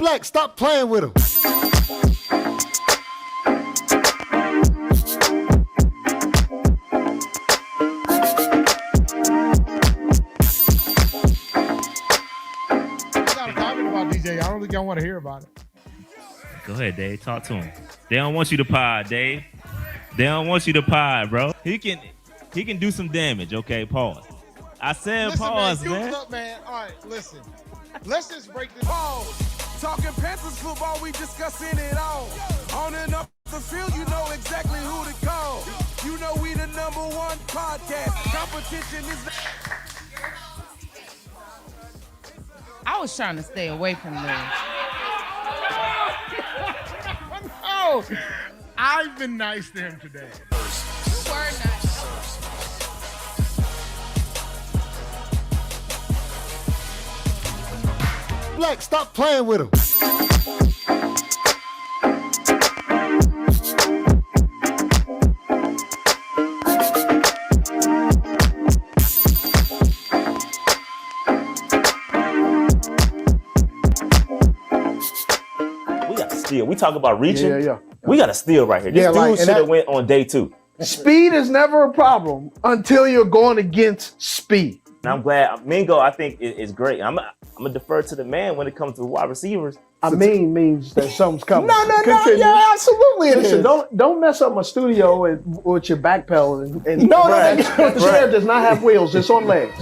Black, stop playing with him. DJ, I don't think y'all want to hear about it. Go ahead, Dave. Talk to him. They don't want you to pod, Dave. They don't want you to pod, bro. He can do some damage. Okay, pause. I said listen, pause, man. Up, man. All right, listen. Let's just break this. Talking Panthers football, we discussing it all. On and up the field, you know exactly who to call. You know we the #1 podcast. Competition is. I was trying to stay away from this. No, I've been nice to him today. You were nice. Black, stop playing with him. We talk about reaching. Yeah. We got a steal right here. This dude should have went on day 2. Speed is never a problem until you're going against speed. And I'm glad Mingo, I think, is great. I'm gonna defer to the man when it comes to wide receivers. Means that something's coming. No, yeah, absolutely it Listen, is. don't mess up my studio with your back pedal. And No. The chair does not have wheels. It's on legs.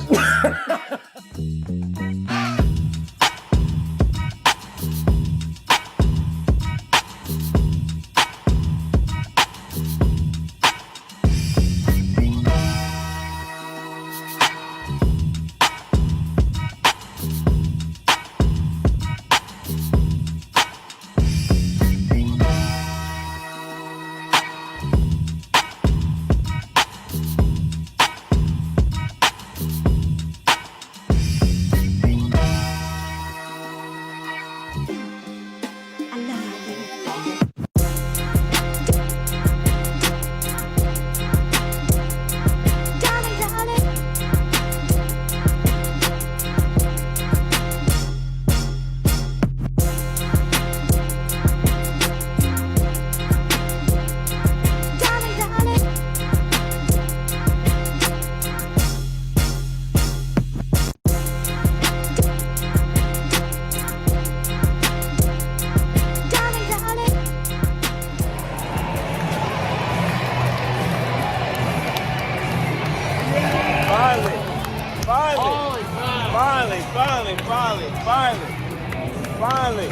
Finally.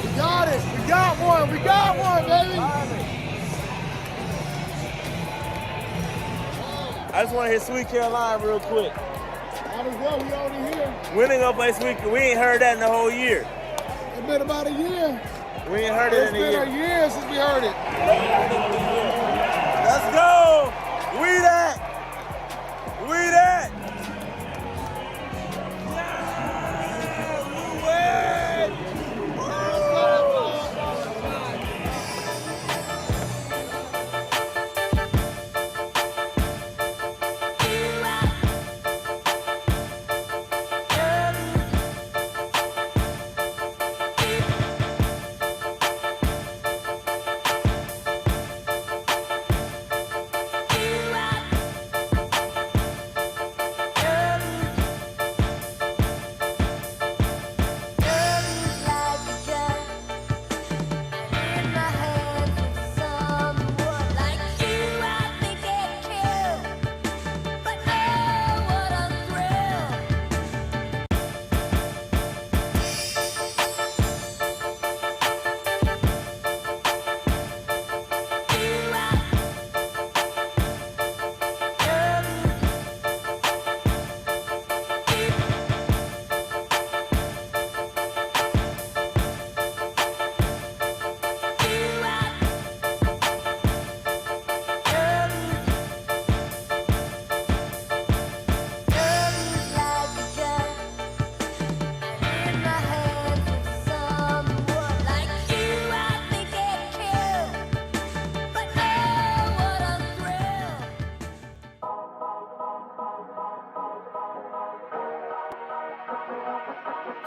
We got it. We got one. We got one, baby. I just want to hear Sweet Carolina real quick. Might as well. We already here. When they gonna play Sweet? We ain't heard that in the whole year. It's been about a year. We ain't heard it in a year. It's been a year since we heard it. Let's go. We that. We that.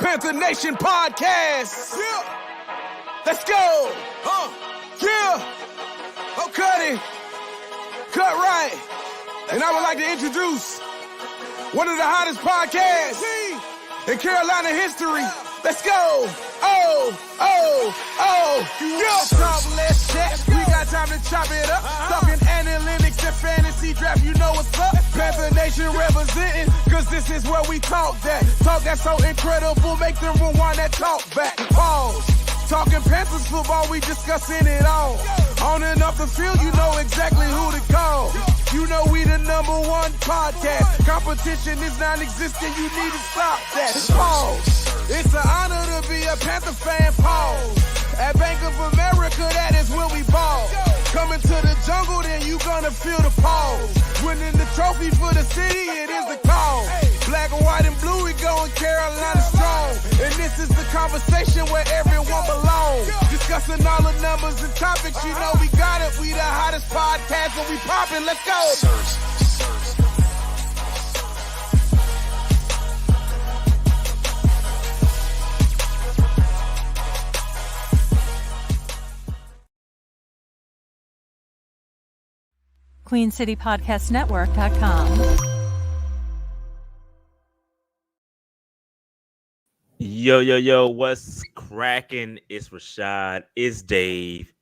Panther Nation podcast. Yeah. Let's go. Yeah. Oh, cut it. Cut right. And I would like to introduce one of the hottest podcasts in Carolina history. Let's go. Yo, talk less chat. We got time to chop it up. Talking analytics and fantasy draft. You know what's up. Panther Nation representing, cause this is where we talk that. Talk that's so incredible. Make them rewind that talk back. Pause. Talking Panthers football, we discussing it all. On and off the field, you know exactly who to call. You know we the #1 podcast. Competition is non-existent, you need to stop that. Pause. It's an honor to be a Panther fan. Pause. At Bank of America, that is where we ball. Coming to the jungle, then you gonna feel the pause. Winning the trophy for the city, it is the cause. Black, white, and blue, we going Carolina strong. And this is the conversation where everyone belongs. Discussing all the numbers and topics, you know we got it. We the hottest podcast, and we poppin'. Let's go. QueenCityPodcastNetwork.com. Yo, what's cracking? It's Rashad, it's Dave.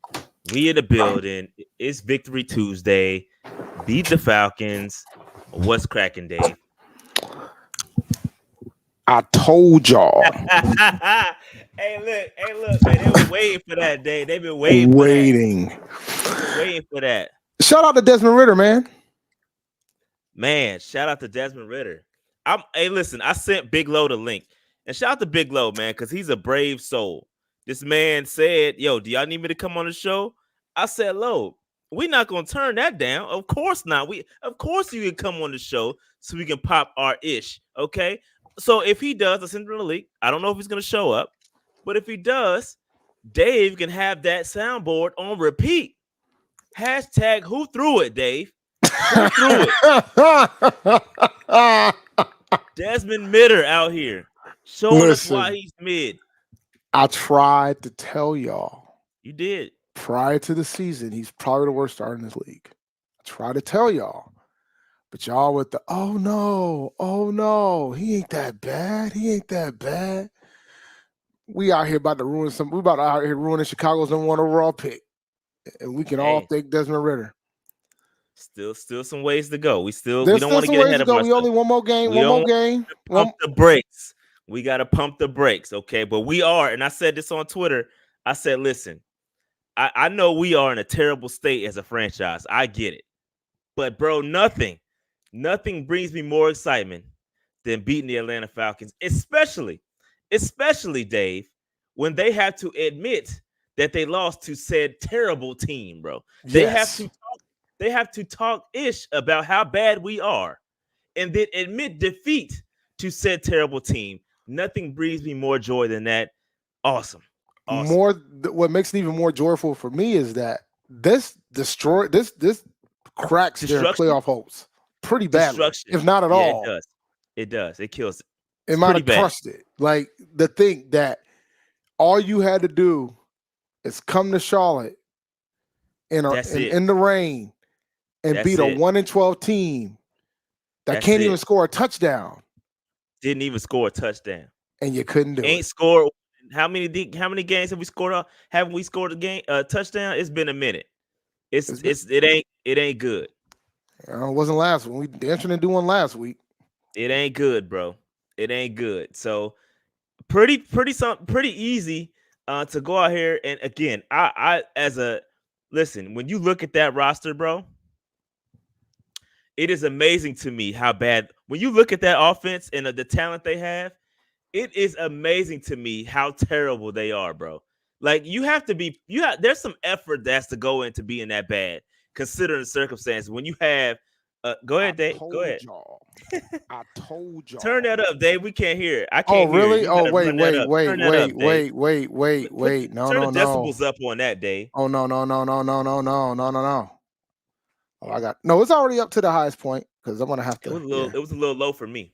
We in the building. It's Victory Tuesday. Beat the Falcons. What's cracking, Dave? I told y'all. Hey, look, man. They were waiting for that day. They've been waiting for that. Shout out to Desmond Ritter, man. Man, shout out to Desmond Ritter. Hey, listen, I sent Big Low the link. And shout out to Big Low, man, because he's a brave soul. This man said, yo, do y'all need me to come on the show? I said, Low, we're not going to turn that down. Of course not. Of course you can come on the show so we can pop our ish, okay? So if he does, I send him the link. I don't know if he's going to show up. But if he does, Dave can have that soundboard on repeat. Hashtag who threw it, Dave? Who threw it? Desmond Mitter out here showing us why he's mid. I tried to tell y'all. You did. Prior to the season, he's probably the worst starter in this league. I tried to tell y'all. But y'all with the, oh no, he ain't that bad. We out here about to ruin ruining Chicago's #1 overall pick. And we can all thank Desmond Ritter. Still some ways to go. We don't want to get ahead of ourselves. We only one more game. Pump the brakes. We got to pump the brakes, okay? But we are, and I said this on Twitter. I said, listen, I know we are in a terrible state as a franchise. I get it. But, bro, nothing brings me more excitement than beating the Atlanta Falcons, especially, Dave, when they have to admit that they lost to said terrible team, bro. Yes. They have to talk ish about how bad we are and then admit defeat to said terrible team. Nothing brings me more joy than that. Awesome. What makes it even more joyful for me is that this cracks their playoff hopes pretty badly, if not at all. It does. It kills it. It might have crushed it. Like, the thing that all you had to do is come to Charlotte in the rain and beat a 1-12 team that can't even score a touchdown. Didn't even score a touchdown, and you couldn't do it. Ain't scored. How many games have we scored? Haven't we scored a touchdown? It's been a minute. It ain't good. It wasn't last week. We didn't do one last week. It ain't good, bro. It ain't good. So pretty easy to go out here. And again, listen, when you look at that roster, bro, it is amazing to me how bad, when you look at that offense and the talent they have, it is amazing to me how terrible they are, bro. Like, there's some effort that has to go into being that bad, considering the circumstances. When you have, go ahead, Dave. Go ahead. I told y'all. Turn that up, Dave. We can't hear it. I can't hear it. You Oh, wait. Turn No. the decibels up on that, Dave. Oh, no. Oh, it's already up to the highest point because I'm gonna have to. It was a little low for me.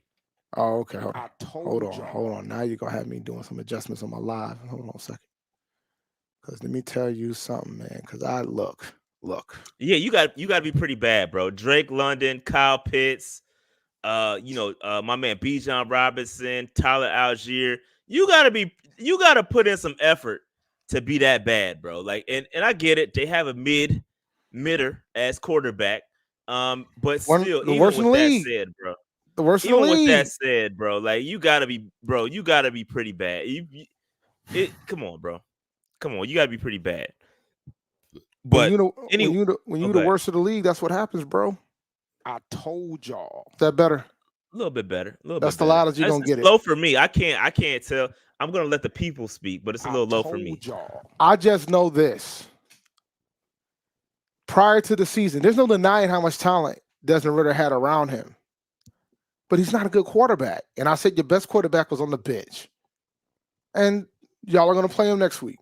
Oh, okay. I told y'all. Hold on. Now you're gonna have me doing some adjustments on my live. Hold on a second. Because let me tell you something, man. Because I look. Yeah, you got to be pretty bad, bro. Drake London, Kyle Pitts, my man Bijan Robinson, Tyler Algier. You gotta put in some effort to be that bad, bro. Like, and I get it. They have a midder as quarterback. But still, the worst in the league. said, bro. The worst in the Even league. with that said, bro, like you gotta be pretty bad. Come on, bro. Come on, you gotta be pretty bad. But when you the worst of the league, that's what happens, bro. I told y'all. Is that better? A little bit better. That's the loudest you're gonna get it. Low for me. I can't tell. I'm gonna let the people speak, but it's a little low for me. I just know this. Prior to the season, there's no denying how much talent Desmond Ridder had around him. But he's not a good quarterback. And I said your best quarterback was on the bench. And y'all are gonna play him next week.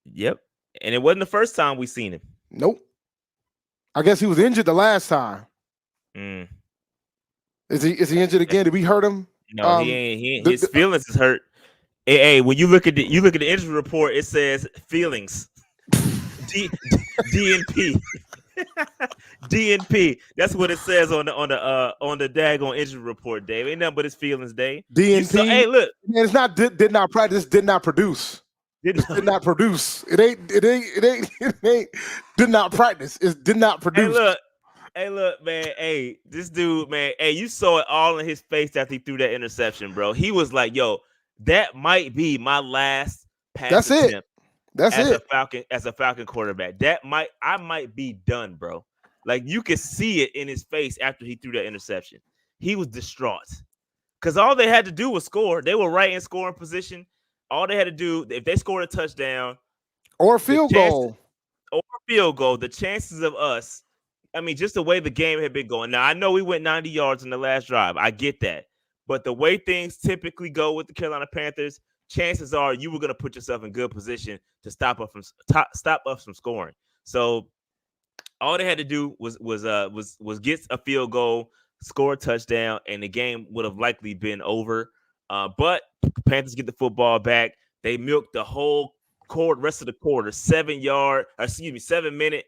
Yep. And it wasn't the first time we seen him. Nope. I guess he was injured the last time. Is he injured again? Did we hurt him? No, he ain't. His feelings is hurt. Hey, when you look at the injury report, it says feelings. DNP. DNP. That's what it says on the daggone injury report, Dave. Ain't nothing but his feelings, Dave. DNP. Hey, look. Man, it's not did not practice, did not produce. Did not produce. It ain't did not practice. It did not produce. Hey, look, man. Hey, this dude, man. Hey, you saw it all in his face after he threw that interception, bro. He was like, "Yo, that might be my last pass attempt." That's it. As a Falcon quarterback, I might be done, bro. Like you could see it in his face after he threw that interception. He was distraught because all they had to do was score. They were right in scoring position. All they had to do, if they scored a touchdown or a field goal, the chances of us. I mean, just the way the game had been going. Now, I know we went 90 yards in the last drive. I get that. But the way things typically go with the Carolina Panthers, chances are you were going to put yourself in good position to stop us from scoring. So all they had to do was get a field goal, score a touchdown, and the game would have likely been over. But Panthers get the football back. They milked the whole rest of the quarter, 7 minute,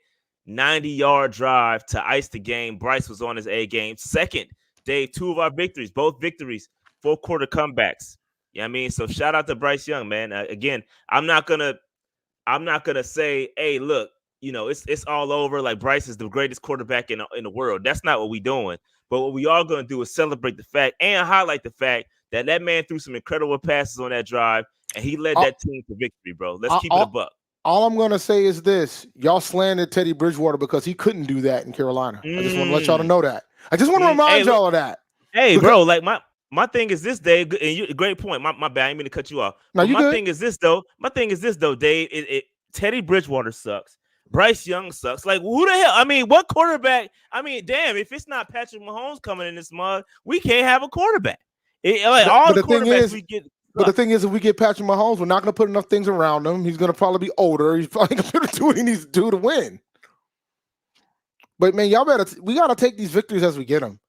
90-yard drive to ice the game. Bryce was on his A game. Second, Dave, 2 of our victories, both victories, 4-quarter comebacks. You know what I mean? So shout out to Bryce Young, man. Again, I'm not gonna say, hey, look, it's all over. Like Bryce is the greatest quarterback in the world. That's not what we're doing. But what we are gonna do is celebrate the fact and highlight the fact that man threw some incredible passes on that drive, and he led that team to victory, bro. Let's keep it a buck. All I'm going to say is this. Y'all slandered Teddy Bridgewater because he couldn't do that in Carolina. I just want to let y'all know that. I just want to remind y'all of that. Hey, bro, like my thing is this, Dave, and great point. My bad, I didn't mean to cut you off. No, my thing is this, though, Dave, Teddy Bridgewater sucks. Bryce Young sucks. Like, who the hell? I mean, what quarterback? I mean, damn, if it's not Patrick Mahomes coming in this mud, we can't have a quarterback. All the quarterbacks we get. But the thing is, if we get Patrick Mahomes, we're not going to put enough things around him. He's going to probably be older. He's probably going to do what he needs to do to win. But man, we got to take these victories as we get them.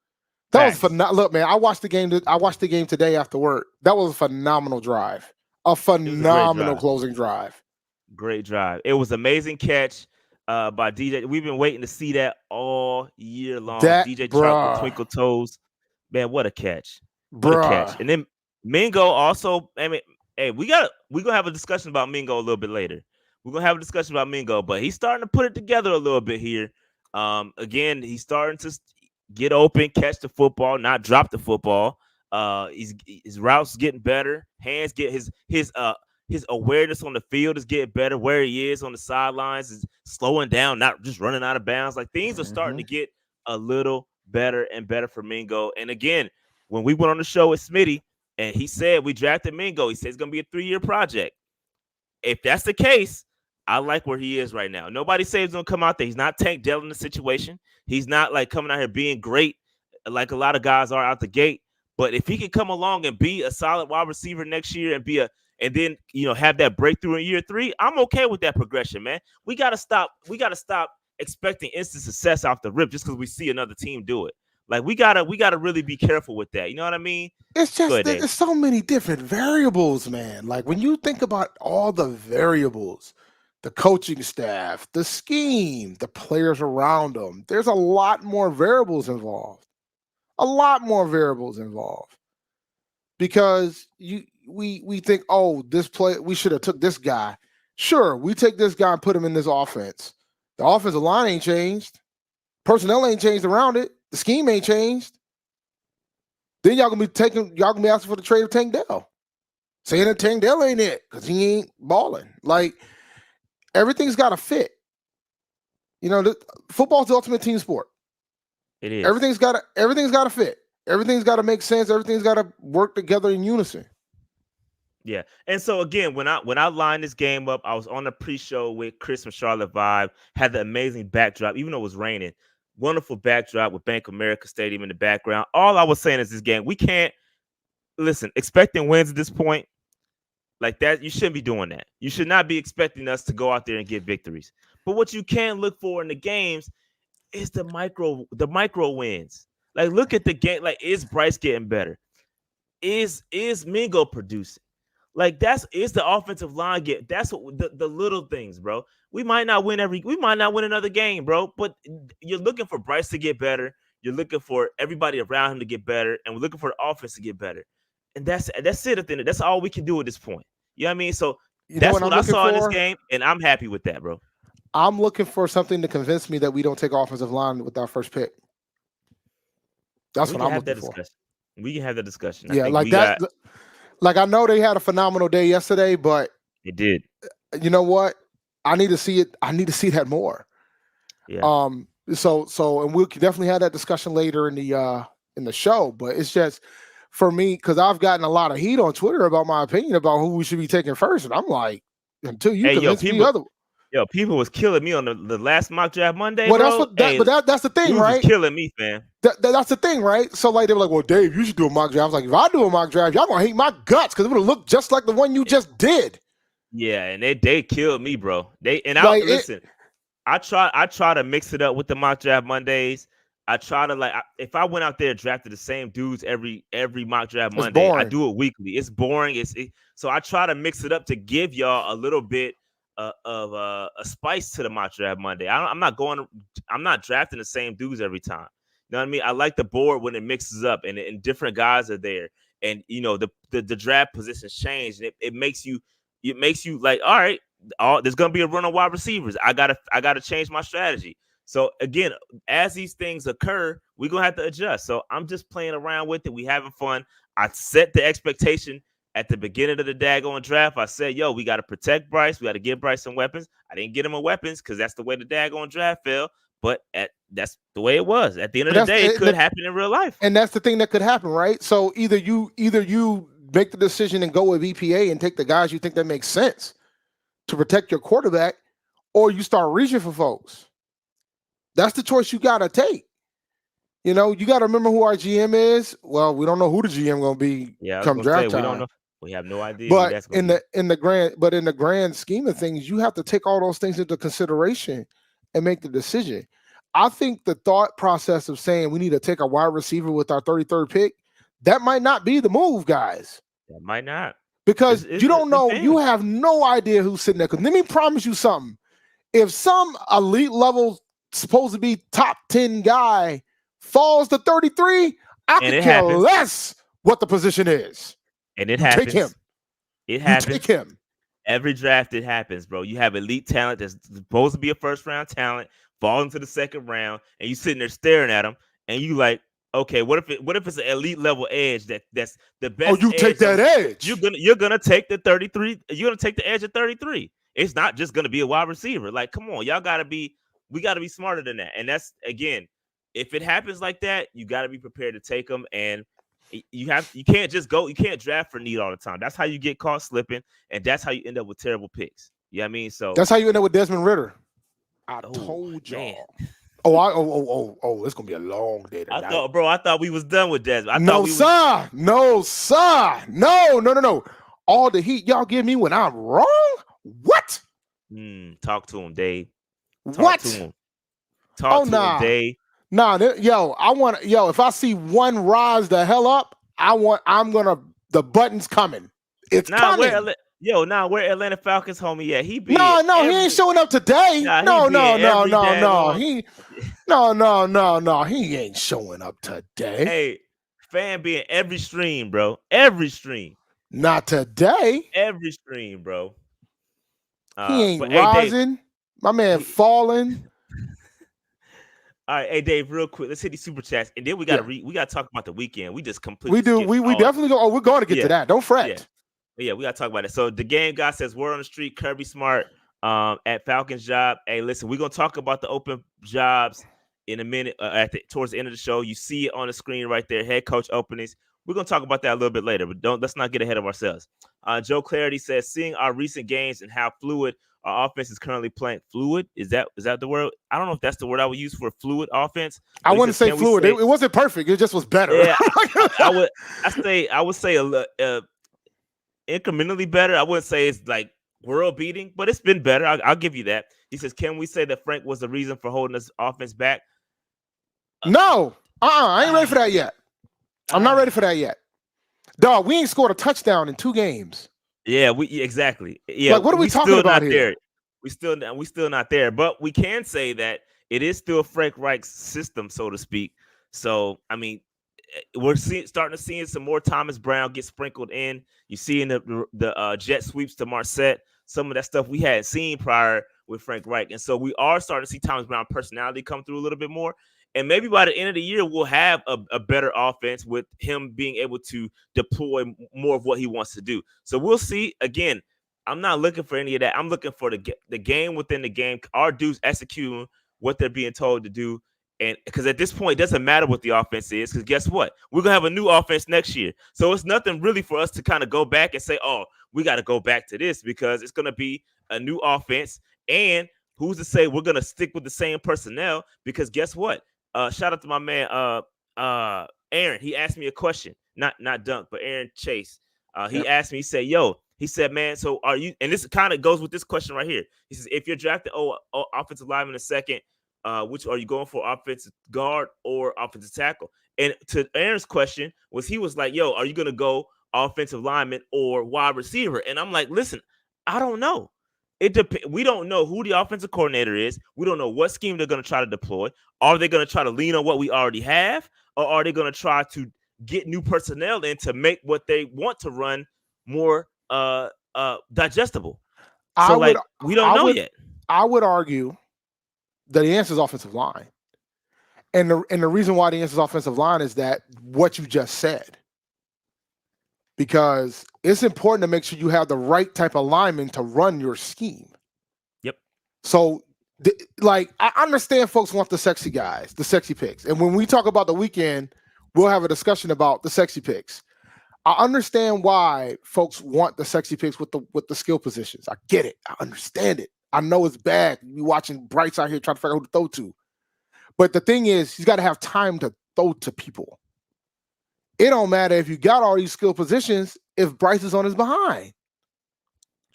That was phenomenal. Look, man, I watched the game today after work. That was a phenomenal drive. A phenomenal closing drive. Great drive. It was amazing catch by DJ. We've been waiting to see that all year long. DJ Chark with twinkle toes. Man, what a catch. What a catch. And then Mingo also, I mean, hey, we're gonna have a discussion about Mingo a little bit later. We're gonna have a discussion about Mingo, but he's starting to put it together a little bit here. Again, he's starting to get open, catch the football, not drop the football. His routes getting better. Hands get his awareness on the field is getting better. Where he is on the sidelines is slowing down, not just running out of bounds. Like things are starting to get a little better and better for Mingo. And again, when we went on the show with Smitty, and he said we drafted Mingo. He said it's going to be a 3-year project. If that's the case, I like where he is right now. Nobody says he's going to come out there. He's not Tank Dell in the situation. He's not like coming out here being great like a lot of guys are out the gate. But if he can come along and be a solid wide receiver next year and then have that breakthrough in year 3, I'm okay with that progression, man. We got to stop expecting instant success off the rip just because we see another team do it. Like we gotta really be careful with that. You know what I mean? It's Go just ahead, Dave. there's so many different variables, man. Like when you think about all the variables, the coaching staff, the scheme, the players around them, there's a lot more variables involved. A lot more variables involved. Because we think, oh, this play, we should have took this guy. Sure, we take this guy and put him in this offense. The offensive line ain't changed. Personnel ain't changed around it. The scheme ain't changed. Then y'all gonna be asking for the trade of Tank Dell. Saying that Tank Dell ain't it because he ain't balling. Like everything's got to fit. You know, football's the ultimate team sport. It is. Everything's got to fit. Everything's got to make sense. Everything's got to work together in unison. Yeah. And so again, when I lined this game up, I was on the pre-show with Chris from Charlotte Vibe, had the amazing backdrop, even though it was raining. Wonderful backdrop with Bank of America Stadium in the background. All I was saying is this game, we can't expecting wins at this point. Like that, you shouldn't be doing that. You should not be expecting us to go out there and get victories. But what you can look for in the games is the micro wins. Like look at the game. Like is Bryce getting better? Is Mingo producing? Like is the offensive line get? That's what the little things, bro. We might not win another game, bro. But you're looking for Bryce to get better. You're looking for everybody around him to get better, and we're looking for the offense to get better. And that's it. At the end, that's all we can do at this point. You know what I mean? So that's what I saw in this game, and I'm happy with that, bro. I'm looking for something to convince me that we don't take offensive line with our first pick. That's what I'm looking for. We can have that discussion. Yeah, like that. Like I know they had a phenomenal day yesterday, but they did. You know what? I need to see it. I need to see that more. Yeah. So, and we'll definitely have that discussion later in the show. But it's just for me because I've gotten a lot of heat on Twitter about my opinion about who we should be taking first, and I'm like, until you convince me otherwise. Yo, people was killing me on the last mock draft Monday. Well, bro. That's the thing, right? Was killing me, fam. That's the thing, right? So like they were like, well, Dave, you should do a mock draft. I was like, if I do a mock draft, y'all gonna hate my guts because it would have looked just like the one you just did. Yeah, and they killed me, bro. Listen. I try to mix it up with the mock draft Mondays. I try to if I went out there and drafted the same dudes every mock draft Monday, I do it weekly. It's boring. So I try to mix it up to give y'all a little bit of a spice to the mock draft Monday. I'm not drafting the same dudes every time. You know what I mean? I like the board when it mixes up and different guys are there, and you know the draft positions change. And it makes you like, all right, there's gonna be a run on wide receivers. I gotta change my strategy. So again, as these things occur, we're gonna have to adjust. So I'm just playing around with it. We having fun. I set the expectation at the beginning of the daggone draft. I said, yo, we got to protect Bryce. We got to give Bryce some weapons. I didn't get him a weapons because that's the way the daggone draft fell. But that's the way it was. At the end of the day, it could happen in real life. And that's the thing that could happen, right? So either you make the decision and go with EPA and take the guys you think that makes sense to protect your quarterback, or you start reaching for folks. That's the choice you got to take. You know, you got to remember who our GM is. Well, we don't know who the GM going to be come draft time. We don't know. We have no idea. But in the grand scheme of things, you have to take all those things into consideration and make the decision. I think the thought process of saying we need to take a wide receiver with our 33rd pick, that might not be the move, guys. That might not. Because you don't know, you have no idea who's sitting there. Because let me promise you something. If some elite level, supposed to be top 10 guy falls to 33, I could care less what the position is. And it happens. Take him. It happens. Take him. Every draft, it happens, bro. You have elite talent that's supposed to be a first round talent, fall into the second round, and you sitting there staring at them, and you like, okay, what if it's an elite level edge that's the best? Oh, you take that edge. You're gonna take the 33. You're gonna take the edge at 33. It's not just gonna be a wide receiver. Like, come on, we gotta be smarter than that. And that's, again, if it happens like that, you gotta be prepared to take them. And you can't draft for need all the time. That's how you get caught slipping, and that's how you end up with terrible picks. You know what I mean? So that's how you end up with Desmond Ritter. I told y'all. Man. It's gonna be a long day tonight. I thought we was done with Desmond. No, sir. No. All the heat y'all give me when I'm wrong? What? Talk to him, Dave. Talk to him, Dave. Nah, if I see one rise the hell up, the button's coming. It's coming. Where Atlanta Falcons homie at? He ain't showing up today. Nah, No. He ain't showing up today. Hey, fan being every stream, bro. Every stream. Not today. Every stream, bro. He ain't rising. Dave, my man falling. All right, hey Dave, real quick, let's hit these super chats, and then we gotta talk about the weekend. We just completely we definitely go. Oh, we're going to get to that. Don't fret. Yeah, we gotta talk about it. So the game guy says word on the street, Kirby Smart at Falcons job. Hey, listen, we're gonna talk about the open jobs in a minute towards the end of the show. You see it on the screen right there, head coach openings. We're gonna talk about that a little bit later, but let's not get ahead of ourselves. Joe Clarity says, seeing our recent games and how fluid our offense is currently playing. Fluid? Is that the word? I don't know if that's the word I would use for fluid offense. I wouldn't say fluid. It wasn't perfect. It just was better. Yeah, I would say incrementally better. I wouldn't say it's like world beating, but it's been better. I'll give you that. He says, can we say that Frank was the reason for holding this offense back? No. I ain't ready for that yet. I'm not ready for that yet. Dog, we ain't scored a touchdown in 2 games. Yeah, exactly. Yeah, like, what are we talking about here? We still not there, but we can say that it is still Frank Reich's system, so to speak. So, I mean, we're starting to see some more Thomas Brown get sprinkled in. You see in the jet sweeps to Marset, some of that stuff we hadn't seen prior with Frank Reich, and so we are starting to see Thomas Brown personality come through a little bit more. And maybe by the end of the year, we'll have a better offense with him being able to deploy more of what he wants to do. So we'll see. Again, I'm not looking for any of that. I'm looking for the game within the game. Our dudes executing what they're being told to do. And because at this point, it doesn't matter what the offense is, because guess what? We're going to have a new offense next year. So it's nothing really for us to kind of go back and say, oh, we got to go back to this, because it's going to be a new offense. And who's to say we're going to stick with the same personnel? Because guess what? Shout out to my man, Aaron. He asked me a question, not Dunk, but Aaron Chase. He asked me, he said, man, so are you, and this kind of goes with this question right here. He says, if you're drafted offensive lineman in a second, which are you going for, offensive guard or offensive tackle? And to Aaron's question he was like, yo, are you going to go offensive lineman or wide receiver? And I'm like, listen, I don't know. It depends. We don't know who the offensive coordinator is. We don't know what scheme they're going to try to deploy. Are they going to try to lean on what we already have, or are they going to try to get new personnel in to make what they want to run more digestible? So we don't know yet. I would argue that the answer is offensive line, and the reason why the answer is offensive line is that what you just said. Because it's important to make sure you have the right type of lineman to run your scheme. Yep. So, I understand folks want the sexy guys, the sexy picks. And when we talk about the weekend, we'll have a discussion about the sexy picks. I understand why folks want the sexy picks with the skill positions. I get it. I understand it. I know it's bad. You watching Bryce out here trying to figure out who to throw to. But the thing is, he's got to have time to throw to people. It don't matter if you got all these skill positions if Bryce is on his behind.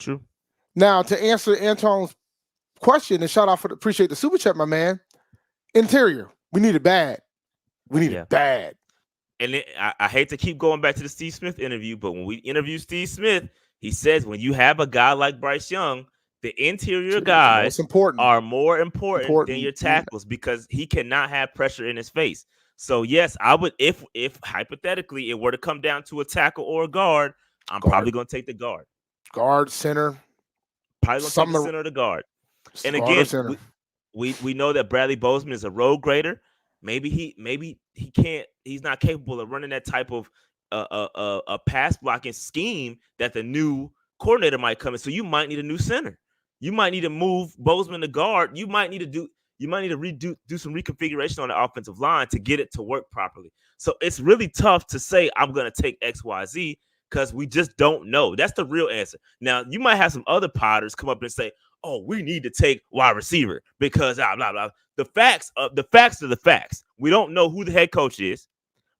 True. Now, to answer Anton's question, and appreciate the super chat, my man. Interior, we need it bad. We need it bad. And I hate to keep going back to the Steve Smith interview, but when we interview Steve Smith, he says when you have a guy like Bryce Young, the interior guys are more important than your tackles, because he cannot have pressure in his face. So yes, I would, if hypothetically it were to come down to a tackle or a guard, I'm probably going to take the guard. Guard, center. Probably going to take the center or the guard. And again, we know that Bradley Bozeman is a road grader. Maybe he can't. He's not capable of running that type of a pass blocking scheme that the new coordinator might come in. So you might need a new center. You might need to move Bozeman to guard. You might need to do some reconfiguration on the offensive line to get it to work properly. So it's really tough to say I'm going to take XYZ because we just don't know. That's the real answer. Now, you might have some other potters come up and say, oh, we need to take wide receiver because blah, blah, blah. The facts are the facts. We don't know who the head coach is.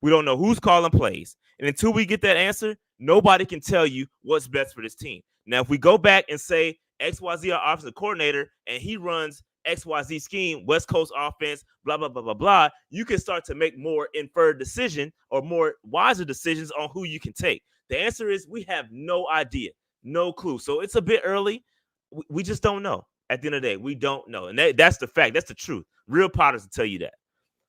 We don't know who's calling plays. And until we get that answer, nobody can tell you what's best for this team. Now, if we go back and say XYZ our offensive coordinator and he runs XYZ scheme, West Coast offense, blah, blah, blah, blah, blah, you can start to make more inferred decision or more wiser decisions on who you can take. The answer is we have no idea, no clue. So it's a bit early. We just don't know. At the end of the day, we don't know. And that's the fact. That's the truth. Real Potters will tell you that.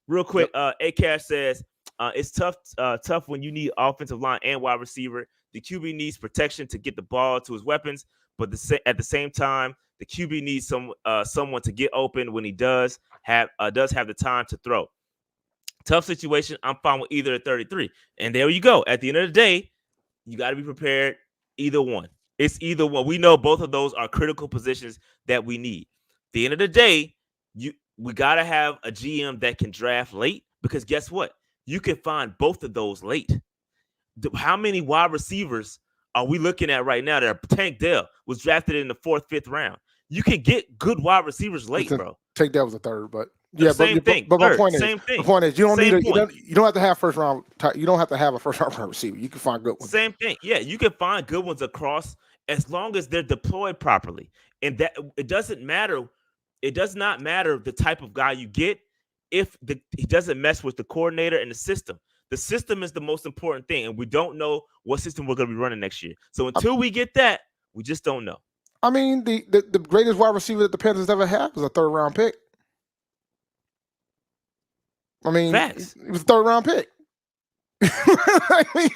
Real quick, A-Cash says, it's tough when you need offensive line and wide receiver. The QB needs protection to get the ball to his weapons, but at the same time, the QB needs someone to get open when he does have the time to throw. Tough situation. I'm fine with either at 33. And there you go. At the end of the day, you got to be prepared. Either one. It's either one. We know both of those are critical positions that we need. At the end of the day, we got to have a GM that can draft late, because guess what? You can find both of those late. How many wide receivers are we looking at right now that Tank Dell was drafted in the 4th, 5th round? You can get good wide receivers late, bro. Tank Dell was a 3rd, but yeah, same thing. But my point is, same thing. The point is, you don't Same need point. you don't have to have first round. You don't have to have a first round receiver. You can find good ones. Same thing. Yeah, you can find good ones across as long as they're deployed properly, and that it doesn't matter. It does not matter the type of guy you get if he doesn't mess with the coordinator and the system. The system is the most important thing, and we don't know what system we're going to be running next year. So until we get that, we just don't know. I mean, the greatest wide receiver that the Panthers ever had was a 3rd round pick. I mean, Facts. It was a 3rd round pick. I mean,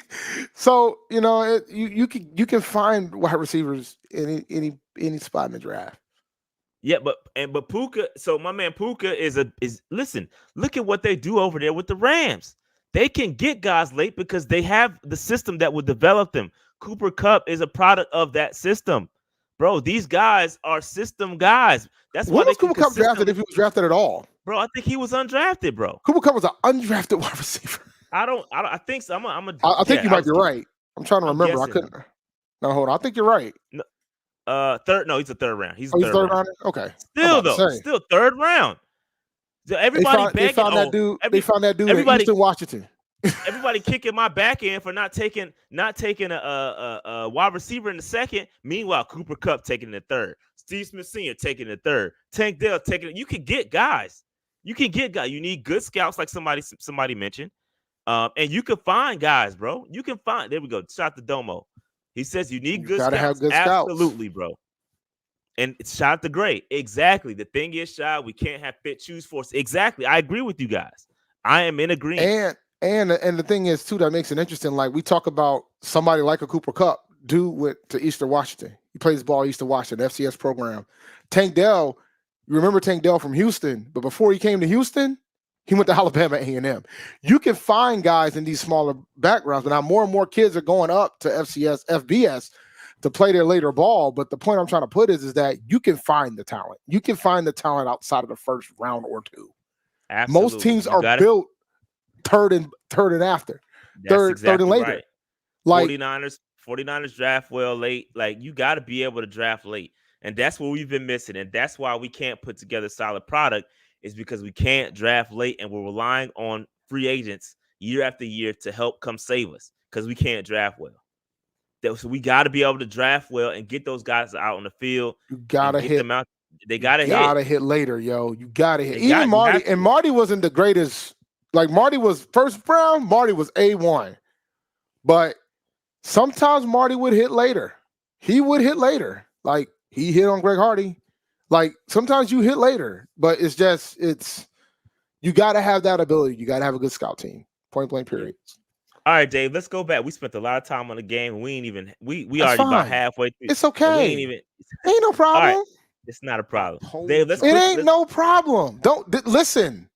so you can find wide receivers in any spot in the draft. Yeah, but Puka. So my man Puka is listen. Look at what they do over there with the Rams. They can get guys late because they have the system that would develop them. Cooper Kupp is a product of that system, bro. These guys are system guys. That's why When was Cooper Kupp drafted, if he was drafted at all? Bro, I think he was undrafted, bro. Cooper Kupp was an undrafted wide receiver. I think so. I think you might be right. I'm trying to remember. I couldn't. No, hold on. I think you're right. Third. No, he's a 3rd round. He's a 3rd round. rounder. Okay. Still 3rd round. So everybody they found that dude. They found that dude in Eastern Washington. Everybody kicking my back end for not taking a wide receiver in the 2nd. Meanwhile, Cooper Kupp taking the 3rd. Steve Smith Sr. taking the 3rd. Tank Dell taking it. You can get guys. You need good scouts, like somebody mentioned. And you can find guys, bro. You can find. There we go. Shout to Domo. He says you need good scouts. Have good scouts. Absolutely, bro. And shout out to Gray. Exactly. The thing is, Shy, we can't have fit choose force. Exactly. I agree with you guys. I am in agreement. And the thing is, too, that makes it interesting. Like, we talk about somebody like a Cooper Kupp. Dude went to Eastern Washington. He plays ball at Eastern Washington, FCS program. Tank Dell, you remember Tank Dell from Houston, but before he came to Houston, he went to Alabama A&M. You can find guys in these smaller backgrounds, but now more and more kids are going up to FBS to play their later ball. But the point I'm trying to put is that you can find the talent. You can find the talent outside of the 1st round or 2. Absolutely. Most teams are built third and after. That's Third and later. Right. Like 49ers draft well late. Like, you got to be able to draft late. And that's what we've been missing. And that's why we can't put together a solid product, is because we can't draft late, and we're relying on free agents year after year to help come save us because we can't draft well. So we got to be able to draft well and get those guys out on the field. You got to hit them out. They got to hit. You got to hit later, yo. You got to hit. Even Marty, and Marty wasn't the greatest. Like, Marty was 1st round. Marty was A1. But sometimes Marty would hit later. He would hit later. Like, he hit on Greg Hardy. Like, sometimes you hit later, but it's you got to have that ability. You got to have a good scout team. Point blank, period. All right, Dave, let's go back. We spent a lot of time on the game. We already about halfway through. It's okay. Ain't no problem. Right. It's not a problem. Dave, no problem. Listen.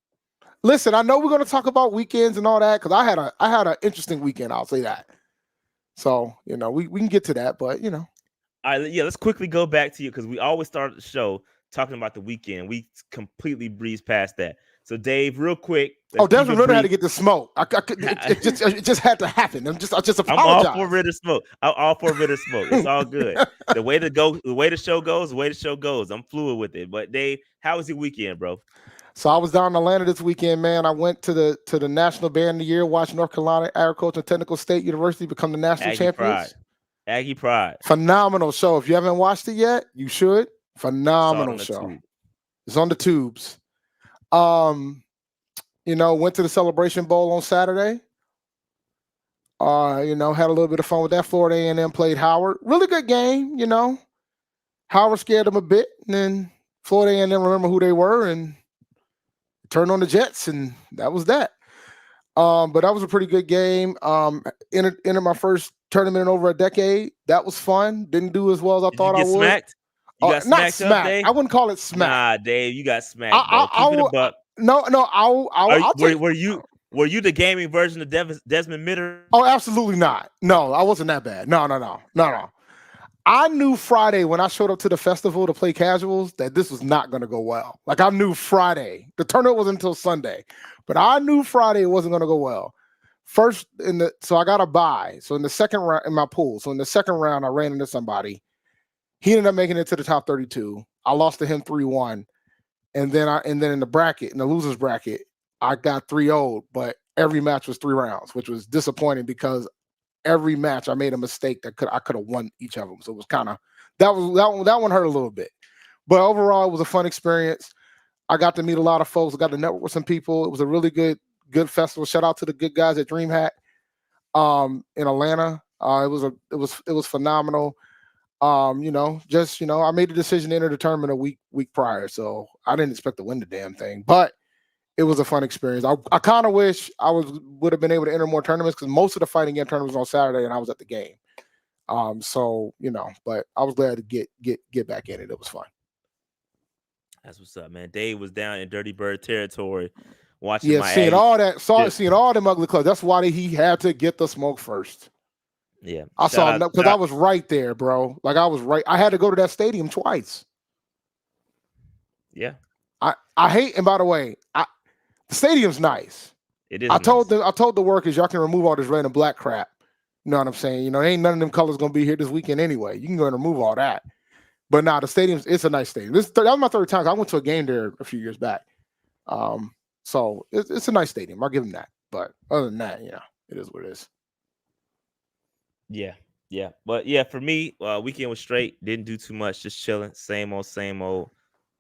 I know we're going to talk about weekends and all that, because I had an interesting weekend. I'll say that. So, we can get to that, but All right, let's quickly go back to you, because we always start the show talking about the weekend. We completely breezed past that. So, Dave, real quick. Desmond Ritter had to get the smoke. It just had to happen. I just apologize. I'm all for Ritter smoke. It's all good. The way the show goes. I'm fluid with it. But Dave, how was your weekend, bro? So I was down in Atlanta this weekend, man. I went to the National Band of the Year, watched North Carolina Agricultural and Technical State University become the national champions. Aggie Pride. Phenomenal show. If you haven't watched it yet, you should. Phenomenal show. It's on the tubes. Went to the Celebration Bowl on Saturday. Had a little bit of fun with that. Florida A&M played Howard. Really good game, Howard scared them a bit, and then Florida A&M remember who they were and turned on the Jets, and that was that. But that was a pretty good game. Entered my first tournament in over a decade. That was fun. Didn't do as well as I thought I would. Smacked? You got Not smacked up, Dave? I wouldn't call it smack. Nah, Dave, you got smacked, bro. Keep it a buck. Were you the gaming version of Desmond Mitter? Oh, absolutely not. No, I wasn't that bad. No. I knew Friday when I showed up to the festival to play casuals that this was not going to go well. Like, I knew Friday. The tournament wasn't until Sunday, but I knew Friday it wasn't going to go well. So I got a bye. So in the second round in my pool. So in the second round, I ran into somebody. He ended up making it to the top 32. I lost to him 3-1. And then in the bracket, in the losers bracket, I got 3-0, but every match was 3 rounds, which was disappointing because every match I made a mistake that I could have won each of them. So it was kind of that one hurt a little bit. But overall, it was a fun experience. I got to meet a lot of folks. I got to network with some people. It was a really good festival. Shout out to the good guys at DreamHack in Atlanta. It was phenomenal. I made the decision to enter the tournament a week prior, so I didn't expect to win the damn thing, but it was a fun experience. I kind of wish I would have been able to enter more tournaments because most of the fighting game tournaments on Saturday and I was at the game. But I was glad to get back in it. It was fun. That's what's up, man. Dave was down in Dirty Bird territory watching seeing all them ugly clubs. That's why he had to get the smoke first. Yeah, I saw because I was right there, bro. Like I was right. I had to go to that stadium twice. Yeah, I hate. And by the way, the stadium's nice. It is. I told the workers y'all can remove all this red and black crap. You know what I'm saying? Ain't none of them colors gonna be here this weekend anyway. You can go and remove all that. But it's a nice stadium. That was my third time. I went to a game there a few years back. So it's a nice stadium. I'll give them that. But other than that, it is what it is. Yeah. But yeah, for me, weekend was straight. Didn't do too much. Just chilling. Same old.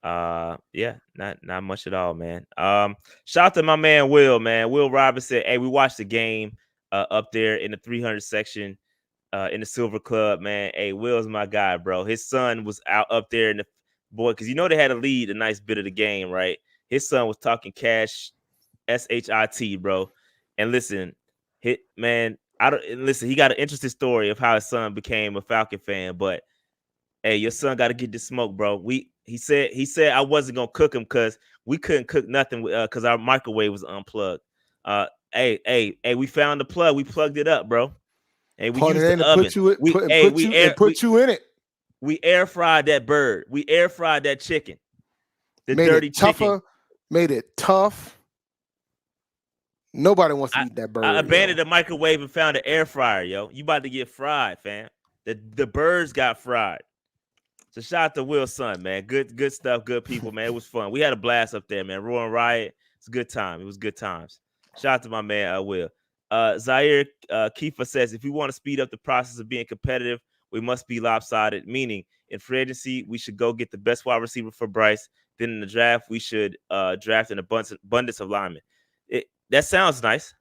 Not much at all, man. Shout out to my man Will, man. Will Robinson. Hey, we watched the game up there in the 300 section in the Silver Club, man. Hey, Will's my guy, bro. His son was out up there in the because they had a lead a nice bit of the game, right? His son was talking cash, SHIT, bro. And listen, he got an interesting story of how his son became a Falcon fan, but hey, your son got to get this smoke, bro. He said I wasn't gonna cook him because we couldn't cook nothing because our microwave was unplugged. Hey, we found the plug. We plugged it up, bro. Hey, we used the oven. Put you in it. We air fried that bird. We air fried that chicken. Dirty chicken. Made it tough. Nobody wants to eat that bird. I abandoned the microwave and found an air fryer, yo. You about to get fried, fam. The birds got fried. So shout out to Will's son, man. Good stuff, good people, man. It was fun. We had a blast up there, man. Roaring Riot. It's a good time. It was good times. Shout out to my man, Will. Zaire Kiefer says, if we want to speed up the process of being competitive, we must be lopsided, meaning in free agency, we should go get the best wide receiver for Bryce. Then in the draft, we should draft an abundance of linemen. That sounds nice,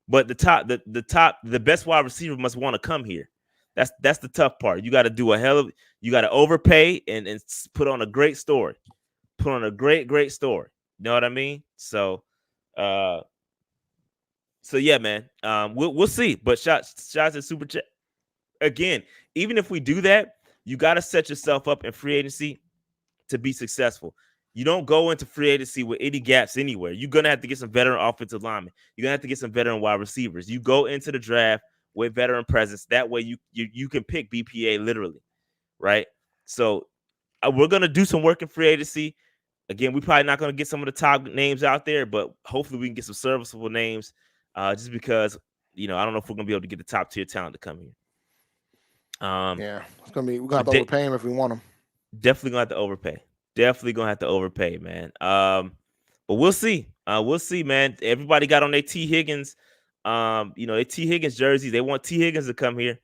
but the best wide receiver must want to come here. That's the tough part. You got to do you got to overpay and put on a great story. Put on a great story. You know what I mean? So yeah, man. We'll see. But shout out to Super Chat. Again, even if we do that, you got to set yourself up in free agency to be successful. You don't go into free agency with any gaps anywhere. You're going to have to get some veteran offensive linemen. You're going to have to get some veteran wide receivers. You go into the draft with veteran presence. That way you can pick BPA literally, right? So we're going to do some work in free agency. Again, we're probably not going to get some of the top names out there, but hopefully we can get some serviceable names just because, I don't know if we're going to be able to get the top tier talent to come here. It's going to be, we're going to have to overpay him if we want him. Definitely going to have to overpay. Definitely going to have to overpay, man. But we'll see. We'll see, man. Everybody got on their T. Higgins, their T. Higgins jerseys. They want T. Higgins to come here.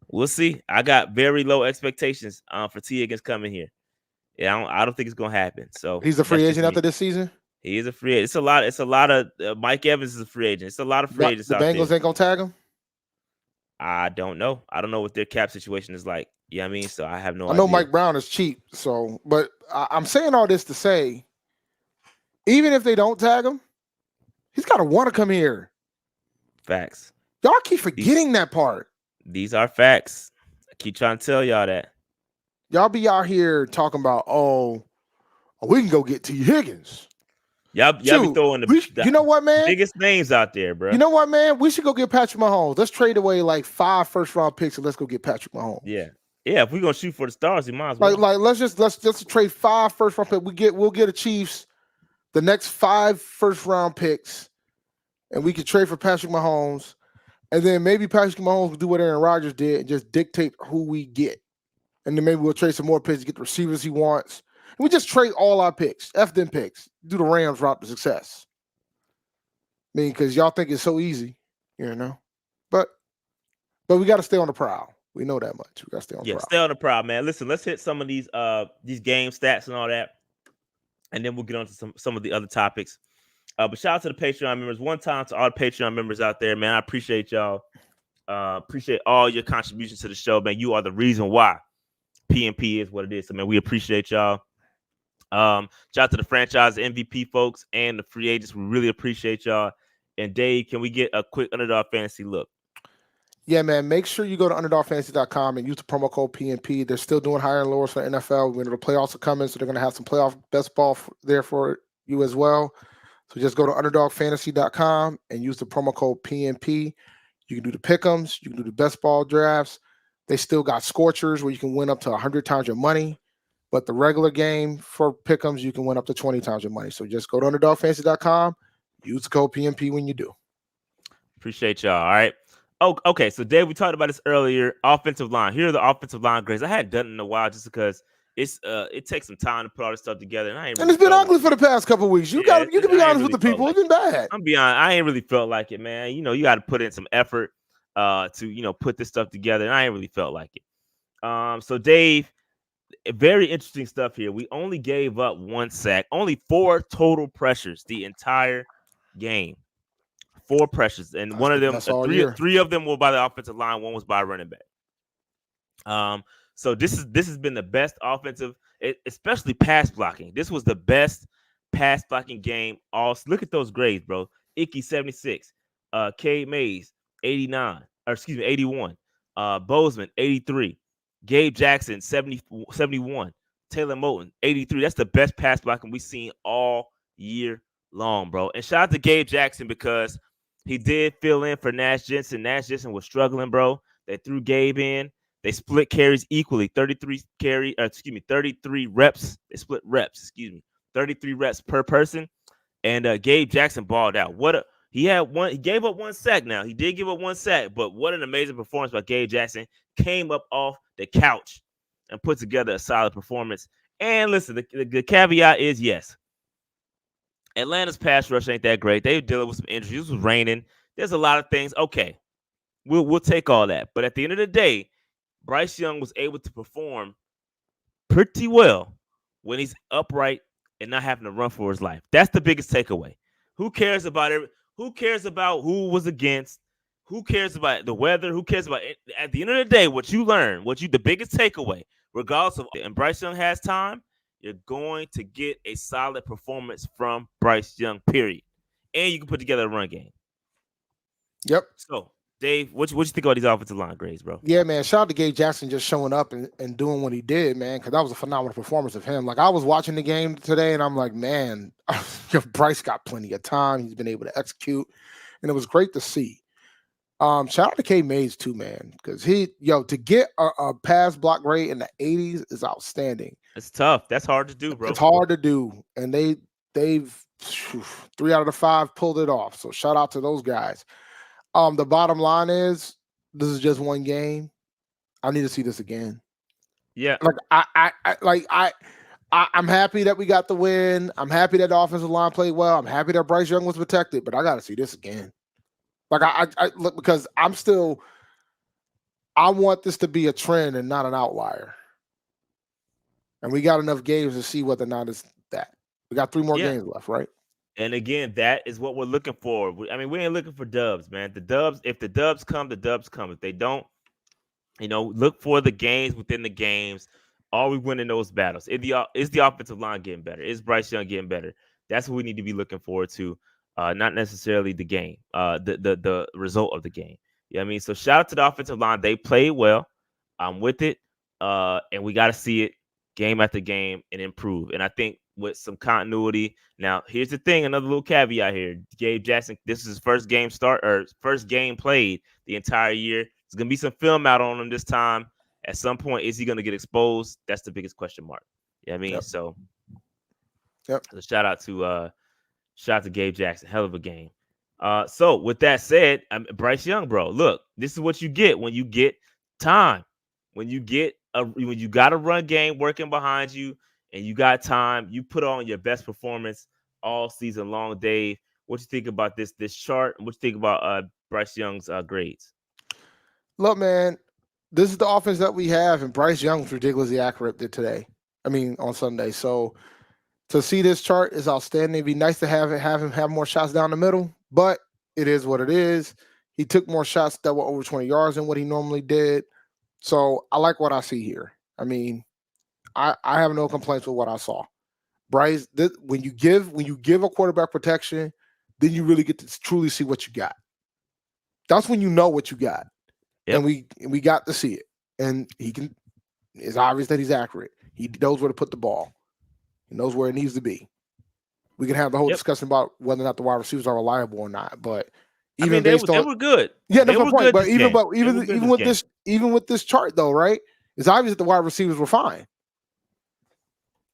We'll see. I got very low expectations for T. Higgins coming here. Yeah, I don't think it's gonna happen. So He's a free that's just agent me. after this season. He is a free agent. It's a lot of Mike Evans is a free agent. It's a lot of free But agents the out Bengals there. ain't gonna tag him. I don't know. I don't know what their cap situation is like. Yeah, I mean, so I have no I know idea. Mike Brown is cheap, so but I'm saying all this to say, even if they don't tag him, he's got to want to come here. Facts. Y'all keep forgetting that part. These are facts. I keep trying to tell y'all that. Y'all be out here talking about, we can go get T. Higgins. Y'all be throwing you know what, man? biggest names out there, bro. You know what, man? We should go get Patrick Mahomes. Let's trade away like 5 first-round picks and let's go get Patrick Mahomes. Yeah. If we're gonna shoot for the stars, we might as well. Like let's just trade 5 first-round picks. We'll get the Chiefs the next 5 first-round picks, and we could trade for Patrick Mahomes, and then maybe Patrick Mahomes will do what Aaron Rodgers did and just dictate who we get, and then maybe we'll trade some more picks to get the receivers he wants. And we just trade all our picks, F them picks, do the Rams route to success. I mean, because y'all think it's so easy, you know, but we got to stay on the prowl. We know that much. We got to stay on the prowl. Stay on the prowl, man. Listen, let's hit some of these game stats and all that, and then we'll get on to some of the other topics. But shout out to the Patreon members. One time to all the Patreon members out there, man. I appreciate y'all. Appreciate all your contributions to the show, man. You are the reason why PNP is what it is. So, man, we appreciate y'all. Shout out to the franchise MVP folks and the free agents. We really appreciate y'all. And Dave, can we get a quick Underdog Fantasy look? Yeah, man. Make sure you go to underdogfantasy.com and use the promo code PNP. They're still doing higher and lowers for the NFL. When the playoffs are coming, so they're going to have some playoff best ball there for you as well. So just go to underdogfantasy.com and use the promo code PNP. You can do the pick'ems. You can do the best ball drafts. They still got scorchers where you can win up to 100 times your money. But the regular game for pick'ems, you can win up to 20 times your money. So just go to underdogfantasy.com. Use the code PNP when you do. Appreciate y'all. All right. Oh, okay. So, Dave, we talked about this earlier. Offensive line. Here are the offensive line grades. I hadn't done it in a while just because it takes some time to put all this stuff together. And it's been ugly for the past couple of weeks. You can be honest with the people. It's been bad. I'm being honest. I ain't really felt like it, man. You know, you got to put in some effort to put this stuff together. And I ain't really felt like it. So, Dave, very interesting stuff here. We only gave up 1 sack, only 4 total pressures the entire game. 4 pressures, and one of them, three of them were by the offensive line. One was by running back. So this has been the best offensive, especially pass blocking. This was the best pass blocking game. Look at those grades, bro. Icky 76, Cade Mays 89, 81, Bozeman 83, Gabe Jackson 71, Taylor Moton 83. That's the best pass blocking we've seen all year long, bro. And shout out to Gabe Jackson because he did fill in for Nash Jensen. Nash Jensen was struggling, bro. They threw Gabe in. They split carries equally. 33 reps. They split reps, 33 reps per person. And Gabe Jackson balled out. He gave up 1 sack now. He did give up 1 sack, but what an amazing performance by Gabe Jackson. Came up off the couch and put together a solid performance. And listen, the caveat is yes. Atlanta's pass rush ain't that great. They're dealing with some injuries. It was raining. There's a lot of things. Okay, we'll take all that. But at the end of the day, Bryce Young was able to perform pretty well when he's upright and not having to run for his life. That's the biggest takeaway. Who cares about it? Who cares about who was against? Who cares about the weather? Who cares about it? At the end of the day, what you learn, the biggest takeaway, regardless of, and Bryce Young has time, you're going to get a solid performance from Bryce Young, period. And you can put together a run game. Yep. So, Dave, what you think about these offensive line grades, bro? Yeah, man. Shout out to Gabe Jackson just showing up and doing what he did, man, because that was a phenomenal performance of him. Like, I was watching the game today, and I'm like, man, Bryce got plenty of time. He's been able to execute, and it was great to see. Shout out to Cade Mays, too, man, because to get a pass block rate in the 80s is outstanding. It's tough. That's hard to do, bro. It's hard to do, and they've 3 out of the 5 pulled it off. So shout out to those guys. The bottom line is this is just 1 game. I need to see this again. Yeah. Like I'm happy that we got the win. I'm happy that the offensive line played well. I'm happy that Bryce Young was protected, but I got to see this again. Like I look, because I want this to be a trend and not an outlier. And we got enough games to see whether or not it's that. We got 3 more games left, right? And again, that is what we're looking for. I mean, we ain't looking for dubs, man. The dubs, if the dubs come, the dubs come. If they don't, look for the games within the games. Are we winning those battles? Is the offensive line getting better? Is Bryce Young getting better? That's what we need to be looking forward to. Not necessarily the game, the result of the game. You know what I mean? So shout out to the offensive line. They played well. I'm with it. And we got to see it game after game and improve. And I think with some continuity. Now, here's the thing, another little caveat here. Gabe Jackson, this is his first game played the entire year. There's going to be some film out on him this time. At some point, is he going to get exposed? That's the biggest question mark. You know what I mean? Yep. So shout out to Gabe Jackson. Hell of a game. So with that said, Bryce Young, bro, look, this is what you get when you get time. When you got a run game working behind you and you got time, you put on your best performance all season long. Dave, what you think about this chart? What you think about Bryce Young's grades? Look, man, this is the offense that we have, and Bryce Young was ridiculously accurate today. I mean, on Sunday. So to see this chart is outstanding. It'd be nice to have him have more shots down the middle, but it is what it is. He took more shots that were over 20 yards than what he normally did. So I like what I see here. I mean, I have no complaints with what I saw. Bryce, when you give a quarterback protection, then you really get to truly see what you got. That's when you know what you got. Yep. And we got to see it. And it's obvious that he's accurate. He knows where to put the ball. He knows where it needs to be. We can have the whole discussion about whether or not the wide receivers are reliable or not, but even they were good. Yeah, that's my point. But even with this chart though, right? It's obvious that the wide receivers were fine.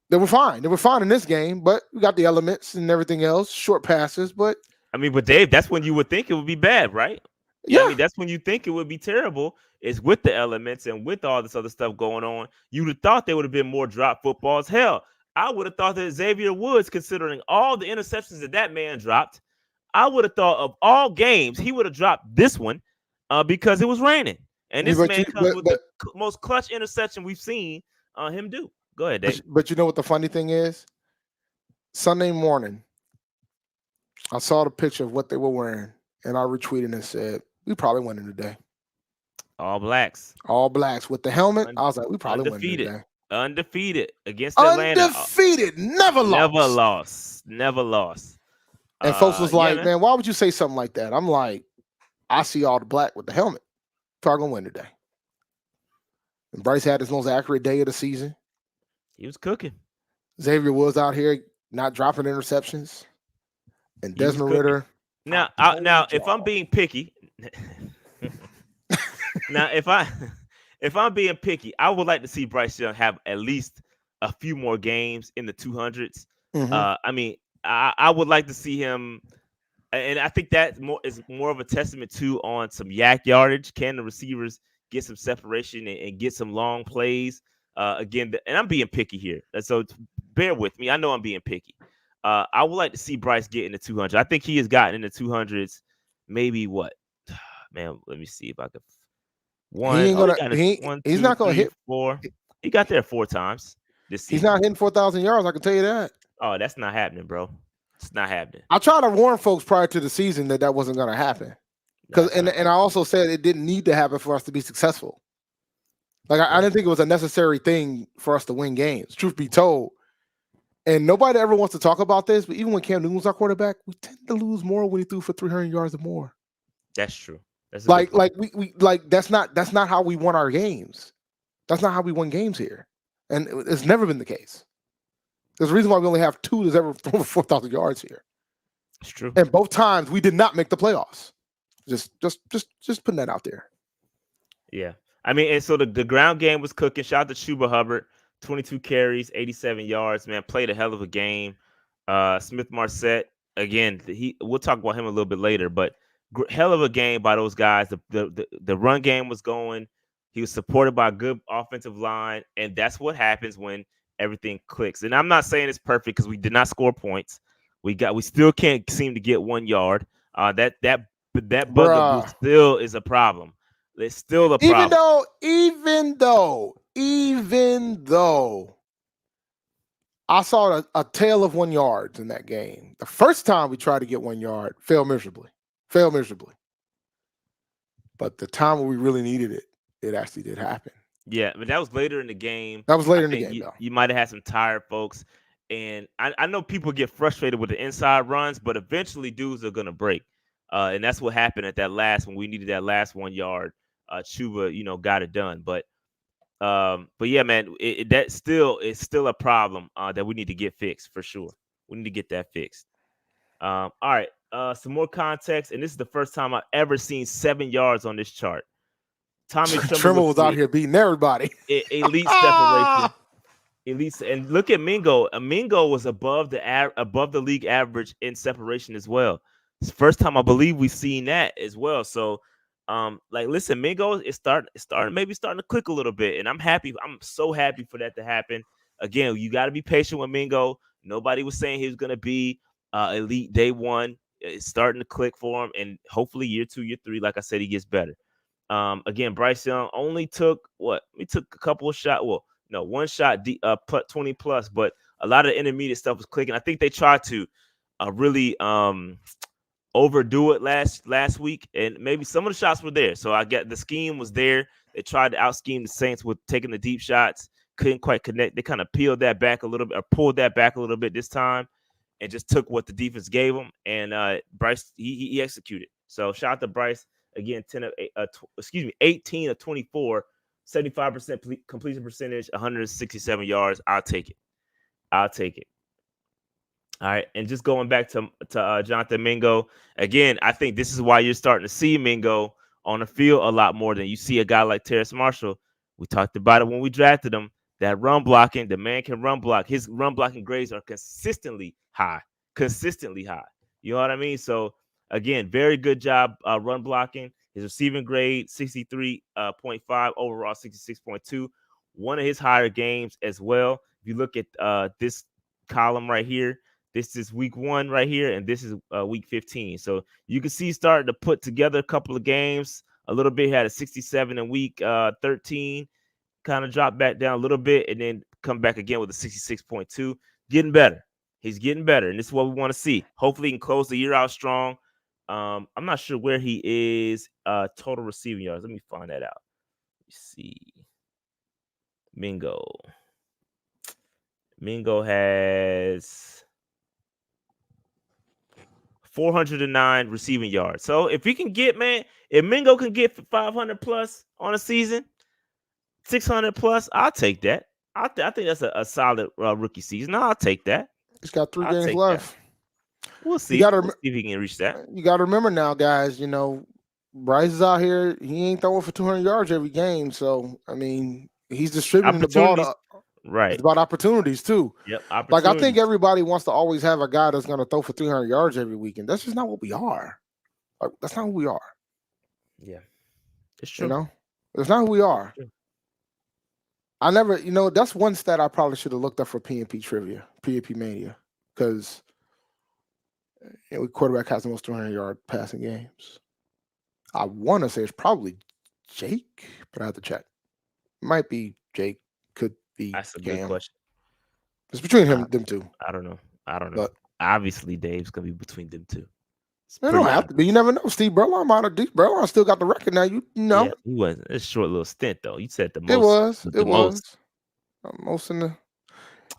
They were fine. They were fine in this game, but we got the elements and everything else, short passes. But but Dave, that's when you would think it would be bad, right? Yeah. That's when you think it would be terrible. Is with the elements and with all this other stuff going on. You'd have thought there would have been more drop footballs. Hell, I would have thought that Xavier Woods, considering all the interceptions that man dropped, I would have thought of all games he would have dropped this one because it was raining. And this man comes with the most clutch interception we've seen him do. Go ahead, Dave. But you know what the funny thing is? Sunday morning, I saw the picture of what they were wearing, and I retweeted and said, we probably winning today. All blacks with the helmet. I was like, we probably winning today. Undefeated against Atlanta. Undefeated, never lost. Never lost. And folks was like, man, why would you say something like that? I'm like, I see all the black with the helmet. Probably gonna win today. And Bryce had his most accurate day of the season. He was cooking. Xavier Woods out here not dropping interceptions. And Desmond Ritter. Now, if I'm being picky, if I'm being picky, I would like to see Bryce Young have at least a few more games in the 200s. Mm-hmm. I would like to see him, and I think that is more of a testament on some yak yardage. Can the receivers get some separation and get some long plays? And I'm being picky here, so bear with me. I know I'm being picky. I would like to see Bryce get in the 200s. I think he has gotten in the 200s. Maybe what? Man, let me see if I could. He's not going to hit 4. He got there 4 times this season. He's not hitting 4,000 yards. I can tell you that. Oh, that's not happening, bro. It's not happening. I tried to warn folks prior to the season that wasn't going to happen. And I also said it didn't need to happen for us to be successful. Like I didn't think it was a necessary thing for us to win games. Truth be told. And nobody ever wants to talk about this, but even when Cam Newton was our quarterback, we tend to lose more when he threw for 300 yards or more. That's true. That's that's not how we won our games. That's not how we won games here, and it's never been the case. There's a reason why we only have 2 that's ever thrown for 4,000 yards here. It's true. And both times we did not make the playoffs. Just putting that out there. Yeah, and so the ground game was cooking. Shout out to Chuba Hubbard. 22 carries, 87 yards, man. Played a hell of a game. Smith Marset, again, we'll talk about him a little bit later, but hell of a game by those guys. The run game was going. He was supported by a good offensive line, and that's what happens when everything clicks. And I'm not saying it's perfect because we did not score points. We still can't seem to get 1 yard. That bugaboo still is a problem. It's still a problem. Even though I saw a tail of 1 yard in that game. The first time we tried to get 1 yard, failed miserably. But the time when we really needed it, it actually did happen. Yeah, but that was later in the game. That was I later in the think game, though. you might have had some tired folks. And I know people get frustrated with the inside runs, but eventually dudes are gonna break. And that's what happened at that last when we needed that last 1 yard. Chuba, got it done. But yeah, man, that still is still a problem that we need to get fixed for sure. We need to get that fixed. All right. Some more context, and this is the first time I've ever seen 7 yards on this chart. Tommy Trimble was out here beating everybody. Elite separation. Elite, and look at Mingo. Mingo was above the league average in separation as well. It's the first time I believe we've seen that as well. So, listen, Mingo is starting to click a little bit, and I'm happy. I'm so happy for that to happen. Again, you got to be patient with Mingo. Nobody was saying he was going to be elite day one. It's starting to click for him, and hopefully year 2, year 3, like I said, he gets better. Again, Bryce Young only took what? We took a couple of shots. Well, no, one shot, 20 plus, but a lot of the intermediate stuff was clicking. I think they tried to really overdo it last week, and maybe some of the shots were there. So I get the scheme was there. They tried to out scheme the Saints with taking the deep shots, couldn't quite connect. They kind of peeled that back a little bit, or pulled that back a little bit this time, and just took what the defense gave them. And Bryce he executed. So shout out to Bryce. Again, 18 of 24, 75% completion percentage, 167 yards. I'll take it. All right, and just going back to Jonathan Mingo again. I think this is why you're starting to see Mingo on the field a lot more than you see a guy like Terrace Marshall. We talked about it when we drafted him. That run blocking, the man can run block. His run blocking grades are consistently high. You know what I mean? So again, very good job run blocking. His receiving grade 63.5, overall 66.2. One of his higher games as well. If you look at this column right here, this is week 1 right here, and this is week 15. So you can see starting to put together a couple of games a little bit. He had a 67 in week 13, kind of dropped back down a little bit, and then come back again with a 66.2. Getting better. He's getting better, and this is what we want to see. Hopefully, he can close the year out strong. I'm not sure where he is total receiving yards. Let me find that out. Let's see. Mingo has 409 receiving yards. So if Mingo can get 500 plus on a season, 600 plus, I'll take that. I think that's a solid rookie season. I'll take that. He's got 3 games left. That. We'll see. We'll see if he can reach that. You got to remember now, guys, Bryce is out here. He ain't throwing for 200 yards every game. So, I mean, he's distributing the ball. Right. It's about opportunities, too. Yep. Like, I think everybody wants to always have a guy that's going to throw for 300 yards every week. And that's just not what we are. That's not who we are. Yeah. It's true. It's not who we are. I never, that's one stat I probably should have looked up for PNP trivia, PNP Mania, because quarterback has the most 300-yard passing games. I want to say it's probably Jake, but I have to check. Might be Jake. Could be. That's a good question. It's between them two. I don't know. But obviously, Dave's gonna be between them two. It don't have to be. You never know. Steve Berline still got the record now. Yeah, he wasn't. It's a short little stint though. You said the most. It was. Most in the.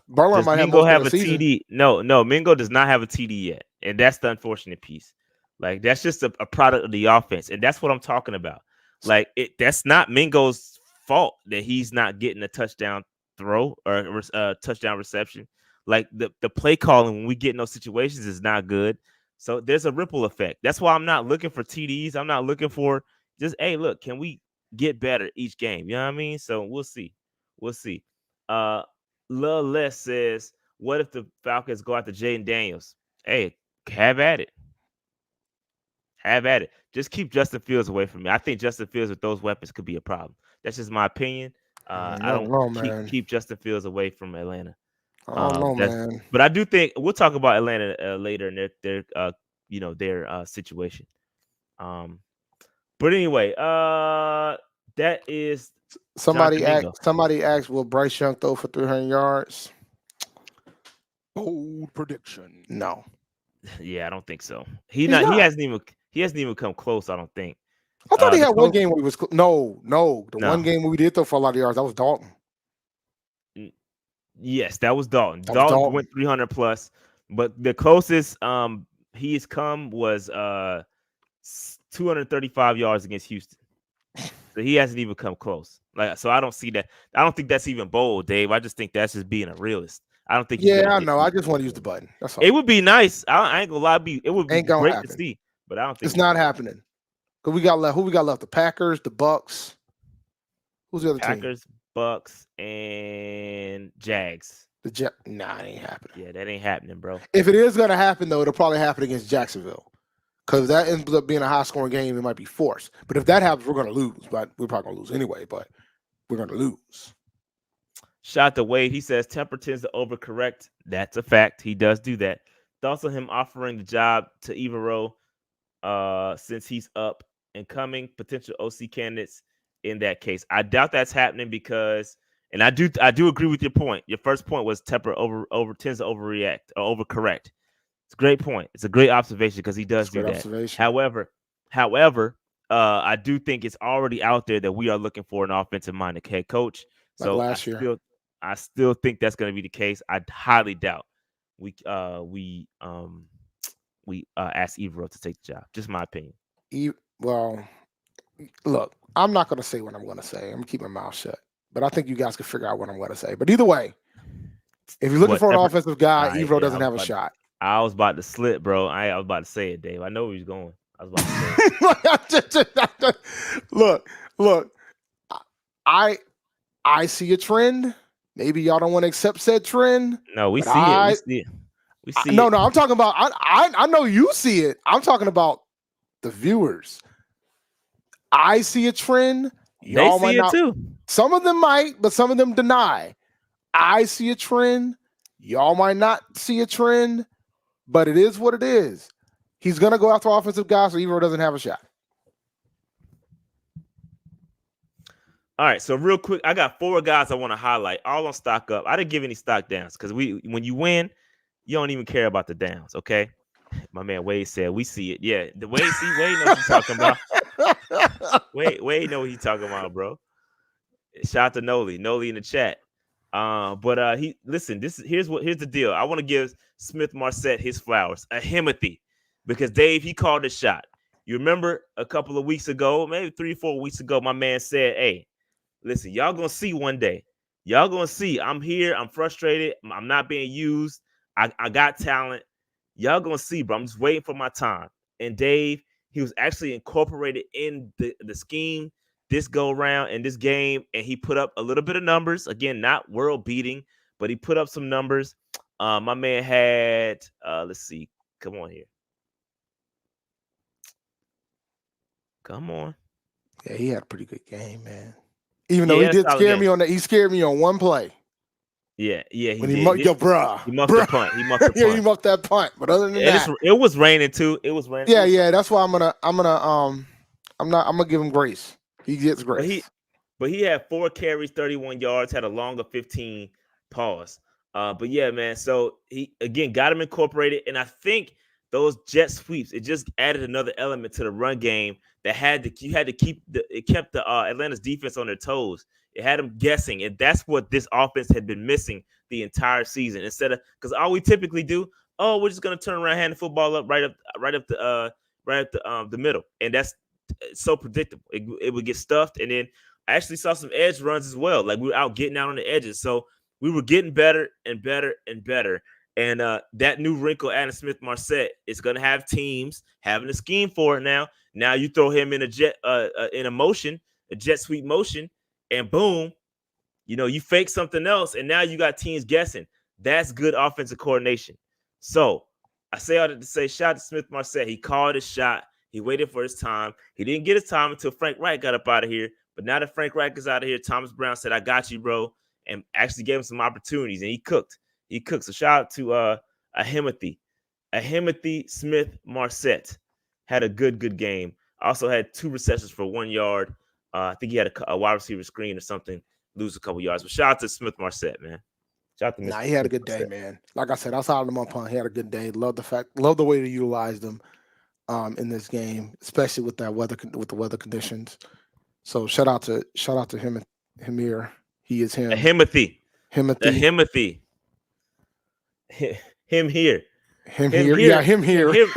Berline might Mingo have a TD. No, Mingo does not have a TD yet, and that's the unfortunate piece. Like that's just a product of the offense, and that's what I'm talking about. Like that's not Mingo's fault that he's not getting a touchdown throw or touchdown reception. Like the play calling when we get in those situations is not good. So there's a ripple effect. That's why I'm not looking for TDs. I'm not looking for just, hey, look, can we get better each game? You know what I mean? So we'll see. Lil Les says, what if the Falcons go after Jaden Daniels? Hey, have at it. Just keep Justin Fields away from me. I think Justin Fields with those weapons could be a problem. That's just my opinion. I don't know, keep Justin Fields away from Atlanta. I don't know, man. But I do think we'll talk about Atlanta later in their situation. But anyway, that is somebody asked, will Bryce Young throw for 300 yards? Bold prediction. No. Yeah, I don't think so. He's He not. hasn't even come close. I don't think. I thought he The had one close- game where he was no. The No. one game where we did throw for a lot of yards, that was Dalton. Yes, that was Dalton. That was Dalton. Went 300 plus, but the closest he's come was 235 yards against Houston. So he hasn't even come close. Like, so I don't see that. I don't think that's even bold, Dave. I just think that's just being a realist. I don't think. Yeah, I know. I just want to use the button. That's all. It would be nice. I ain't gonna lie. It would be Ain't gonna great happen. to see, but I don't think It's not happening. Cause we got left. Who we got left? The Packers, the Bucks. Who's the other team? Packers, Bucks, and Jags. The Jet. Nah, it ain't happening. Yeah, that ain't happening, bro. If it is gonna happen though, it'll probably happen against Jacksonville. Because if that ends up being a high-scoring game, it might be forced. But if that happens, we're gonna lose. But we're probably gonna lose anyway. But we're gonna lose. Shout to Wade. He says temper tends to overcorrect. That's a fact. He does do that. Thoughts on him offering the job to Evero since he's up and coming, potential OC candidates in that case. I doubt that's happening because, and I do agree with your point. Your first point was temper tends to overreact or overcorrect. It's a great point. It's a great observation because he does do that. However, I do think it's already out there that we are looking for an offensive-minded head coach. Like So last year. I still think that's going to be the case. I highly doubt we ask Evero to take the job. Just my opinion. Well, look, I'm not going to say what I'm going to say. I'm going to keep my mouth shut. But I think you guys can figure out what I'm going to say. But either way, if you're looking for an offensive guy, Evero doesn't have a shot. I was about to slip, bro. I was about to say it, Dave. I know where he's going. I was about to say it. Look. I see a trend. Maybe y'all don't want to accept said trend. No, we see it. We see it. No, I'm talking about. I know you see it. I'm talking about the viewers. I see a trend. Y'all they see it too. Some of them might, but some of them deny. I see a trend. Y'all might not see a trend, but it is what it is. He's gonna go after offensive guys, so Evero doesn't have a shot. All right, so real quick, I got 4 guys I want to highlight, all on stock up. I didn't give any stock downs because when you win, you don't even care about the downs, okay? My man Wade said, we see it. Yeah, the Wade knows what he's talking about. Wade know what he's talking about, bro. Shout out to Noli in the chat. But here's the deal. I want to give Smith Marset his flowers, a himothy, because Dave, he called a shot. You remember a couple of weeks ago, maybe 3-4 weeks ago, my man said, hey, listen, y'all gonna see one day. Y'all gonna see. I'm here. I'm frustrated. I'm not being used. I got talent. Y'all gonna see, bro. I'm just waiting for my time. And Dave, he was actually incorporated in the scheme this go around in this game, and he put up a little bit of numbers. Again, not world beating, but he put up some numbers. My man had let's see. Come on here. Come on. Yeah, he had a pretty good game, man. Even though he did scare me on that, he scared me on one play. Yeah. He when did. He muffed the punt. He muffed the punt. Yeah, he muffed that punt. But other than that, it was raining too. It was raining. Yeah. That's why I'm gonna give him grace. He gets grace. But he had 4 carries, 31 yards, had a longer 15 pause. But yeah, man. So he again got him incorporated, and I think those jet sweeps, it just added another element to the run game that kept the Atlanta's defense on their toes. It had them guessing, and that's what this offense had been missing the entire season. Instead of, because all we typically do, we're just gonna turn around, hand the football up right up the middle, and that's so predictable. It would get stuffed, and then I actually saw some edge runs as well. Like we were out getting out on the edges, so we were getting better and better and better. And that new wrinkle, Adam Smith Marset, is going to have teams having a scheme for it now. Now you throw him in a jet sweep motion, and boom, you fake something else, and now you got teams guessing. That's good offensive coordination. So I say all that to say, shout out to Smith Marset. He called his shot. He waited for his time. He didn't get his time until Frank Reich got up out of here. But now that Frank Reich is out of here, Thomas Brown said, I got you, bro, and actually gave him some opportunities, and he cooked. So shout out to Ahimothy Smith Marset. Had a good game. Also had 2 receptions for 1 yard. I think he had a wide receiver screen or something, lose a couple yards. But shout out to Smith Marset, man. Shout out to Nah, Mr. he had a good Smith. day, man. Like I said, outside of the month punt, he had a good day. Love the way they utilized him in this game, especially with the weather conditions. So shout out to him here. He is him. A Himothy. Himothy. A Himothy. Him here. Him here. Yeah, him here. Him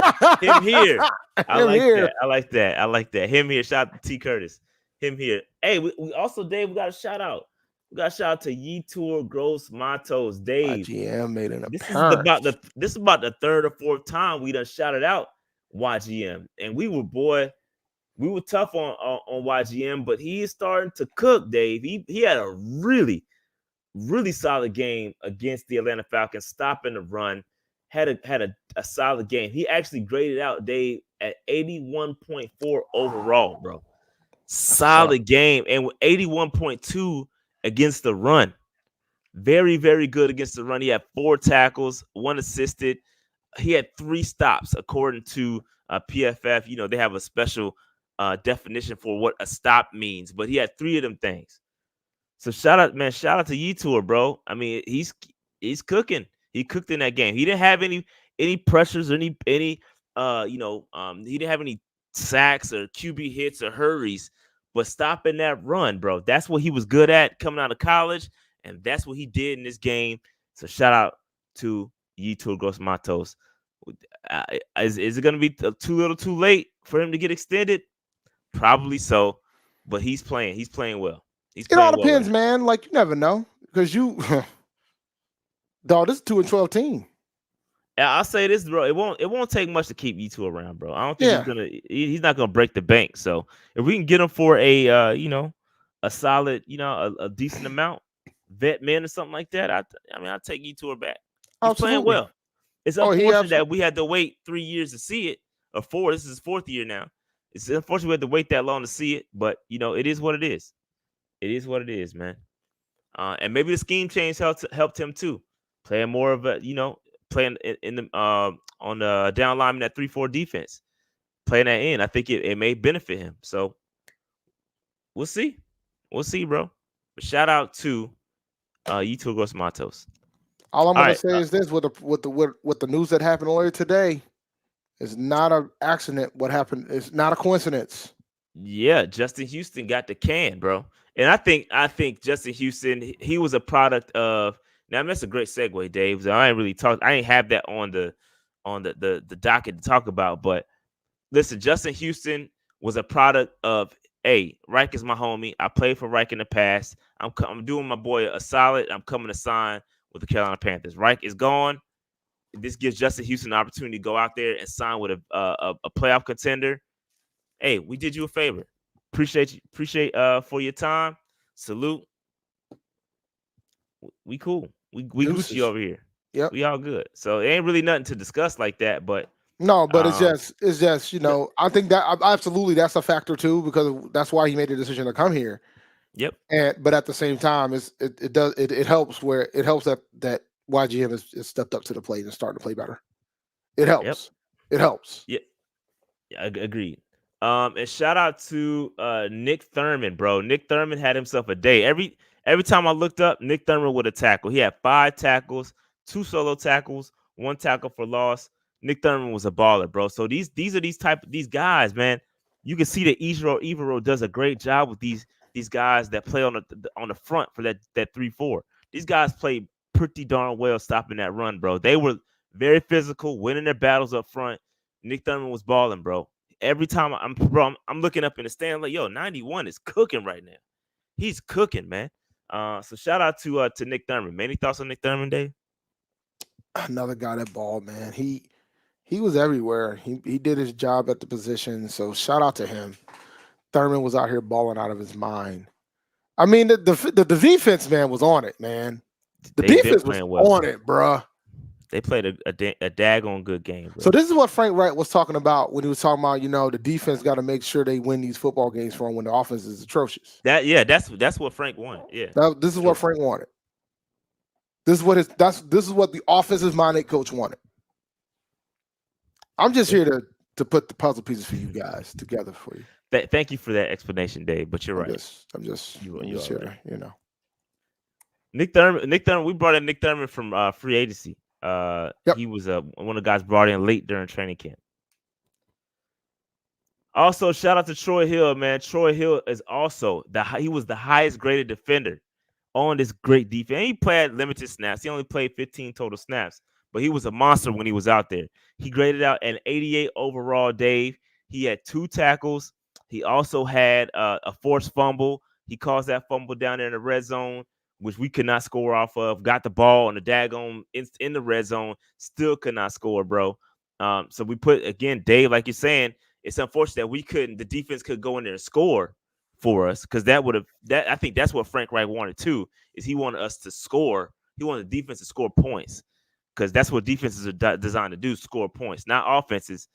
here. I Him like here. that. I like that. I like that. Him here. Shout out to T. Curtis. Him here. Hey, we also, Dave, we got a shout out. We got a shout out to Yetur Gross Matos. Dave. YGM made an This appearance. is about the third or fourth time we done shouted out YGM. And we were tough on YGM, but he is starting to cook, Dave. He had a really, really solid game against the Atlanta Falcons, stopping the run. Had a solid game. He actually graded out, Dave, at 81.4 overall, bro. Solid game. And with 81.2 against the run. Very, very good against the run. He had 4 tackles, 1 assisted. He had 3 stops, according to PFF. You know, they have a special definition for what a stop means, but he had 3 of them things. So shout out to Yetur, bro. I mean, he's cooking. He cooked in that game. He didn't have any pressures or any he didn't have any sacks or QB hits or hurries, but stopping that run, bro. That's what he was good at coming out of college, and that's what he did in this game. So shout out to Yetur Gross Matos. Is it going to be too little, too late for him to get extended? Probably so, but he's playing. He's playing well. It all depends, man. Like, you never know, because dog, this is 2-12 team. I'll say this, bro. It won't take much to keep Yetur around, bro. I don't think he's not gonna break the bank. So if we can get him for a a solid, a decent amount, vet men or something like that, I'll take Yetur back. He's playing well. It's unfortunate that we had to wait 3 years to see it, or 4. This is his 4th year now. It's unfortunate we had to wait that long to see it, but it is what it is. It is what it is, man. And maybe the scheme change helped him too. Playing more of a, playing in the on the down lineman, that 3-4 defense. Playing that in, I think it may benefit him. So we'll see. We'll see, bro. But shout out to Yetur Gross Matos. All I'm gonna say is this: with the news that happened earlier today, it's not an accident. What happened is not a coincidence. Yeah, Justin Houston got the can, bro. And I think Justin Houston, he was a product of. Now that's a great segue, Dave. So I ain't have that on the docket to talk about. But listen, Justin Houston was a product of, hey, Reich is my homie. I played for Reich in the past. I'm doing my boy a solid. I'm coming to sign with the Carolina Panthers. Reich is gone. This gives Justin Houston an opportunity to go out there and sign with a playoff contender. Hey, we did you a favor. Appreciate for your time. Salute. We cool. We Gucci over here. Yep. We all good. So it ain't really nothing to discuss like that, but no, but it's just I think that absolutely that's a factor too, because that's why he made the decision to come here. Yep. But at the same time, it helps that YGM has stepped up to the plate and starting to play better. It helps. Yep. It helps. Yeah, agreed. And shout out to Nick Thurman, bro. Nick Thurman had himself a day. Every time I looked up, Nick Thurman with a tackle. He had 5 tackles, 2 solo tackles, 1 tackle for loss. Nick Thurman was a baller, bro. So these are these guys, man. You can see that Evero does a great job with these guys that play on the front for that 3-4. These guys play pretty darn well stopping that run, bro. They were very physical, winning their battles up front. Nick Thurman was balling, bro. Every time I'm looking up in the stand, like, yo, 91 is cooking right now. He's cooking, man. So shout out to Nick Thurman. Man, any thoughts on Nick Thurman, Dave? Another guy that balled, man. He was everywhere. He did his job at the position. So shout out to him. Thurman was out here balling out of his mind. I mean, the defense, man, was on it, man. The defense was on it, bruh. They played a daggone good game, bro. So this is what Frank Wright was talking about when he was talking about, the defense got to make sure they win these football games for him when the offense is atrocious. That's what Frank wanted. Yeah, this is what Frank wanted. This is what the offensive minded coach wanted. I'm just here to put the puzzle pieces for you guys together for you. Thank you for that explanation, Dave. But you're right. I'm just here, Nick Thurman. We brought in Nick Thurman from free agency. Yep. He was one of the guys brought in late during training camp. Also, shout out to Troy Hill, man. Troy Hill is also he was the highest graded defender on this great defense. He played limited snaps. He only played 15 total snaps, but he was a monster when he was out there. He graded out an 88 overall, Dave. He had 2 tackles. He also had a forced fumble. He caused that fumble down there in the red zone, which we could not score off of. Got the ball on the daggone in the red zone. Still could not score, bro. So we put, again, Dave, like you're saying, it's unfortunate that the defense could go in there and score for us, because I think that's what Frank Reich wanted too, is he wanted us to score. He wanted the defense to score points, because that's what defenses are designed to do, score points, not offenses.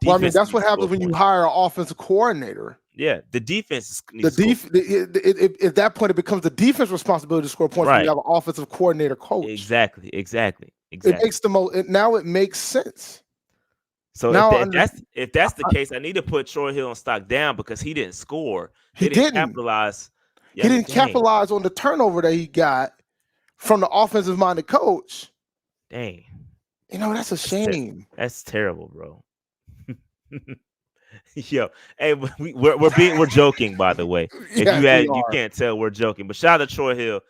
Well, I mean, that's what happens when you hire an offensive coordinator. Yeah, the defense at that point, it becomes the defense responsibility to score points when you have an offensive coordinator coach. Exactly. It makes now it makes sense. So if that's the case, I need to put Troy Hill on stock down, because he didn't score. He didn't capitalize. He didn't capitalize on the turnover that he got from the offensive minded coach. Dang. That's a shame. That's terrible, bro. Yo, hey, we're joking, by the way. If you can't tell, we're joking. But shout out to Troy Hill,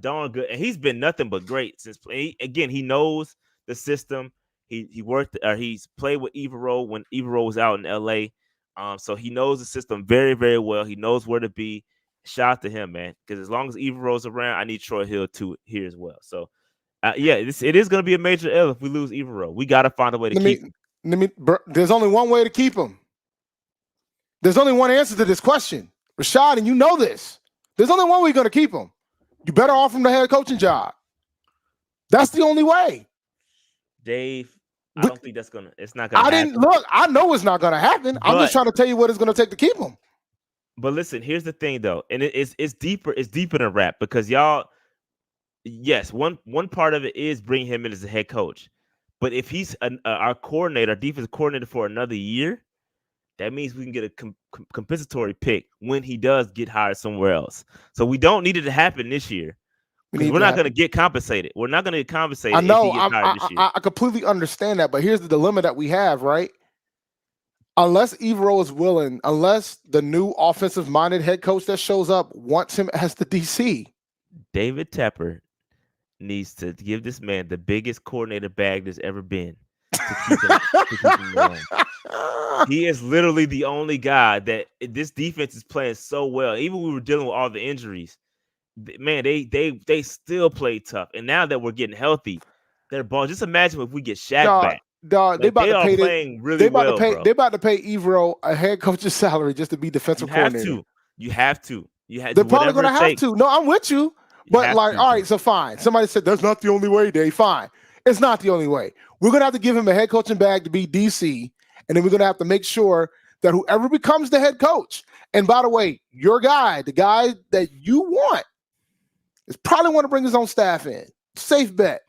darn good, and he's been nothing but great since. He knows the system. He's played with Evero when Evero was out in LA. So he knows the system very, very well. He knows where to be. Shout out to him, man. Because as long as Evero's around, I need Troy Hill here as well. So, it is going to be a major L if we lose Evero. We got to find a way to keep him. There's only one way to keep him. There's only one answer to this question, Rashad, and you know this. There's only one way you're going to keep him. You better offer him the head coaching job. That's the only way. Dave, I don't think it's not gonna happen. I know it's not gonna happen. I'm just trying to tell you what it's gonna take to keep him. But listen, here's the thing though, and it's deeper than rap, because y'all, yes, one part of it is bring him in as a head coach. But if he's our defensive coordinator for another year, that means we can get a compensatory pick when he does get hired somewhere else. So we don't need it to happen this year. We're not going to get compensated. We're not going to get compensated. I know. If he gets hired this year. I completely understand that, but here's the dilemma that we have, right? Unless Evero is willing, unless the new offensive-minded head coach that shows up wants him as the DC, David Tepper needs to give this man the biggest coordinator bag there's ever been to keep him going. He is literally the only guy that this defense is playing so well. Even when we were dealing with all the injuries, man, they still play tough. And now that we're getting healthy, they're ball. Just imagine if we get Shaq back. Dog, they are playing really well. They're about to pay Evero a head coach's salary just to be defensive coordinator. You have to. They're probably going to have to. No, I'm with you. But all right, so fine. Somebody said that's not the only way, Dave. Fine. It's not the only way. We're going to have to give him a head coaching bag to be DC, and then we're going to have to make sure that whoever becomes the head coach, and by the way, your guy, the guy that you want, is probably want to bring his own staff in. Safe bet.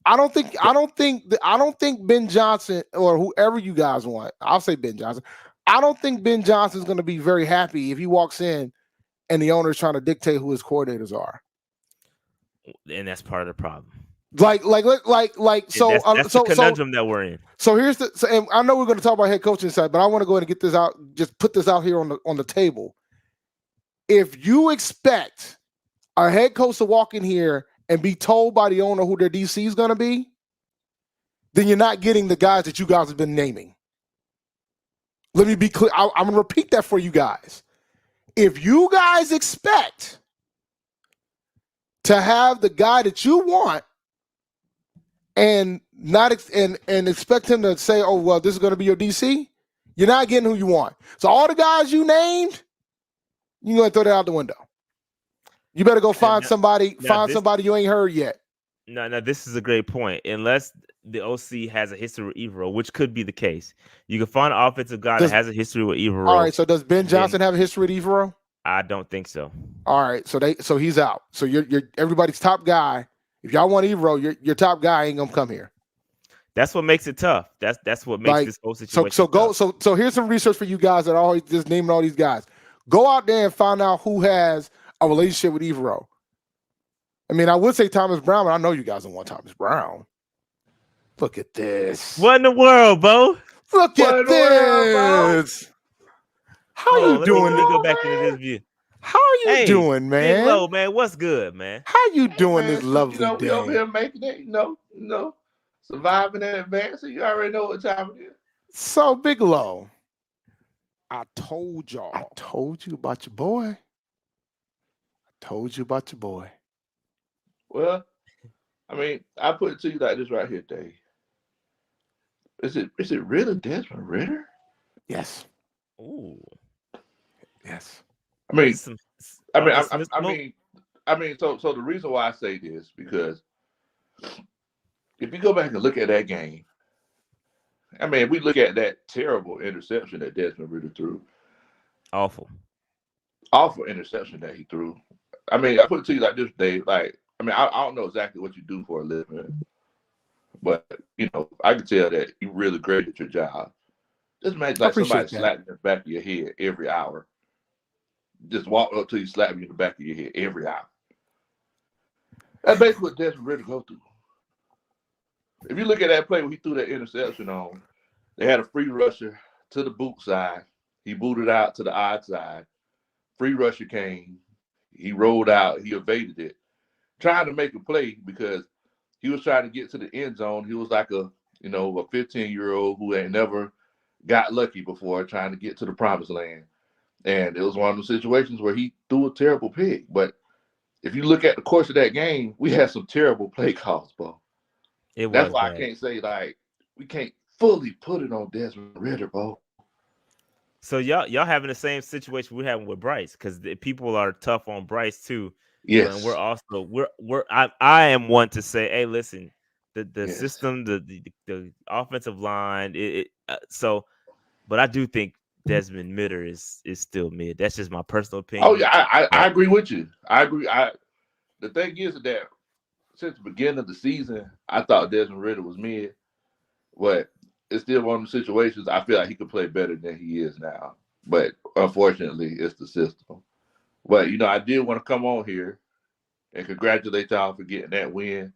I don't think Ben Johnson or whoever you guys want. I'll say Ben Johnson. I don't think Ben Johnson is going to be very happy if he walks in and the owner is trying to dictate who his coordinators are. And that's part of the problem. Like, so that's the conundrum that we're in. So here's and I know we're going to talk about head coaching side, but I want to go ahead and get this out. Just put this out here on the table. If you expect a head coach to walk in here and be told by the owner who their DC is going to be, then you're not getting the guys that you guys have been naming. Let me be clear. I'm going to repeat that for you guys. If you guys expect to have the guy that you want and not and expect him to say, "Oh, well, this is going to be your DC," you're not getting who you want. So all the guys you named, you're going to throw that out the window. You better go find somebody you ain't heard yet. No, this is a great point. Unless the OC has a history with Evero, which could be the case. You can find an offensive guy that has a history with Evero. All right, so does Ben Johnson have a history with Evero? I don't think so. All right, so he's out. So you're everybody's top guy. If y'all want Evero, your top guy ain't gonna come here. That's what makes it tough. That's what makes this whole situation tough. So here's some research for you guys that are always just naming all these guys. Go out there and find out who has a relationship with Evero. I mean, I would say Thomas Brown, but I know you guys don't want Thomas Brown. Look at this. What in the world, Bo? Look What at in the world, bro? this. How Hold on, you let doing? me go back into this view. How are you Hey, doing, Big man? Low, man. What's good, man? How you doing Man, this lovely we day? over here making it, surviving and advancing. You already know what time it is. So, Big Low, I told y'all. I told you about your boy. Well, I mean, I put it to you like this right here, Dave. Is it really Desmond Ritter? Yes. Ooh. Yes. I mean, Some- I mean, Arthur Smith I smoke? mean, so the reason why I say this because if you go back and look at that game, I mean, if we look at that terrible interception that Desmond Ritter threw, awful interception that he threw. I mean, I put it to you like this, Dave. Like, I mean, I don't know exactly what you do for a living, but you know, I can tell that you really great at your job. Just imagine like somebody appreciate that. slapping you in the back of your head every hour. Just walk up to you, slap you in the back of your head every hour. That's basically what Desmond Ritter go through. If you look at that play where he threw that interception on, they had a free rusher to the boot side. He booted out to the odd side. Free rusher came. He rolled out. He evaded it, trying to make a play because he was trying to get to the end zone. He was like a 15-year-old who ain't never got lucky before, trying to get to the promised land. And it was one of those situations where he threw a terrible pick. But if you look at the course of that game, we had some terrible play calls, Bo. That's why I can't say we can't fully put it on Desmond Ritter, Bo. So y'all having the same situation we're having with Bryce because people are tough on Bryce too. Yes, and we're also I am one to say, hey, listen, the Yes. system, the offensive line, but I do think Desmond Ritter is still mid. That's just my personal opinion. Oh yeah, I agree with you. I agree. The thing is that since the beginning of the season, I thought Desmond Ritter was mid, but it's still one of the situations I feel like he could play better than he is now. But unfortunately, it's the system. But I did want to come on here and congratulate y'all for getting that win.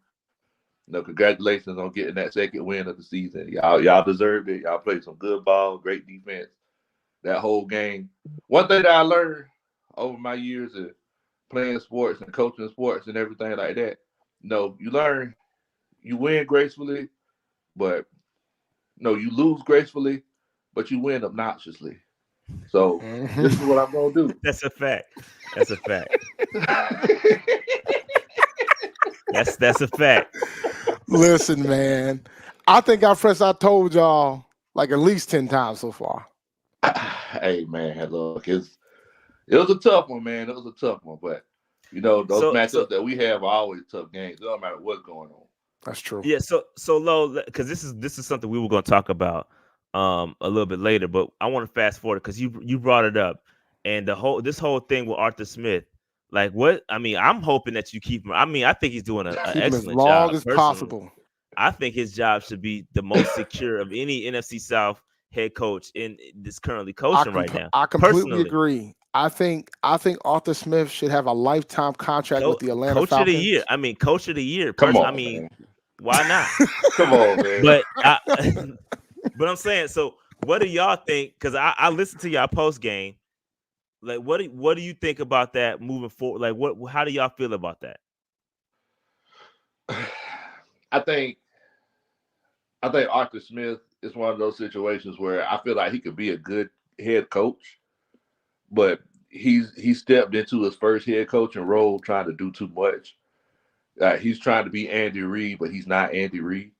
Congratulations on getting that second win of the season. Y'all deserved it. Y'all played some good ball, great defense that whole game. One thing that I learned over my years of playing sports and coaching sports and everything like that, you learn you win gracefully, but you lose gracefully, but you win obnoxiously. So this is what I'm gonna do. That's a fact. That's a fact. That's a fact. Listen, man. I think I told y'all like at least 10 times so far. Hey man, look, it was a tough one, man. It was a tough one, but those matchups that we have are always tough games. It don't matter what's going on. That's true. Yeah. So low, because this is something we were going to talk about a little bit later, but I want to fast forward because you brought it up, and this whole thing with Arthur Smith. Like what? I mean, I'm hoping that you keep him. I mean, I think he's doing an excellent as long job. as possible. I think his job should be the most secure of any NFC South head coach in this currently coaching right now. I completely agree. I think Arthur Smith should have a lifetime contract with the Atlanta Falcons. Coach of the year. I mean, coach of the year. Come on, I mean, man. Why not? Come on, man. But I'm saying, so what do y'all think? Because I listened to y'all post game. Like, what do you think about that moving forward? Like, how do y'all feel about that? I think Arthur Smith is one of those situations where I feel like he could be a good head coach, but he stepped into his first head coaching role trying to do too much. He's trying to be Andy Reid, but he's not Andy Reid.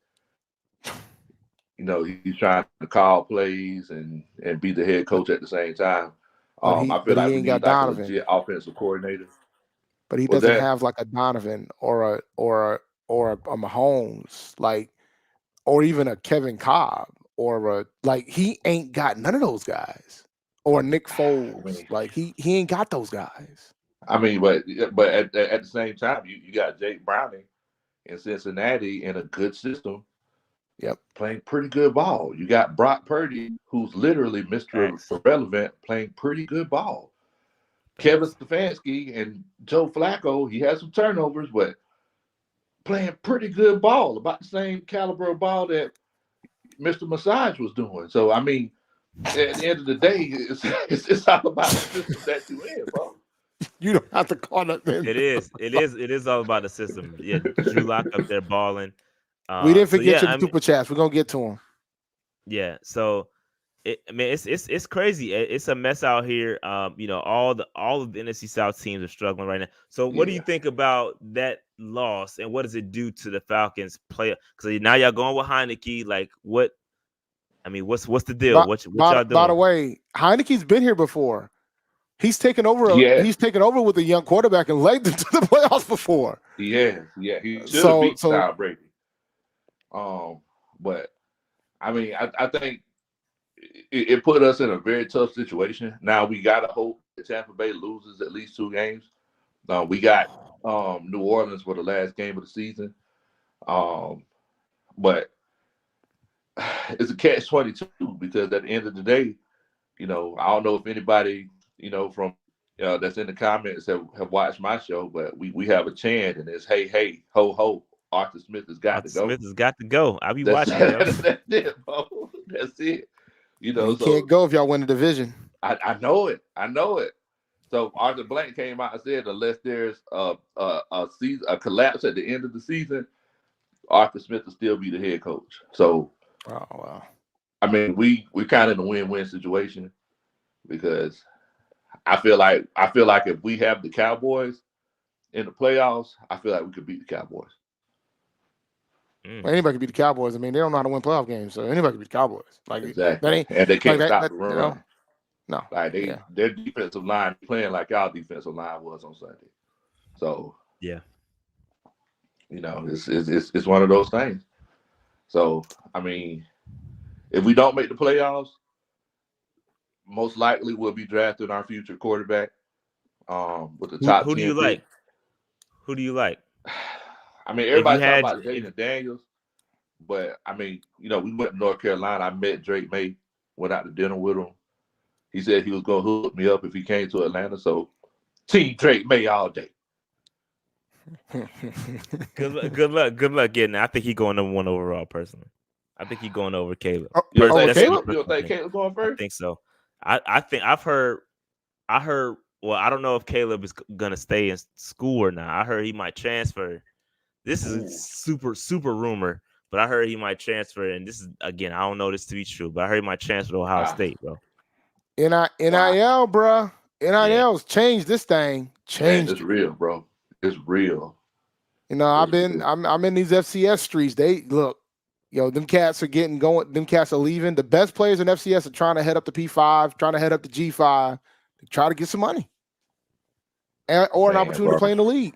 He's trying to call plays and be the head coach at the same time. I feel like we need like a legit offensive coordinator. But he doesn't have like a Donovan or a Mahomes, or even a Kevin Cobb, he ain't got none of those guys, or Nick Foles. He ain't got those guys. I mean, but at the same time, you got Jake Browning in Cincinnati in a good system. Yep, playing pretty good ball. You got Brock Purdy, who's literally Mr. Irrelevant, playing pretty good ball. Kevin Stefanski and Joe Flacco, he has some turnovers, but playing pretty good ball, about the same caliber of ball that Mr. Massage was doing. So I mean, at the end of the day, it's all about the system that you in, bro. You don't have to call that. It is all about the system. Yeah, Drew Lock up there balling. We didn't So forget yeah, your super chats. We're gonna get to them. yeah. So it's crazy. It's a mess out here. You know, all of the NFC South teams are struggling right now. So what do you think about that loss, and what does it do to the Falcons play? Because now y'all going with Heineke. Like, what? I mean, what's the deal? What y'all doing? By the way, Heineke's been here before. He's taken over. Yeah. He's taken over with a young quarterback and led them to the playoffs before. Yeah. He should have beat Tom Brady. But I mean, I think it put us in a very tough situation. Now we gotta hope that Tampa Bay loses at least 2 games. We got New Orleans for the last game of the season. But it's a catch-22 because at the end of the day, you know, I don't know if anybody, you know, from that's in the comments have watched my show, but we have a chant and it's hey ho ho, Arthur Smith has got to go. Smith has got to go. I'll be watching that. That's it, bro. That's it. You know, you can't go if y'all win the division. I know it. So Arthur Blank came out and said unless there's a collapse at the end of the season, Arthur Smith will still be the head coach. So, oh wow. I mean, we kind of in a win-win situation because I feel like if we have the Cowboys in the playoffs, I feel like we could beat the Cowboys. Well, anybody can beat the Cowboys. I mean, they don't know how to win playoff games, so anybody can beat the Cowboys. Like exactly, and they can't stop the run. You know, no, like their defensive line playing like our defensive line was on Sunday. So yeah, you know, it's one of those things. So I mean, if we don't make the playoffs, most likely we'll be drafting our future quarterback. With the top. Who do you like? Who do you like? I mean, everybody talking about Jaden Daniels, but I mean, you know, we went to North Carolina. I met Drake May, went out to dinner with him. He said he was going to hook me up if he came to Atlanta. So, Team Drake May all day. Good luck getting it. I think he's going number 1 overall, personally. I think he's going over Caleb. You don't think Caleb's going first? I think so. I think I heard. Well, I don't know if Caleb is gonna stay in school or not. I heard he might transfer. This is a super rumor, but I heard he might transfer. And this is, again, I don't know this to be true, but I heard he might transfer to Ohio State, bro. NIL, bro. NIL's changed this thing. Changed. It's real, bro. It's real. You know, I'm in these FCS streets. They look, them cats are getting going. Them cats are leaving. The best players in FCS are trying to head up to P5, trying to head up to G5, to try to get some money or an opportunity to play in the league.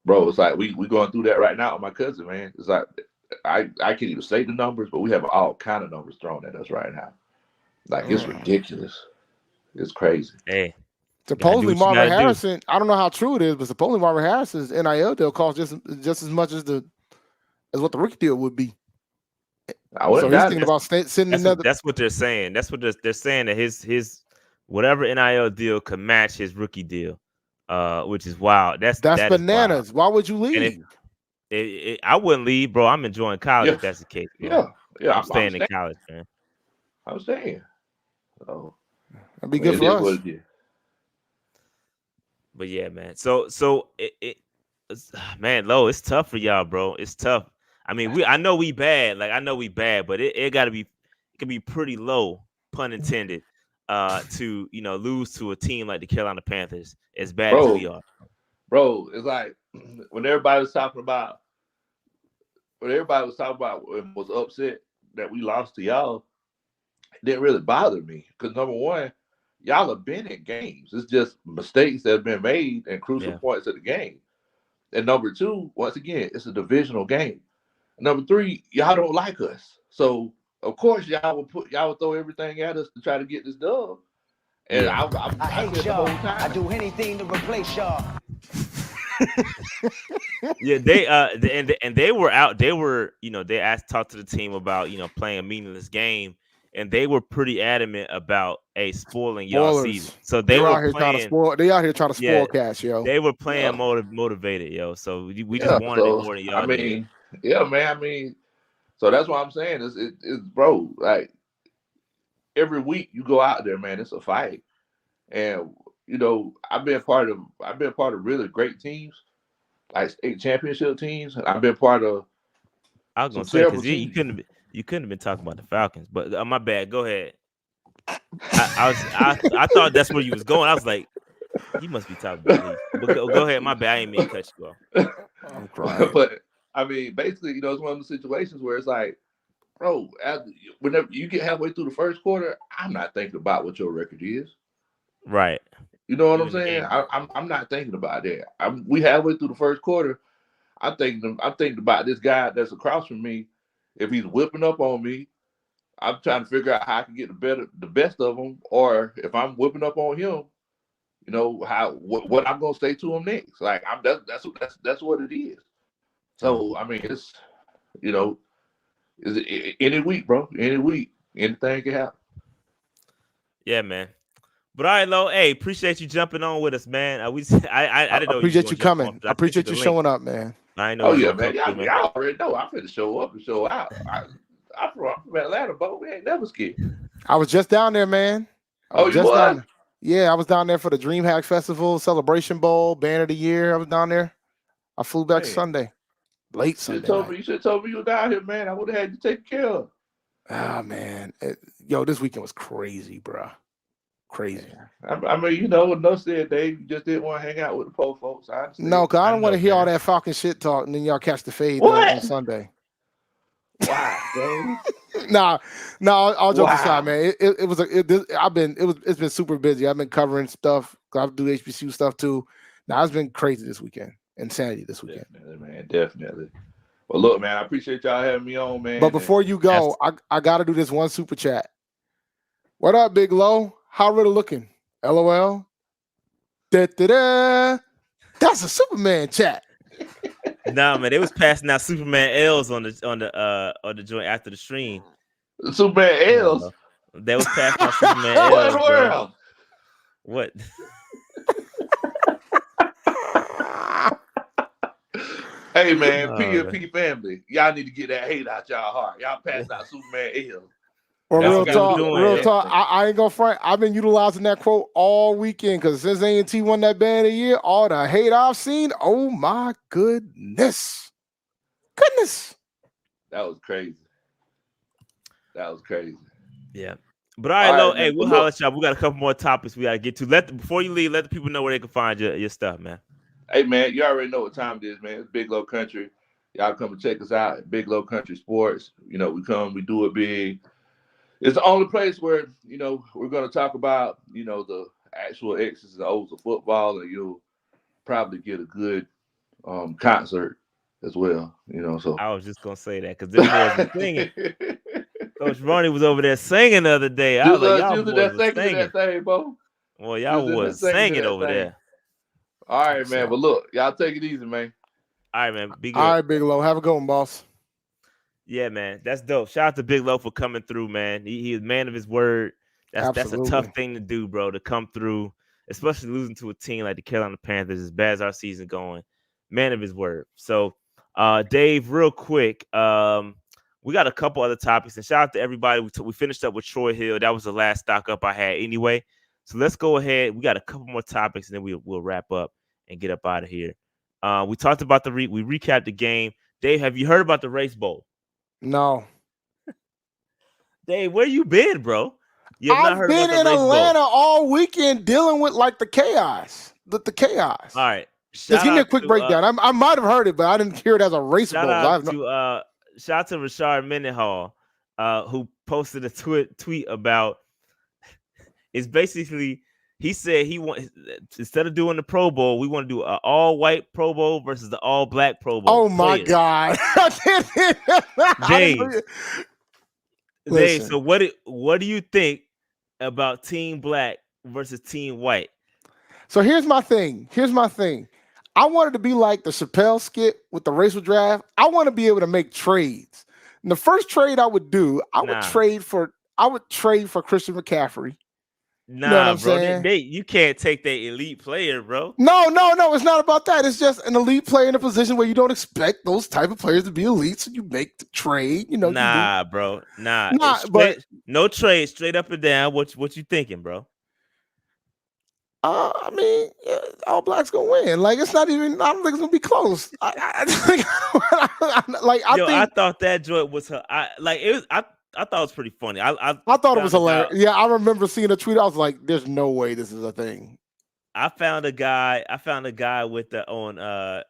Bro, it's like we going through that right now with my cousin, man. It's like I can't even say the numbers, but we have all kind of numbers thrown at us right now. Like it's ridiculous. It's crazy. Hey, supposedly Marvin Harrison. I don't know how true it is, but supposedly Marvin Harrison's NIL deal costs just as much as what the rookie deal would be. So he's thinking about sitting another. That's what they're saying. That's what they're saying, that his whatever NIL deal could match his rookie deal. Which is wild. That's bananas. Why would you leave? I wouldn't leave, bro. I'm enjoying college if that's the case. Bro. Yeah. I'm staying in college, man. I'm staying. So that'd be good for us. But yeah, man. So man, Lo, it's tough for y'all, bro. It's tough. I mean, I know we bad, but it can be pretty low, pun intended. To lose to a team like the Carolina Panthers as bad as we are. Bro, it's like when everybody was talking about and was upset that we lost to y'all, it didn't really bother me. Because number one, y'all have been in games. It's just mistakes that have been made and crucial points of the game. And number two, once again, it's a divisional game. Number three, y'all don't like us. So of course, y'all would throw everything at us to try to get this dub. And I hate y'all. I do anything to replace y'all. Yeah, they were out. They were, they talked to the team about playing a meaningless game, and they were pretty adamant about spoiling y'all Spoilers. season. So they They're were out here trying to playing. spoil. They out here trying to spoil Yeah, cats, yo. they were playing Yeah. motivated, yo. So we Yeah, just wanted so, it more than y'all I did. mean, yeah, man. I mean, so that's what I'm saying. It's bro, like every week you go out there, man, it's a fight. And you know, I've been part of really great teams, like state championship teams. I've been part of I was some gonna say terrible because you teams. couldn't have been talking about the Falcons, but my bad. Go ahead. I thought that's where you was going. I was like, you must be talking about Leaf. But go ahead. My bad. I ain't mean to cut you off. I'm crying. But I mean, basically, you know, it's one of the situations where it's like, bro, whenever you get halfway through the first quarter, I'm not thinking about what your record is. Right. You know what You I'm in the saying? game. I'm not thinking about that. We halfway through the first quarter. I'm thinking about this guy that's across from me. If he's whipping up on me, I'm trying to figure out how I can get the best of him, or if I'm whipping up on him, you know what I'm gonna say to him next. Like that's what it is. So I mean, it's you know, any week, bro, any week, anything can happen. Yeah, man. But all right, Lo. Hey, appreciate you jumping on with us, man. I didn't know I appreciate you coming. I appreciate you showing up, man. I know. Oh yeah, man. Y'all already know I'm finna show up and show out. I'm from Atlanta, but we ain't never scared. I was just down there, man. Oh, you was? Yeah, I was down there for the DreamHack Festival, Celebration Bowl, Band of the Year. I was down there. I flew back Sunday, late Sunday. You should have told me you were down here, man. I would have had you taken care of. Ah, man. This weekend was crazy, bro. Crazy. I mean, you know, no said Dave, you just didn't want to hang out with the po folks. I understand. No, because I don't want to hear all that Falcon shit talk, and then y'all catch the fade on Sunday. Wow, Dave. I'll joke aside, man. It's been super busy. I've been covering stuff. I do HBCU stuff too. Now it's been crazy this weekend. Insanity this weekend. Definitely, man. Definitely. Well, look, man, I appreciate y'all having me on, man. But before you go, I got to do this one super chat. What up, Big Low? How Riddle looking? LOL. Da-da-da. That's a Superman chat. Nah, man, they was passing out Superman L's on the joint after the stream. Superman L's. They was passing out Superman L's. What in the world? What? Hey man, PNP family, y'all need to get that hate out y'all heart. Y'all passing out Superman L's. Well, real talk. I ain't gonna front. I've been utilizing that quote all weekend because since A&T won that Band of the Year, all the hate I've seen. Oh my goodness. That was crazy. Yeah. But all right, Lo, hey, we'll holler at y'all. We got a couple more topics we gotta get to. Before you leave, let the people know where they can find your stuff, man. Hey man, you already know what time it is, man. It's Big Low Country. Y'all come and check us out at Big Low Country Sports. You know, we do it big. It's the only place where, you know, we're going to talk about, you know, the actual X's and O's of football, and you'll probably get a good concert as well, you know. So I was just going to say that because them boys were singing. Coach Ronnie was over there singing the other day. I was like, y'all boys was singing. That thing, bro. Well, y'all was singing over there. All right, man. But look, y'all take it easy, man. All right, man. Be good. All right, Big Low. Have a good one, boss. Yeah, man. That's dope. Shout out to Big Low for coming through, man. He is a man of his word. That's a tough thing to do, bro, to come through, especially losing to a team like the Carolina Panthers, as bad as our season going. Man of his word. So, Dave, real quick, we got a couple other topics, and shout out to everybody. We finished up with Troy Hill. That was the last stock up I had anyway. So let's go ahead. We got a couple more topics, and then we'll wrap up and get up out of here. We talked about we recapped the game. Dave, have you heard about the Race Bowl? No. Dave, where you been, bro? I've been in Atlanta all weekend dealing with like the chaos. The chaos. All right. Just give me a quick breakdown. I might have heard it, but I didn't hear it as a Race Bowl. Shout out to Rashard Mendenhall, who posted a tweet about. It's basically he said he wants, instead of doing the Pro Bowl, we want to do an all-white Pro Bowl versus the all-black Pro Bowl. Oh my God, Dave. So what do you think about Team Black versus Team White? So here's my thing. I wanted to be like the Chappelle skit with the racial draft. I want to be able to make trades. And the first trade I would do, I would trade for I would trade for Christian McCaffrey. Nah, know what I'm bro. saying? You can't take that elite player, bro. No. It's not about that. It's just an elite player in a position where you don't expect those type of players to be elite, so you make the trade. You know, Nah, bro. Nah. but no trade, straight up and down. What you thinking, bro? I mean, All Blacks gonna win. Like it's not even. I don't think it's gonna be close. I think. I thought that joint was her. I thought it was pretty funny. I thought it was hilarious. Yeah, I remember seeing a tweet. I was like, "There's no way this is a thing." I found a guy with the on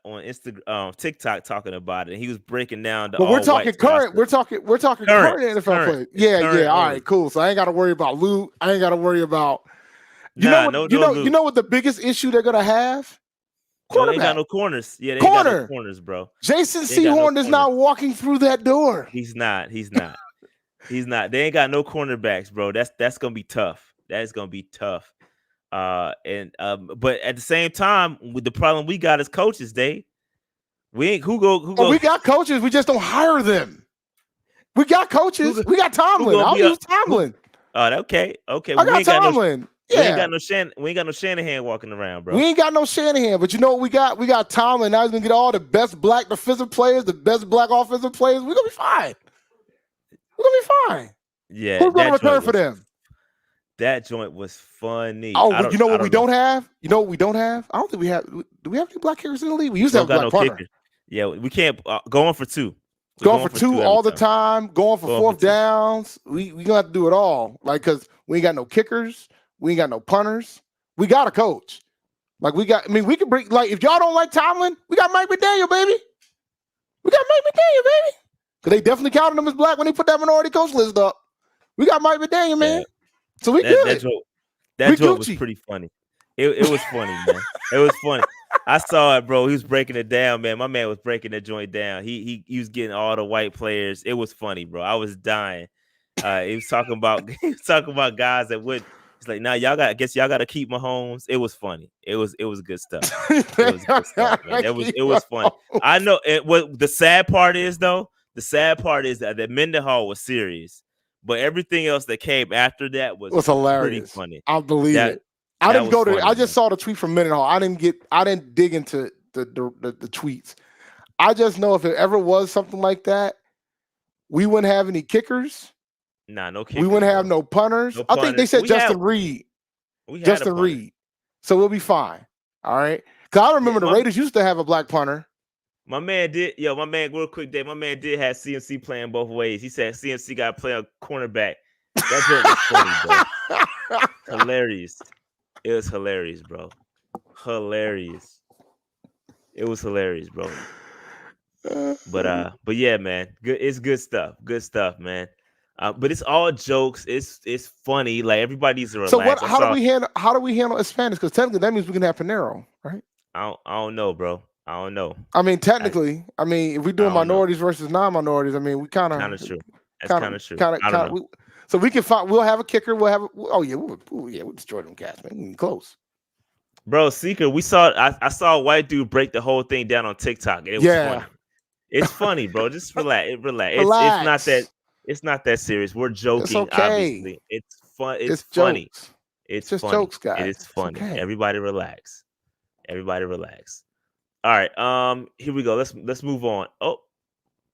Instagram, TikTok talking about it. And he was breaking down the. But we're talking current. We're talking current NFL players. Yeah. All right, cool. So I ain't got to worry about loot. I ain't got to worry about. You know what the biggest issue they're gonna have? No, they ain't got no corners. Yeah, they ain't got no corners, bro. Jason Sehorn is not walking through that door. He's not. They ain't got no cornerbacks, bro. That's gonna be tough. That is gonna be tough. But at the same time, with the problem we got as coaches, Dave, we ain't who go. We got coaches. We just don't hire them. We got coaches. We got Tomlin. I'll use Tomlin. Okay. I got Tomlin. We ain't got no Shanahan walking around, bro. We ain't got no Shanahan, but you know what we got? We got Tomlin. Now he's gonna get all the best black defensive players, the best black offensive players. We're gonna be fine. Yeah. Who's gonna return for them? That joint was funny. Oh, you know what we don't have? You know what we don't have? I don't think we have. Do we have any black kickers in the league? We used to have a black punter. Yeah, we can't go on for two. Going for two all the time. Going for fourth downs. We gonna have to do it all. Like, because we ain't got no kickers. We ain't got no punters. We got a coach. Like we can bring, like, if y'all don't like Tomlin, we got Mike McDaniel, baby. Because they definitely counted him as black when they put that minority coach list up. We got Mike McDaniel, man. Yeah. So we good. That joke was pretty funny. It was funny, man. It was funny. I saw it, bro. He was breaking it down, man. My man was breaking the joint down. He was getting all the white players. It was funny, bro. I was dying. He was talking about guys that would. It's like, now y'all got to keep Mahomes. It was funny. It was good stuff. It was good stuff, man. It was funny. I know what the sad part is, though. The sad part is that Mendenhall was serious, but everything else that came after that was hilarious. Pretty funny. I believe it. I didn't go to. I just saw the tweet from Mendenhall. I didn't dig into the tweets. I just know if it ever was something like that, we wouldn't have any kickers. Nah, no kickers. We wouldn't have no punters. I think they said Justin Reed. Justin Reed. So we'll be fine. All right. Because I remember the Raiders used to have a black punter. My man did. Real quick, Dave. My man did have CMC playing both ways. He said CMC got to play a cornerback. That joke was funny, bro. Hilarious. It was hilarious, bro. Hilarious. It was hilarious, bro. But yeah, man. Good. It's good stuff. Good stuff, man. But it's all jokes. It's funny. Like, everybody's relaxed. So what? How do we handle Hispanics? Because technically that means we can have Panero, right? I don't know, bro. I don't know. I mean, technically, if we're doing minorities versus non-minorities, we kind of true. That's kind of true. So we can find. We'll have a kicker. We'll have. We'll destroy them cats, man. We can close. Bro, Seeker, I saw a white dude break the whole thing down on TikTok. And it was funny. It's funny, bro. Just relax. It's not that serious. We're joking. It's okay. Obviously, it's fun. It's funny. Jokes. It's just funny. Jokes, guys. It's funny. Okay. Everybody relax. All right. Here we go. Let's move on. Oh,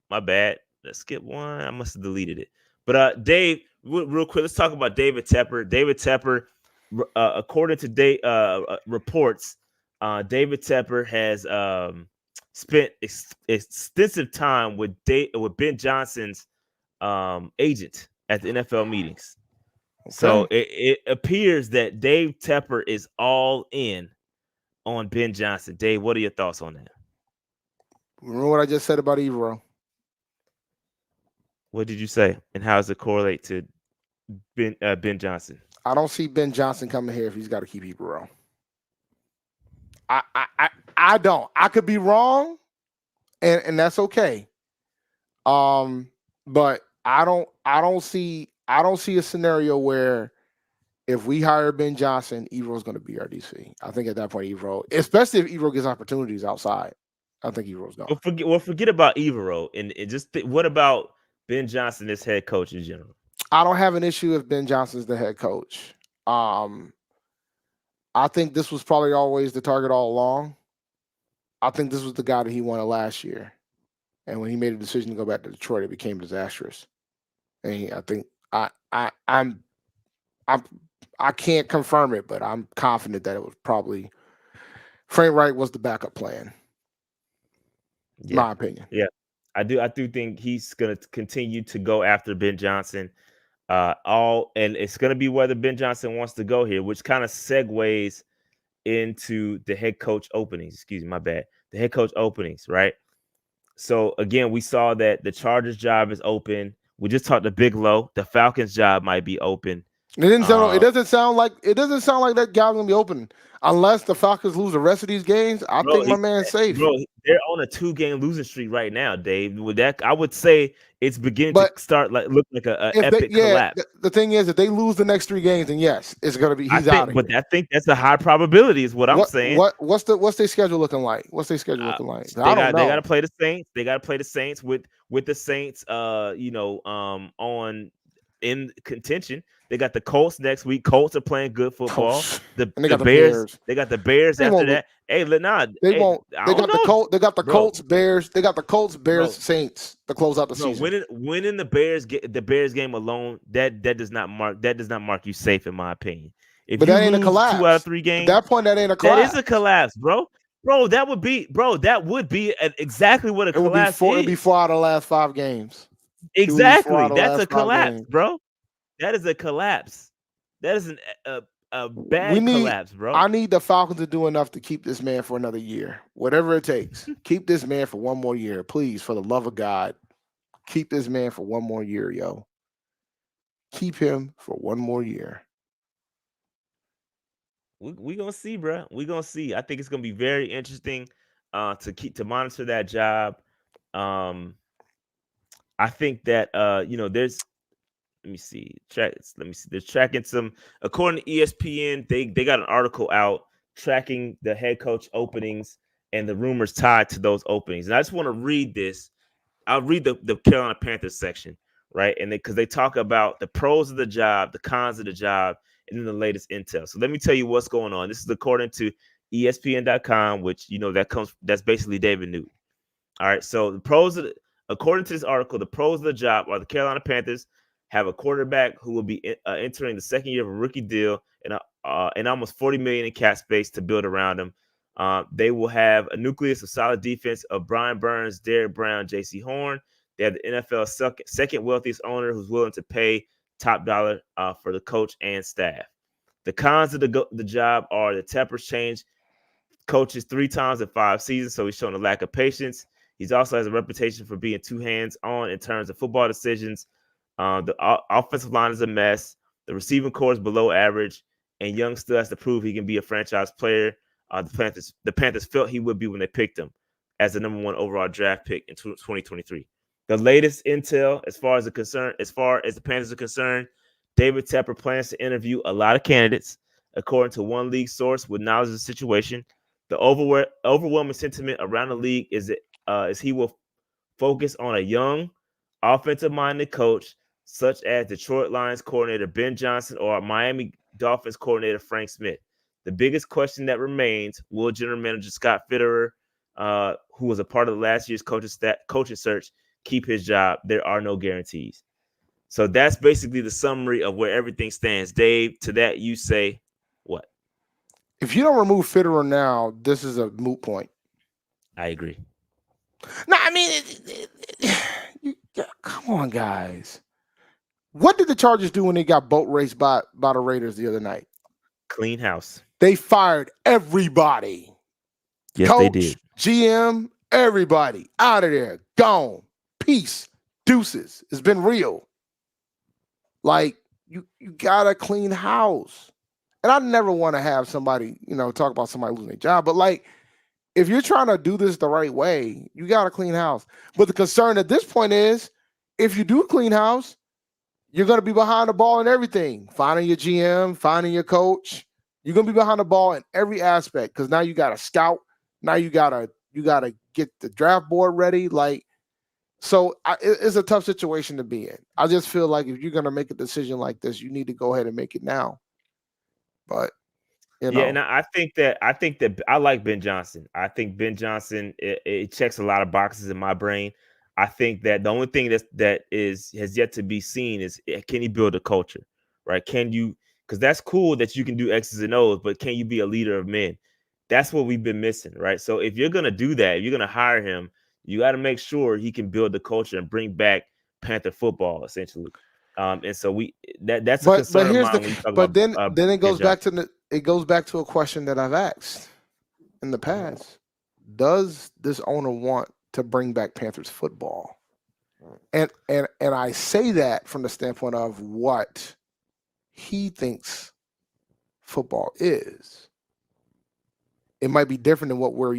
my bad. Let's skip one. I must have deleted it. But Dave, real quick, let's talk about David Tepper. David Tepper, according to reports, David Tepper has spent extensive time with Ben Johnson's agent at the NFL meetings. Okay. So it appears that Dave Tepper is all in on Ben Johnson. Dave, what are your thoughts on that? Remember what I just said about Evero? What did you say? And how does it correlate to Ben Johnson? I don't see Ben Johnson coming here if he's got to keep Evero. I don't. I could be wrong, and that's okay. But I don't see a scenario where if we hire Ben Johnson, Evero's going to be our DC. I think at that point, Evero, especially if Evero gets opportunities outside, I think Evero's gone. Forget about Evero and just what about Ben Johnson as head coach in general? I don't have an issue if Ben Johnson's the head coach. I think this was probably always the target all along. I think this was the guy that he wanted last year. And when he made a decision to go back to Detroit, it became disastrous. And I think I can't confirm it, but I'm confident that it was probably Frank Wright was the backup plan. Yeah. My opinion. Yeah. I do think he's gonna continue to go after Ben Johnson. And it's gonna be whether Ben Johnson wants to go here, which kind of segues into the head coach openings. Excuse me, my bad. The head coach openings, right? So again, we saw that the Chargers job is open. We just talked to Big Low. The Falcons job might be open. It doesn't sound like that job's gonna be open unless the Falcons lose the rest of these games. I think my man's safe. Bro, they're on a 2-game losing streak right now, Dave. With that, I would say it's beginning to start look like a epic collapse. The thing is, if they lose the next 3 games, then yes, it's gonna be he's out. But I think that's a high probability, is what I'm saying. What's their schedule looking like? What's their schedule looking like? They got to play the Saints. They got to play the Saints with the Saints. On in contention. They got the Colts next week. Colts are playing good football. The Bears. They got the Bears after that. Hey, they won't. They got the Colts. They got the Colts, Bears. They got the Colts, Bears, Saints to close out the season. Winning the Bears game alone, that does not mark you safe, in my opinion. But that ain't a collapse. 2 out of 3 games. At that point, that ain't a collapse. That is a collapse, bro. Bro, that would be exactly what a collapse is. It would be 4 out of the last 5 games. Exactly. That's a collapse, bro. That is a collapse. That is a bad collapse, bro. I need the Falcons to do enough to keep this man for another year. Whatever it takes. Keep this man for 1 more year. Please, for the love of God. Keep this man for 1 more year, yo. Keep him for 1 more year. We gonna see, bro. We gonna see. I think it's gonna be very interesting to monitor that job. I think that there's let me see. They're tracking some. According to ESPN, they got an article out tracking the head coach openings and the rumors tied to those openings. And I just want to read this. I'll read the Carolina Panthers section, right? And because they talk about the pros of the job, the cons of the job, and then the latest intel. So let me tell you what's going on. This is according to ESPN.com, which that's basically David Newton. All right. So according to this article, the pros of the job are the Carolina Panthers have a quarterback who will be entering the second year of a rookie deal and almost $40 million in cap space to build around him. They will have a nucleus of solid defense of Brian Burns, Derek Brown, J.C. Horn. They have the NFL's second wealthiest owner who's willing to pay top dollar for the coach and staff. The cons of the job are the Tepper's changed coaches 3 times in 5 seasons, so he's shown a lack of patience. He also has a reputation for being too hands-on in terms of football decisions. The offensive line is a mess. The receiving core is below average, and Young still has to prove he can be a franchise player. The Panthers felt he would be when they picked him as the number 1 overall draft pick in 2023. The latest intel, as far as the Panthers are concerned, David Tepper plans to interview a lot of candidates, according to one league source with knowledge of the situation. The overwhelming sentiment around the league is he will focus on a young, offensive-minded coach, such as Detroit Lions coordinator Ben Johnson or Miami Dolphins coordinator Frank Smith. The biggest question that remains, will general manager Scott Fitterer, who was a part of last year's coaching search, keep his job? There are no guarantees. So that's basically the summary of where everything stands. Dave, to that you say what? If you don't remove Fitterer now, this is a moot point. I agree. No, I mean, come on, guys. What did the Chargers do when they got boat raced by the Raiders the other night? Clean house. They fired everybody. Yes, Coach, they did. GM, everybody out of there. Gone. Peace. Deuces. It's been real. Like, you got a clean house. And I never want to have somebody, talk about somebody losing their job. But, like, if you're trying to do this the right way, you got a clean house. But the concern at this point is, if you do a clean house, you're going to be behind the ball in everything. Finding your GM, finding your coach. You're going to be behind the ball in every aspect because now you got to scout. Now you got to get the draft board ready. Like, So it's a tough situation to be in. I just feel like if you're gonna make a decision like this, you need to go ahead and make it now. But you know, Yeah, and I think that I like Ben Johnson. I think Ben Johnson it checks a lot of boxes in my brain. I think that the only thing that has yet to be seen is can he build a culture, right? Can you? Because that's cool that you can do X's and O's, but can you be a leader of men? That's what we've been missing, right? So if you're gonna do that, if you're gonna hire him, you got to make sure he can build the culture and bring back Panther football, essentially. And so that's a concern of mine when you talk about. Then it goes Ben back to a question that I've asked in the past. Does this owner want to bring back Panthers football? And I say that from the standpoint of what he thinks football is. It might be different than what we're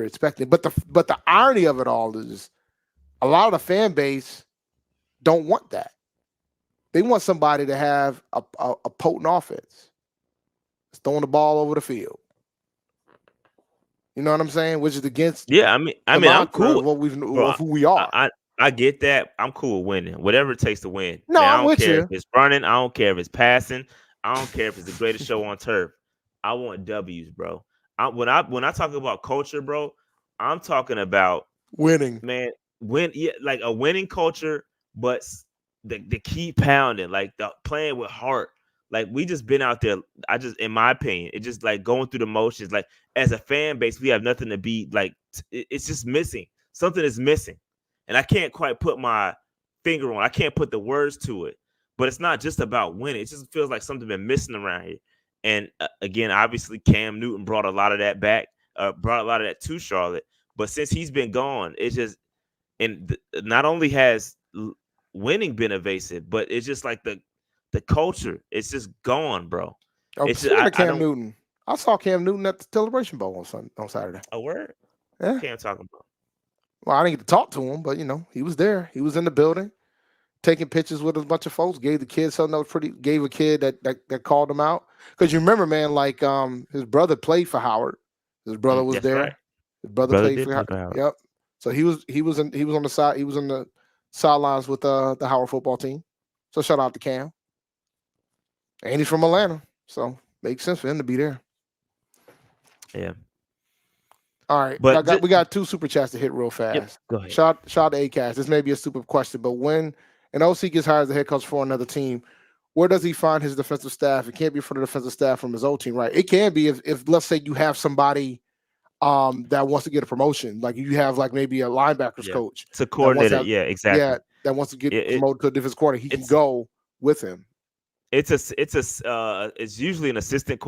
expecting. But the irony of it all is a lot of the fan base don't want that. They want somebody to have a potent offense. It's throwing the ball over the field. You know what I'm saying? Which is against I'm cool. Of who we are. I get that. I'm cool with winning. Whatever it takes to win. No, Man, I'm with you. If it's running. I don't care if it's passing. I don't care if it's the greatest show on turf. I want W's, bro. When I talk about culture, bro, I'm talking about winning. Man, like a winning culture, but the keep pounding, like the playing with heart. Like we just been out there. In my opinion, it's just like going through the motions. Like as a fan base, we have nothing to be like. It's just missing. Something is missing, and I can't quite put my finger on. I can't put the words to it. But it's not just about winning. It just feels like something been missing around here. And again, obviously, Cam Newton brought a lot of that back. Brought a lot of that to Charlotte. But since he's been gone, it's just not only has winning been evasive, but it's just like the culture. It's just gone, bro. Speaking of Cam Newton, I saw Cam Newton at the Celebration Bowl on Saturday. A word? Yeah. Cam talking about. Well, I didn't get to talk to him, but he was there. He was in the building, taking pictures with a bunch of folks. Gave the kid something that was pretty. Gave a kid that called him out because you remember, man, like his brother played for Howard. His brother was there. Right. His brother played for Howard. Yep. So he was on the side. He was on the sidelines with the Howard football team. So shout out to Cam. And he's from Atlanta, so makes sense for him to be there. Yeah. All right, but we got two super chats to hit real fast. Yep, go ahead. Shout out to ACAS. This may be a stupid question, but when an OC gets hired as a head coach for another team, where does he find his defensive staff? It can't be for the defensive staff from his old team, right? It can be if let's say you have somebody that wants to get a promotion, like you have like maybe a linebackers coach. It's a coordinator, exactly. Yeah, that wants to get promoted to a defense coordinator. He can go with him. It's usually an assistant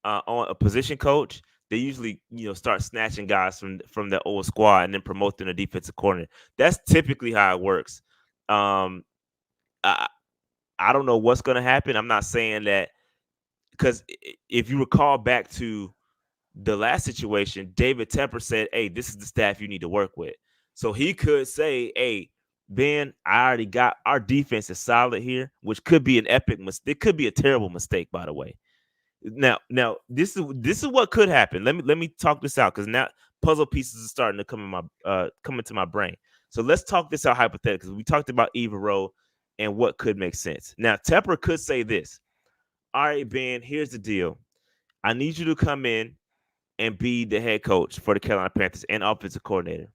on a position coach. They usually start snatching guys from the old squad and then promoting a defensive coordinator. That's typically how it works. I don't know what's going to happen. I'm not saying that because if you recall back to the last situation, David Tepper said, "Hey, this is the staff you need to work with." So he could say, "Hey, Ben, I already got our defense is solid here," which could be an epic mistake. It could be a terrible mistake, by the way. Now, this is what could happen. Let me talk this out because now puzzle pieces are starting to come into my brain. So let's talk this out hypothetically. We talked about Evero and what could make sense. Now, Tepper could say this: "All right, Ben, here's the deal. I need you to come in and be the head coach for the Carolina Panthers and offensive coordinator.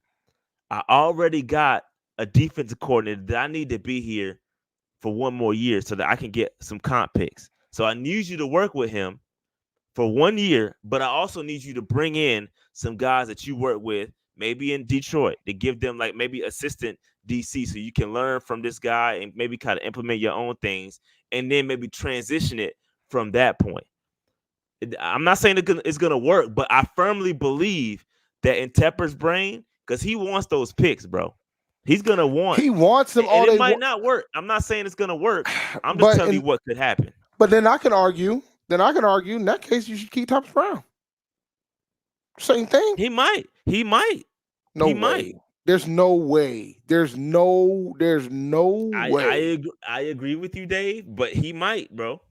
I already got a defensive coordinator that I need to be here for one more year so that I can get some comp picks. So I need you to work with him for 1 year, but I also need you to bring in some guys that you work with, maybe in Detroit, to give them like maybe assistant DC so you can learn from this guy and maybe kind of implement your own things and then maybe transition it from that point." I'm not saying it's going to work, but I firmly believe that in Tepper's brain, because he wants those picks, bro. He's going to want. He wants them all. And it might not work. I'm not saying it's going to work. I'm just telling you what could happen. But then I can argue. In that case, you should keep Thomas Brown. Same thing. He might. No way. Might. There's no way. There's no way. I agree with you, Dave, but he might, bro.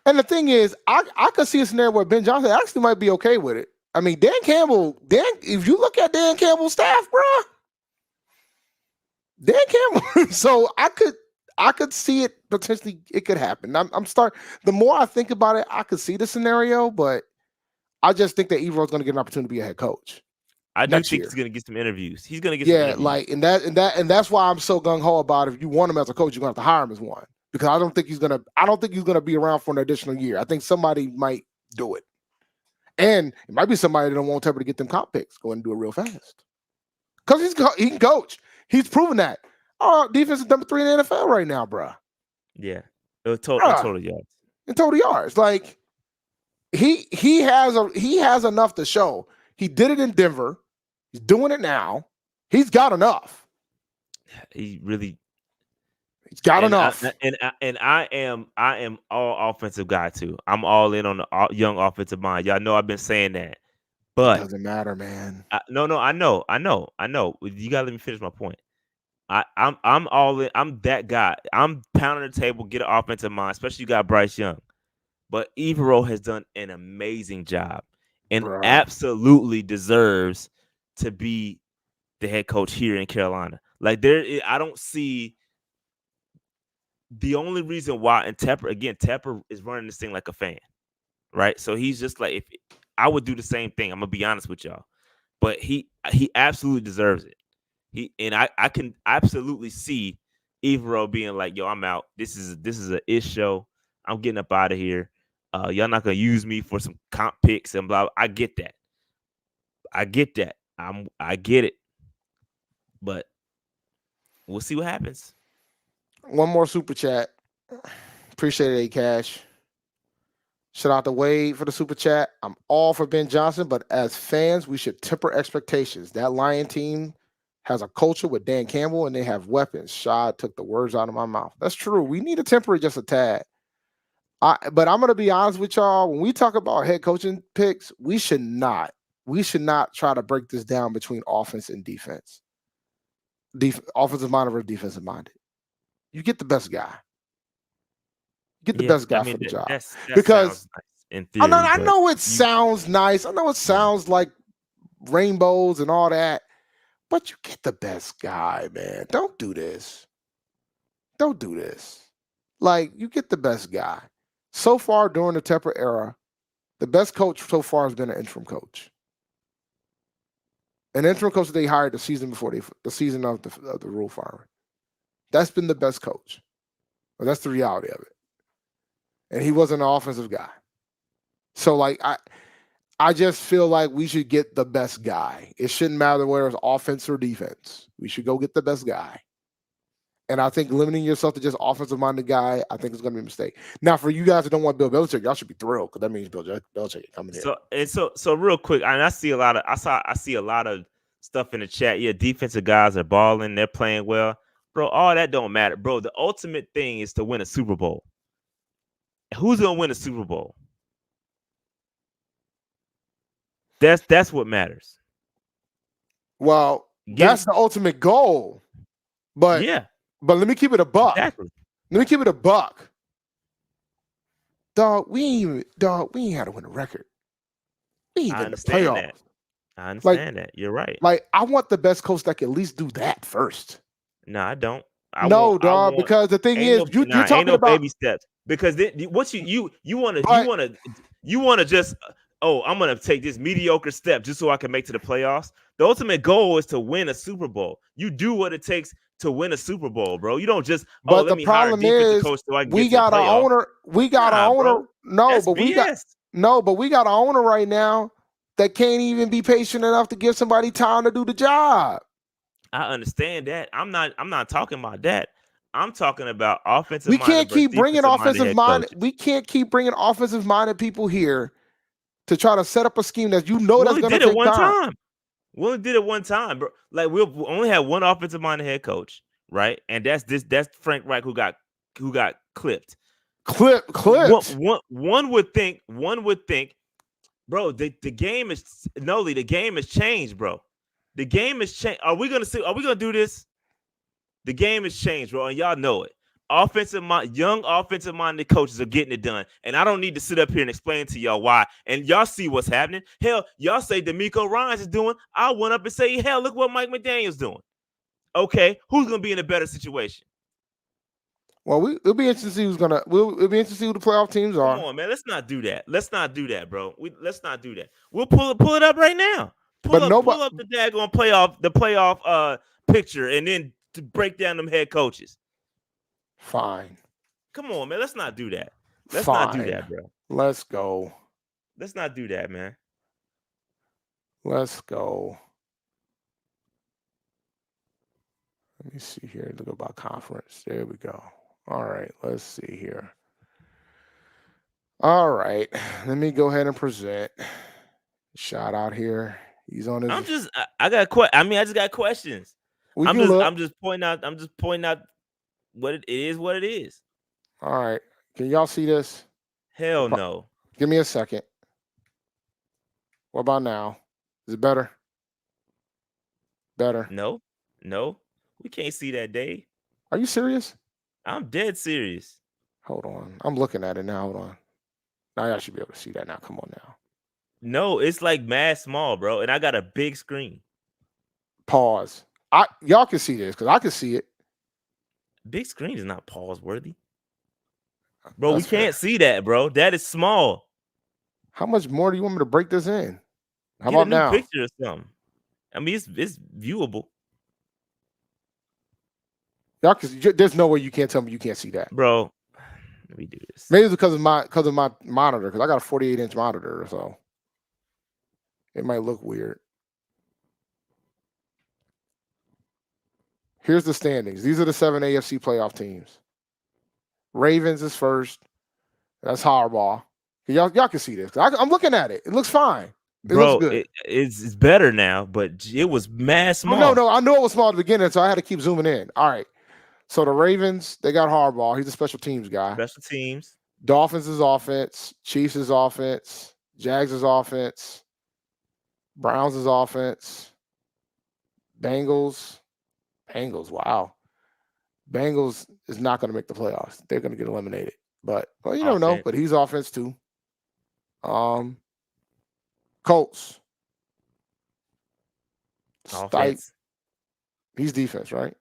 And the thing is, I could see a scenario where Ben Johnson actually might be okay with it. I mean, if you look at Dan Campbell's staff, bro, Dan Campbell. So I could see it potentially. It could happen. The more I think about it, I could see the scenario, but I just think that Evero's going to get an opportunity to be a head coach. I do next think year. he's going to get some interviews. He's going to get some interviews. Like and that's why I'm so gung ho about it. If you want him as a coach, you're going to have to hire him as one, because I don't think he's gonna be around for an additional year. I think somebody might do it, and it might be somebody that don't want Tepper to get them comp picks. Go ahead and do it real fast, because he can coach. He's proven that. Oh, defense is number 3 in the NFL right now, bro. Yeah, total yards. In total yards, like he has enough to show. He did it in Denver. He's doing it now. He's got enough. He's got enough. I am all offensive guy too. I'm all in on the young offensive mind. Y'all know I've been saying that, but it doesn't matter, man. No, I know. You gotta let me finish my point. I'm all in. I'm that guy. I'm pounding the table, get an offensive mind, especially you got Bryce Young. But Evero has done an amazing job and absolutely deserves to be the head coach here in Carolina. Like I don't see the only reason why. And Tepper is running this thing like a fan, right? So he's just like, if I would do the same thing. I'm gonna be honest with y'all, but he absolutely deserves it. I can absolutely see Evero being like, yo, I'm out. This is an ish show. I'm getting up out of here. Y'all not gonna use me for some comp picks and blah. I get that. I get it. But we'll see what happens. One more super chat. Appreciate it, A-Cash. Shout out to Wade for the super chat. I'm all for Ben Johnson, but as fans, we should temper expectations. That Lion team has a culture with Dan Campbell, and they have weapons. Shad took the words out of my mouth. That's true. We need to temper it just a tad. But I'm going to be honest with y'all. When we talk about head coaching picks, we should not try to break this down between offense and defense. Offensive minded versus defensive minded. You get the best guy. Get the best guy for the job. Because in theory, I know it sounds nice. I know it sounds like rainbows and all that. But you get the best guy, man. Don't do this. Like, you get the best guy. So far during the Tepper era, the best coach so far has been an interim coach. An interim coach that they hired the season before the season of the rule firing. That's been the best coach. Well, that's the reality of it. And he wasn't an offensive guy. So, like, I just feel like we should get the best guy. It shouldn't matter whether it's offense or defense. We should go get the best guy. And I think limiting yourself to just offensive-minded guy, I think is going to be a mistake. Now, for you guys that don't want Bill Belichick, y'all should be thrilled because that means Bill Belichick coming here. So real quick, I see a lot of stuff in the chat. Yeah, defensive guys are balling, they're playing well, bro. All that don't matter, bro. The ultimate thing is to win a Super Bowl. Who's gonna win a Super Bowl? That's what matters. Well, that's the ultimate goal. But yeah. But let me keep it a buck. Exactly. Let me keep it a buck. Dog, we ain't had to win a record. We ain't been to playoffs. That. I understand that. You're right. Like, I want the best coach that can at least do that first. No, I don't. Because the thing is, you're talking about baby steps. Because what you want to just I'm gonna take this mediocre step just so I can make to the playoffs. The ultimate goal is to win a Super Bowl. You do what it takes to win a Super Bowl, bro. You don't just let me hire a defensive coach so I can we got an owner. We got an owner. But we got an owner right now that can't even be patient enough to give somebody time to do the job. I understand that. I'm not talking about that. I'm talking about offensive. We can't keep bringing We can't keep bringing offensive-minded people here to try to set up a scheme that that's going to take time. We only did it one time, bro. Like, we only had one offensive-minded head coach, right? And that's Frank Reich who got clipped. Clipped. One would think, bro. The game has changed, bro. The game has changed. Are we gonna do this? The game has changed, bro, and y'all know it. young offensive-minded coaches are getting it done. And I don't need to sit up here and explain to y'all why. And y'all see what's happening. Hell, y'all say D'Amico Ryans is doing. I went up and say, hell, look what Mike McDaniel's doing. Okay, who's gonna be in a better situation? Well, it'll be interesting to see who's gonna. It'll be interesting to see who the playoff teams are. Come on, man. Let's not do that. Let's not do that, bro. Let's not do that. We'll pull it up right now. Pull up the daggone playoff picture and then to break down them head coaches. Fine. Come on, man. Let's not do that. Let's not do that, bro. Let's go. Let's not do that, man. Let's go. Let me see here. Look about conference. There we go. All right. Let's see here. All right. Let me go ahead and present. Shout out here. He's on his. I just got questions. I'm just pointing out what it is. What it is. All right. Can y'all see this? Hell no. Give me a second. What about now? Is it better? Better. No. We can't see that, Dave. Are you serious? I'm dead serious. Hold on. I'm looking at it now. Hold on. Now y'all should be able to see that now. Come on now. No, it's like mad small, bro. And I got a big screen. Pause. Y'all can see this because I can see it. Big screen is not pause worthy. Bro, we can't see that, bro. That is small. How much more do you want me to break this in? How Get about a new now? picture or something. I mean, it's viewable. Y'all there's no way you can't tell me you can't see that, bro. Let me do this. Maybe it's because of my monitor, because I got a 48-inch monitor, so it might look weird. Here's the standings. These are the 7 AFC playoff teams. Ravens is first. That's Harbaugh. Y'all can see this. I'm looking at it. It looks fine. It looks good. It's better now, but it was mad small. No. I knew it was small at the beginning, so I had to keep zooming in. All right. So the Ravens, they got Harbaugh. He's a special teams guy. Special teams. Dolphins is offense. Chiefs is offense. Jags is offense. Browns is offense. Bengals. Wow. Bengals is not going to make the playoffs. They're going to get eliminated. But you never know. But he's offense too. Colts. Offense. He's defense, right?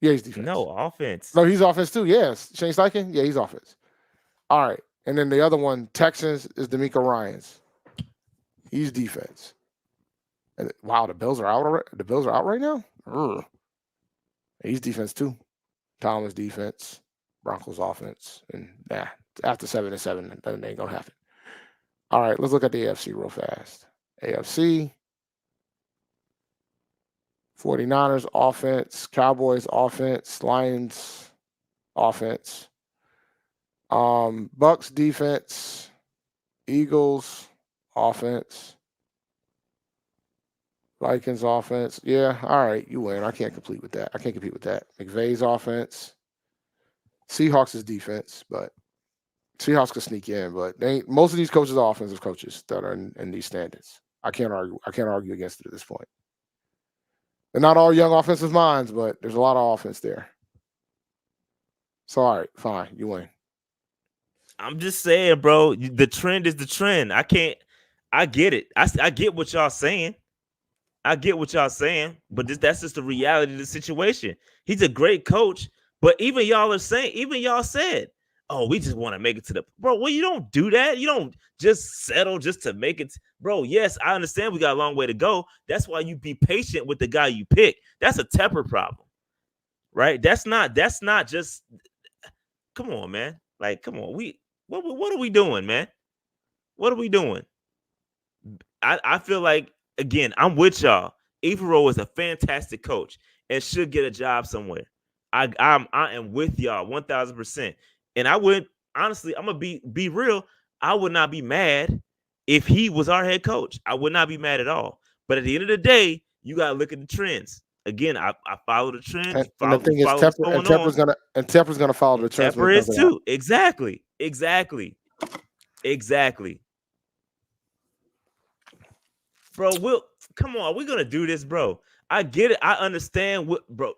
Yeah, he's defense. No, offense. No, he's offense too. Yes. Shane Steichen? Yeah, he's offense. All right. And then the other one, Texans, is D'Amico Ryans. He's defense. And wow, the Bills are out. The Bills are out right now? Ugh. He's defense too. Thomas defense. Broncos offense. And after 7-7, that ain't gonna happen. All right, let's look at the AFC real fast. AFC. 49ers offense, Cowboys offense, Lions offense, Bucks defense, Eagles offense, Vikings offense. Yeah, all right, you win. I can't compete with that. McVay's offense, Seahawks is defense, but Seahawks could sneak in. But most of these coaches are offensive coaches that are in these standards. I can't argue against it at this point. They're not all young offensive minds, but there's a lot of offense there. So, all right, fine. You win. I'm just saying, bro, the trend is the trend. I get it. I get what y'all saying. But that's just the reality of the situation. He's a great coach, but even y'all said, oh, we just want to make it to the – bro, well, you don't do that. You don't just settle just to make it – bro, yes, I understand we got a long way to go. That's why you be patient with the guy you pick. That's a temper problem, right? That's not just – come on, man. Like, come on. What are we doing, man? What are we doing? I feel like, again, I'm with y'all. Evero is a fantastic coach and should get a job somewhere. I am with y'all 1,000%. And I would honestly, I'm gonna be real. I would not be mad if he was our head coach. I would not be mad at all. But at the end of the day, you gotta look at the trends. Again, I follow the trends. And the thing is, Temper's gonna follow the trends. Temper is too. Exactly. Bro, come on. We're gonna do this, bro. I get it. I understand bro.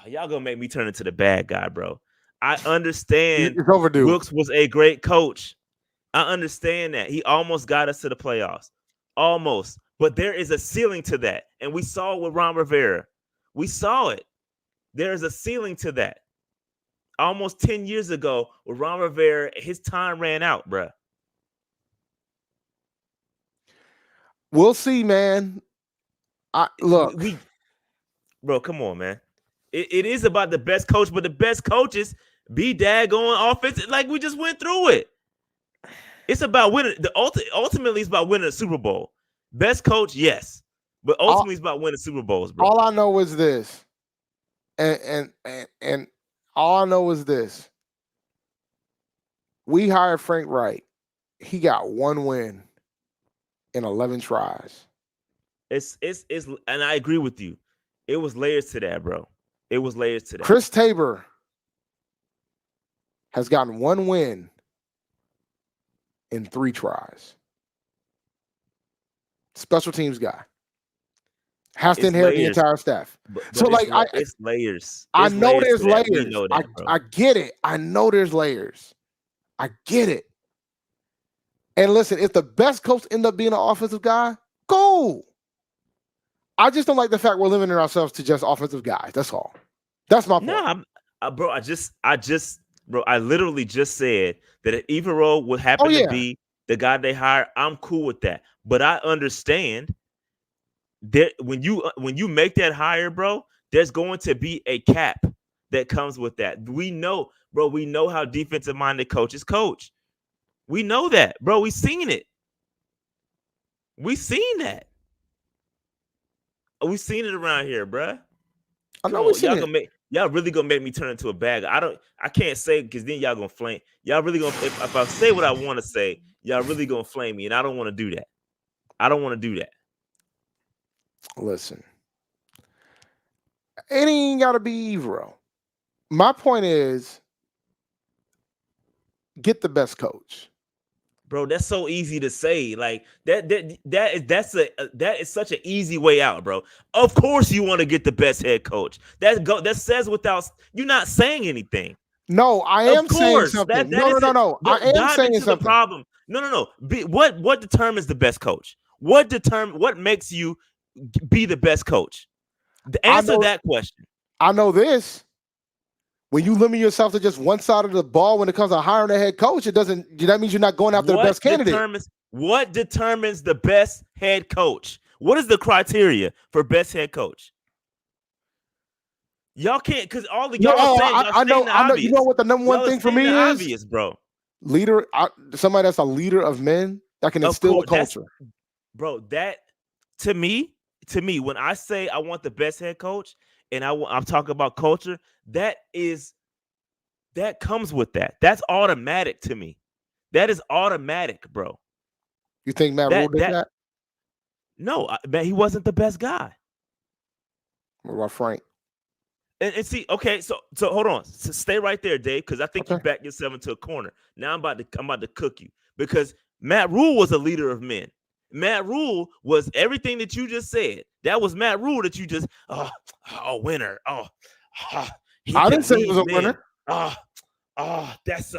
Y'all gonna make me turn into the bad guy, bro. I understand It's overdue. Wilkes was a great coach. I understand that. He almost got us to the playoffs. Almost. But there is a ceiling to that. And we saw it with Ron Rivera. We saw it. There is a ceiling to that. Almost 10 years ago with Ron Rivera, his time ran out, bruh. We'll see, man. Look. Bro, come on, man. It is about the best coach, but the best coaches be daggone offensive. Like we just went through it. It's about winning. Ultimately, it's about winning a Super Bowl. Best coach, yes, but ultimately, it's about winning Super Bowls, bro. All I know is this, and all I know is this. We hired Frank Wright. He got 1 win in 11 tries. It's and I agree with you. It was layers to that, bro. It was layers to that. Chris Tabor has gotten 1 win in 3 tries. Special teams guy has to inherit the entire staff. But so, like, it's layers. I know there's layers. We know that, I get it. I know there's layers. I get it. And listen, if the best coach end up being an offensive guy, go. I just don't like the fact we're limiting ourselves to just offensive guys. That's all. That's my point. No, bro. I literally just said that if Evero would happen to be the guy they hire, I'm cool with that. But I understand that when you make that hire, bro, there's going to be a cap that comes with that. We know, bro. We know how defensive-minded coaches coach. We know that, bro. We seen it. We seen that. We seen it around here, bro. I know we seen it. Y'all really gonna make me turn into a bag. I can't say because then y'all gonna flame. Y'all really gonna if I say what I want to say, y'all really gonna flame me, and I don't want to do that. I don't want to do that. Listen, it ain't gotta be Evero. My point is, get the best coach. Bro, that's so easy to say. Like that is such an easy way out, bro. Of course you want to get the best head coach. That says without you're not saying anything. No, I am saying something. No. I am saying something. The problem. No. What determines the best coach? What makes you be the best coach? Answer that question. I know this. When you limit yourself to just one side of the ball when it comes to hiring a head coach, that means you're not going after the best candidate. What determines the best head coach? What is the criteria for best head coach? Y'all can't, because all the y'all saying, I know. You know what the number one thing for me is? Obvious, bro. Leader, somebody that's a leader of men that can instill a culture. Bro, that to me, when I say I want the best head coach, and I'm talking about culture, that comes with that. That's automatic to me. That is automatic, bro. You think Matt Rule did that? No, he wasn't the best guy. What about Frank? And see, okay, so hold on. So stay right there, Dave, because I think you backed yourself into a corner. Now I'm about to cook you, because Matt Rule was a leader of men. Matt Rule was everything that you just said. That was Matt Rule that you just winner. I didn't say he was a winner. That's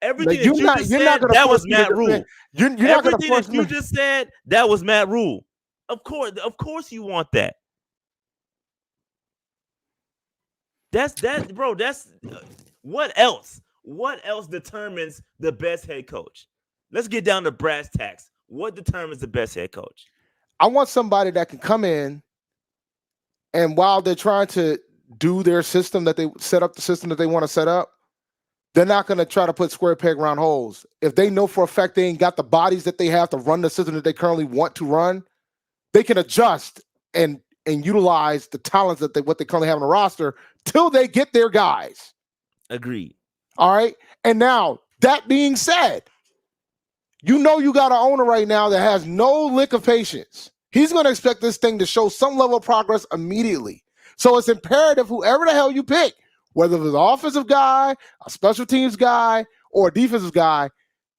everything that you just said. That was Matt Rule. Everything that you just said, that was Matt Rule. Of course, you want that. That's bro. That's what else? What else determines the best head coach? Let's get down to brass tacks. What determines the best head coach? I want somebody that can come in, and while they're trying to do their system, that they set up the system that they want to set up, they're not going to try to put square peg round holes. If they know for a fact they ain't got the bodies that they have to run the system that they currently want to run, they can adjust and utilize the talents that what they currently have on the roster till they get their guys. Agreed. All right. And now, that being said, you know you got an owner right now that has no lick of patience. He's going to expect this thing to show some level of progress immediately. So it's imperative, whoever the hell you pick, whether it's an offensive guy, a special teams guy, or a defensive guy,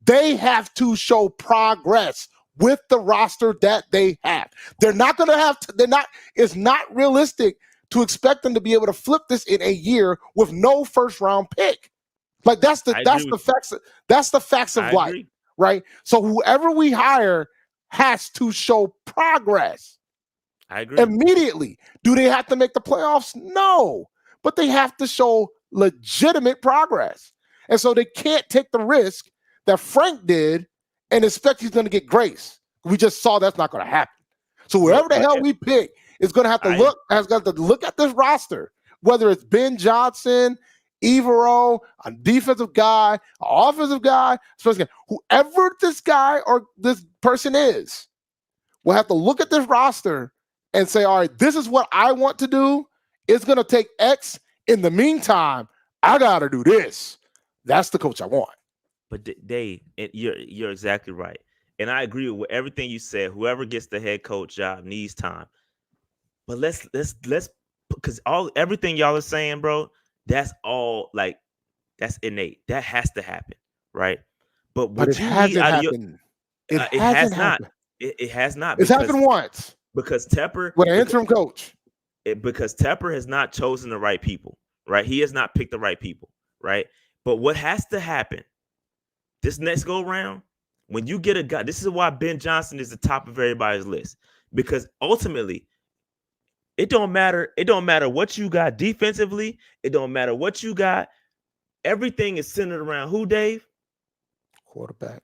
they have to show progress with the roster that they have. They're not going to have to, it's not realistic to expect them to be able to flip this in a year with no first round pick. Like that's the facts of life, right? So whoever we hire has to show progress. I agree. Immediately. Do they have to make the playoffs? No, but they have to show legitimate progress. And so they can't take the risk that Frank did and expect he's going to get grace. We just saw that's not going to happen. So whoever the hell we pick is going to have to look at this roster, whether it's Ben Johnson, Evero, a defensive guy, an offensive guy, whoever this guy or this person is, will have to look at this roster and say, all right, this is what I want to do. It's going to take X. In the meantime, I got to do this. That's the coach I want. But Dave, you're exactly right. And I agree with everything you said. Whoever gets the head coach job needs time. But let's because everything y'all are saying, bro, that's all that's innate. That has to happen, right? But what it hasn't happened. It has not. It has not. It's happened once. Because Tepper with an interim coach. Because Tepper has not chosen the right people, right? He has not picked the right people, right? But what has to happen this next go round, when you get a guy, this is why Ben Johnson is the top of everybody's list. Because ultimately, it don't matter. It don't matter what you got defensively. It don't matter what you got. Everything is centered around who, Dave? Quarterback.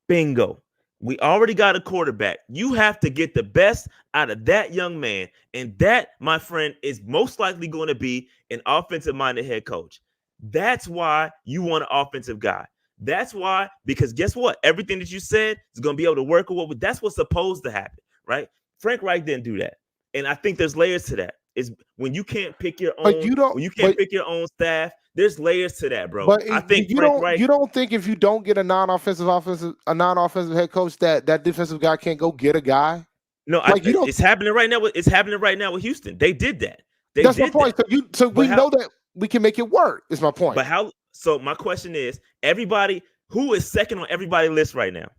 Bingo. We already got a quarterback. You have to get the best out of that young man. And that, my friend, is most likely going to be an offensive-minded head coach. That's why you want an offensive guy. That's why, because guess what? Everything that you said is going to be able to work with. That's what's supposed to happen, right? Frank Reich didn't do that. And I think there's layers to that. Is when you can't pick your own, pick your own staff, there's layers to that, bro. But I think you don't think if you don't get a non-offensive head coach that defensive guy can't go get a guy? No, it's happening right now. It's happening right now with Houston. They did that. That's my point. So we know that we can make it work. Is my point. But how? So my question is, everybody who is second on everybody's list right now?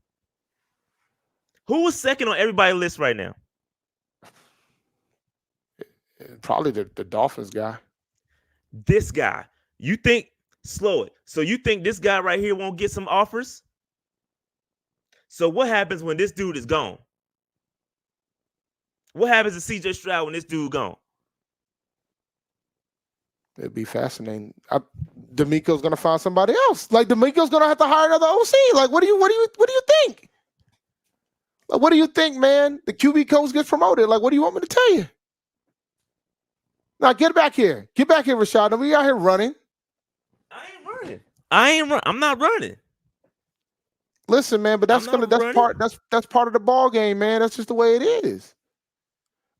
Who is second on everybody's list right now? Probably the Dolphins guy. This guy. You think, slow it. So you think this guy right here won't get some offers? So what happens when this dude is gone? What happens to CJ Stroud when this dude gone? It'd be fascinating. D'Amico's gonna find somebody else. Like D'Amico's gonna have to hire another OC. Like, what do you think? Like, what do you think, man? The QB coach gets promoted. Like, what do you want me to tell you? Now get back here. Get back here, Rashad. We out here running. I'm not running. Listen, man, but that's part of the ball game, man. That's just the way it is.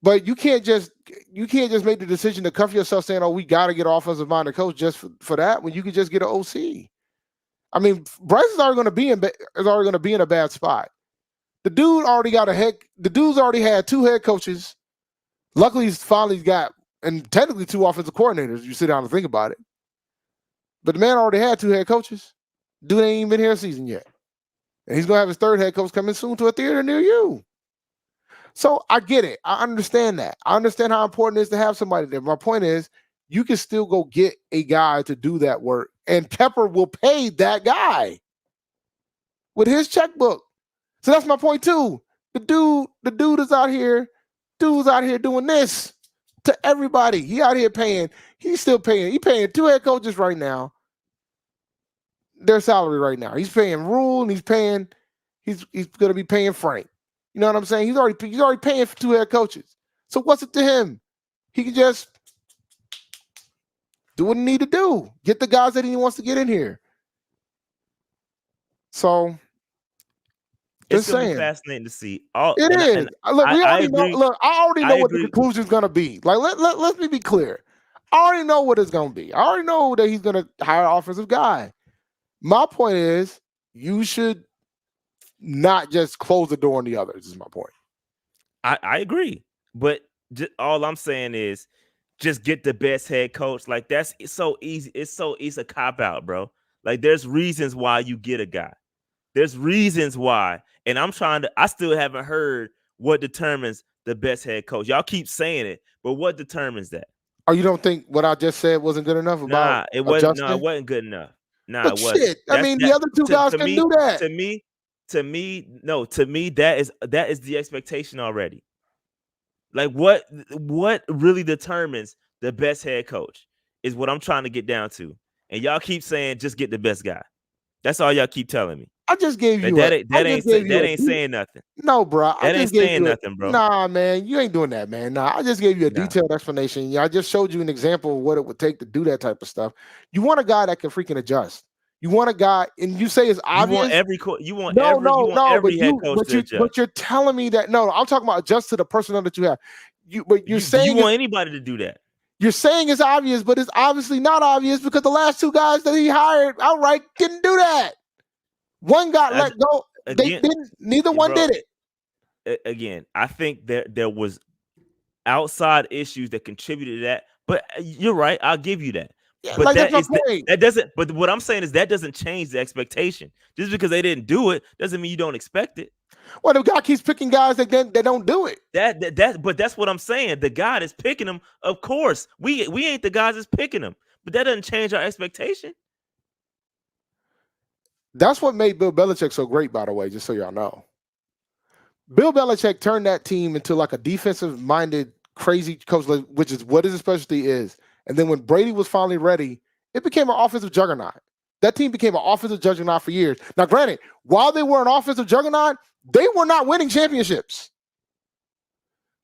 But you can't just make the decision to cuff yourself saying, "Oh, we got to get an offensive minded coach just for that." When you could just get an OC. I mean, Bryce is already going to be in a bad spot. The dude's already had two head coaches. Luckily, he's finally got, and technically 2 offensive coordinators. You sit down and think about it. But the man already had 2 head coaches. Dude ain't even been here a season yet. And he's going to have his 3rd head coach coming soon to a theater near you. So I get it. I understand that. I understand how important it is to have somebody there. My point is, you can still go get a guy to do that work. And Tepper will pay that guy with his checkbook. So that's my point too. The dude is out here. Dude's out here doing this to everybody. He out here paying. He's still paying. He's paying 2 head coaches right now their salary right now. He's paying Rule and he's going to be paying Frank. You know what I'm saying? He's already paying for 2 head coaches. So what's it to him? He can just do what he need to do. Get the guys that he wants to get in here. So it's going to be fascinating to see. I already know what the conclusion is going to be. Like, let me be clear. I already know what it's going to be. I already know that he's going to hire an offensive guy. My point is, you should not just close the door on the others, is my point. I agree. But all I'm saying is just get the best head coach. Like, it's so easy. It's a cop-out, bro. Like, there's reasons why you get a guy. There's reasons why. And I still haven't heard what determines the best head coach. Y'all keep saying it, but what determines that? Oh, you don't think what I just said wasn't good enough about Nah, it wasn't. No, adjusting? it wasn't good enough. Nah, But it wasn't. shit, I mean, the other two guys can do that. To me, that is the expectation already. Like what really determines the best head coach is what I'm trying to get down to. And y'all keep saying just get the best guy. That's all y'all keep telling me. I just gave you that ain't saying nothing. No, bro. That ain't saying nothing, bro. Nah, man, you ain't doing that, man. Nah, I just gave you a detailed explanation. Yeah, I just showed you an example of what it would take to do that type of stuff. You want a guy that can freaking adjust. You want a guy, and you say it's obvious. You want every head coach to adjust. But you're telling me that no, I'm talking about adjust to the personnel that you have. You're saying you want anybody to do that. You're saying it's obvious, but it's obviously not obvious because the last two guys that he hired outright didn't do that. One got let go. They didn't. Neither one did it. Again, I think there was outside issues that contributed to that. But you're right. I'll give you that. Yeah, but like that doesn't. But what I'm saying is that doesn't change the expectation. Just because they didn't do it doesn't mean you don't expect it. Well, the guy keeps picking guys that don't do it. But that's what I'm saying. The guy that's picking them, of course. We ain't the guys that's picking them. But that doesn't change our expectation. That's what made Bill Belichick so great, by the way, just so y'all know. Bill Belichick turned that team into like a defensive-minded, crazy coach, which is what his specialty is. And then when Brady was finally ready, it became an offensive juggernaut. That team became an offensive juggernaut for years. Now, granted, while they were an offensive juggernaut, they were not winning championships.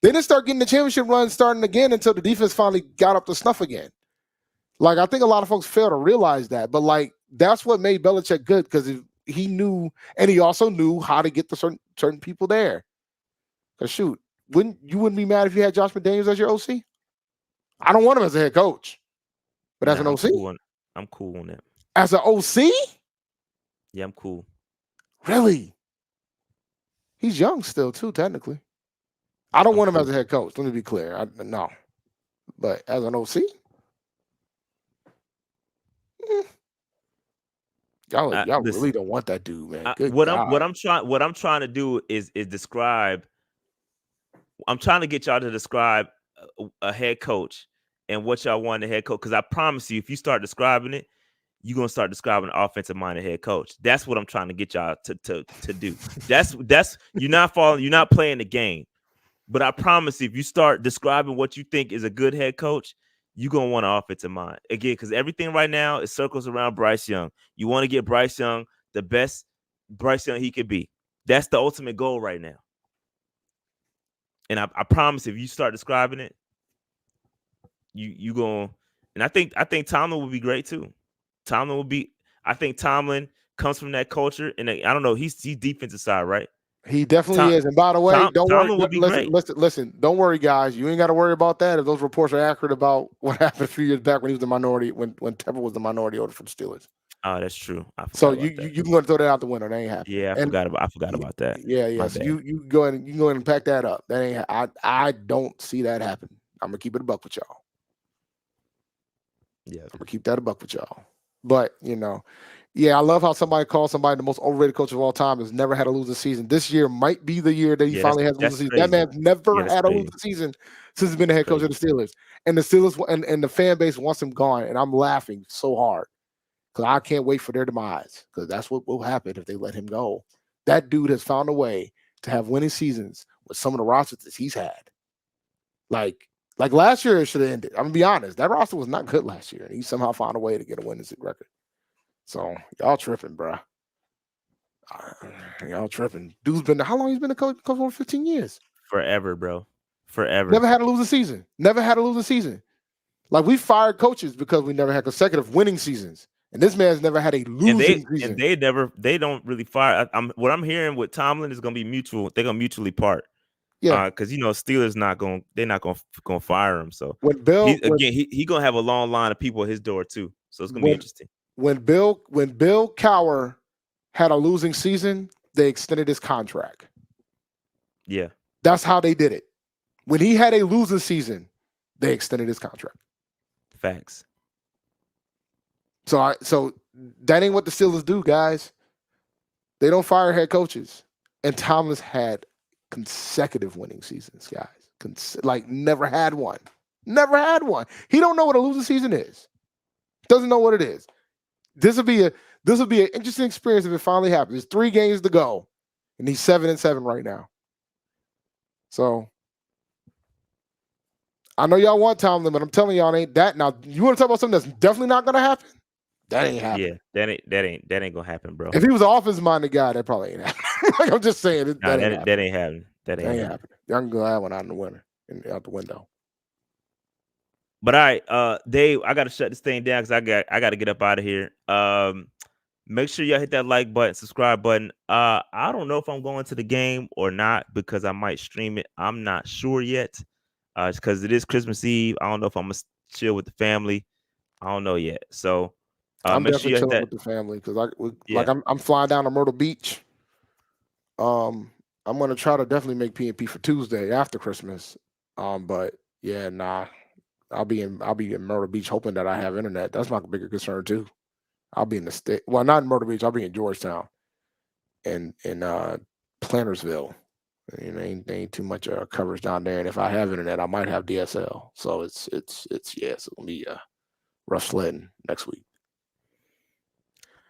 They didn't start getting the championship run starting again until the defense finally got up to snuff again. Like, I think a lot of folks fail to realize that. But, like, that's what made Belichick good because he knew, and he also knew how to get the certain people there. Because, shoot, wouldn't be mad if you had Josh McDaniels as your OC? I don't want him as a head coach. But as an OC? I'm cool on that. As an OC? Yeah, I'm cool. Really? He's young still, too, technically. I don't want him as a head coach. Let me be clear. No. But as an OC? Y'all really don't want that dude, man. What I'm trying to do is describe. I'm trying to get y'all to describe a head coach and what y'all want in a head coach. Because I promise you, if you start describing it, you're gonna start describing an offensive minded head coach. That's what I'm trying to get y'all to do. That's you're not playing the game. But I promise you, if you start describing what you think is a good head coach, you're going to want an offensive mind. Again, because everything right now is circles around Bryce Young. You want to get Bryce Young the best Bryce Young he could be. That's the ultimate goal right now. And I promise if you start describing it, you going – and I think Tomlin would be great too. I think Tomlin comes from that culture. And I don't know, he's defensive side, right? He definitely is. And by the way, don't worry. Listen, don't worry, guys. You ain't got to worry about that if those reports are accurate about what happened a few years back when he was the minority, when Tepper was the minority owner for the Steelers. Oh, that's true. So you can go and throw that out the window. That ain't happening. Yeah, I forgot about that. Yeah. So you go ahead and pack that up. That ain't. I don't see that happen. I'm gonna keep it a buck with y'all. Yeah, I'm gonna keep that a buck with y'all. But yeah, I love how somebody calls somebody the most overrated coach of all time has never had a losing season. This year might be the year that he finally has a losing season. That man's never had a losing season since he's been the head coach of the Steelers. And the Steelers and the fan base wants him gone. And I'm laughing so hard because I can't wait for their demise because that's what will happen if they let him go. That dude has found a way to have winning seasons with some of the rosters that he's had. Like last year, it should have ended. I'm going to be honest. That roster was not good last year. And he somehow found a way to get a winning record. So y'all tripping, bro. Y'all tripping. Dude's been how long he's been a coach for 15 years? Forever, bro. Forever. Never had a losing season. Like we fired coaches because we never had consecutive winning seasons. And this man's never had a losing season. And they don't really fire. What I'm hearing with Tomlin is gonna be mutual. They're gonna mutually part. Yeah. Because Steelers they're not gonna fire him. So when Bill he gonna have a long line of people at his door too. So it's gonna be interesting. When Bill Cowher had a losing season, they extended his contract. Yeah. That's how they did it. When he had a losing season, they extended his contract. Facts. So that ain't what the Steelers do, guys. They don't fire head coaches. And Tomlin's had consecutive winning seasons, guys. Like never had one. Never had one. He don't know what a losing season is. Doesn't know what it is. This will be an interesting experience if it finally happens. There's 3 games to go, and he's 7-7 right now. So I know y'all want Tom Limit. I'm telling y'all, it ain't that. Now you want to talk about something that's definitely not gonna happen? That ain't happening. Yeah, that ain't gonna happen, bro. If he was an offense-minded guy, that probably ain't happening. Like, I'm just saying, Nah, that ain't happening. That ain't happening. Y'all can go that one out in the winter and out the window. But all right, Dave, I gotta shut this thing down because I gotta get up out of here. Make sure y'all hit that like button, subscribe button. I don't know if I'm going to the game or not because I might stream it. I'm not sure yet. Because it is Christmas Eve. I don't know if I'm gonna chill with the family. I don't know yet. So I'm make sure definitely you hit chilling that. with the family because I'm flying down to Myrtle Beach. I'm gonna try to definitely make P&P for Tuesday after Christmas. But yeah, nah. I'll be in Myrtle Beach hoping that I have internet. That's my bigger concern too. I'll be in the state. Well, not in Myrtle Beach. I'll be in Georgetown and in Plantersville. You know, ain't too much coverage down there. And if I have internet, I might have DSL. So it's gonna be rough sledding next week.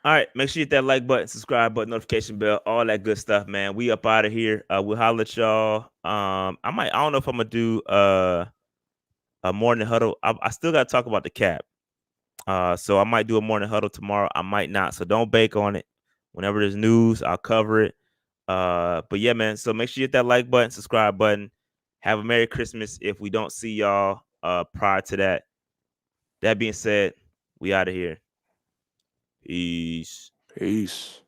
All right, make sure you hit that like button, subscribe button, notification bell, all that good stuff, man. We up out of here. We'll holler at y'all. I don't know if I'm gonna do a morning huddle. I still gotta talk about the cap. So I might do a morning huddle tomorrow. I might not. So don't bake on it. Whenever there's news, I'll cover it. But yeah, man. So make sure you hit that like button, subscribe button. Have a Merry Christmas if we don't see y'all prior to that. That being said, we out of here. Peace. Peace.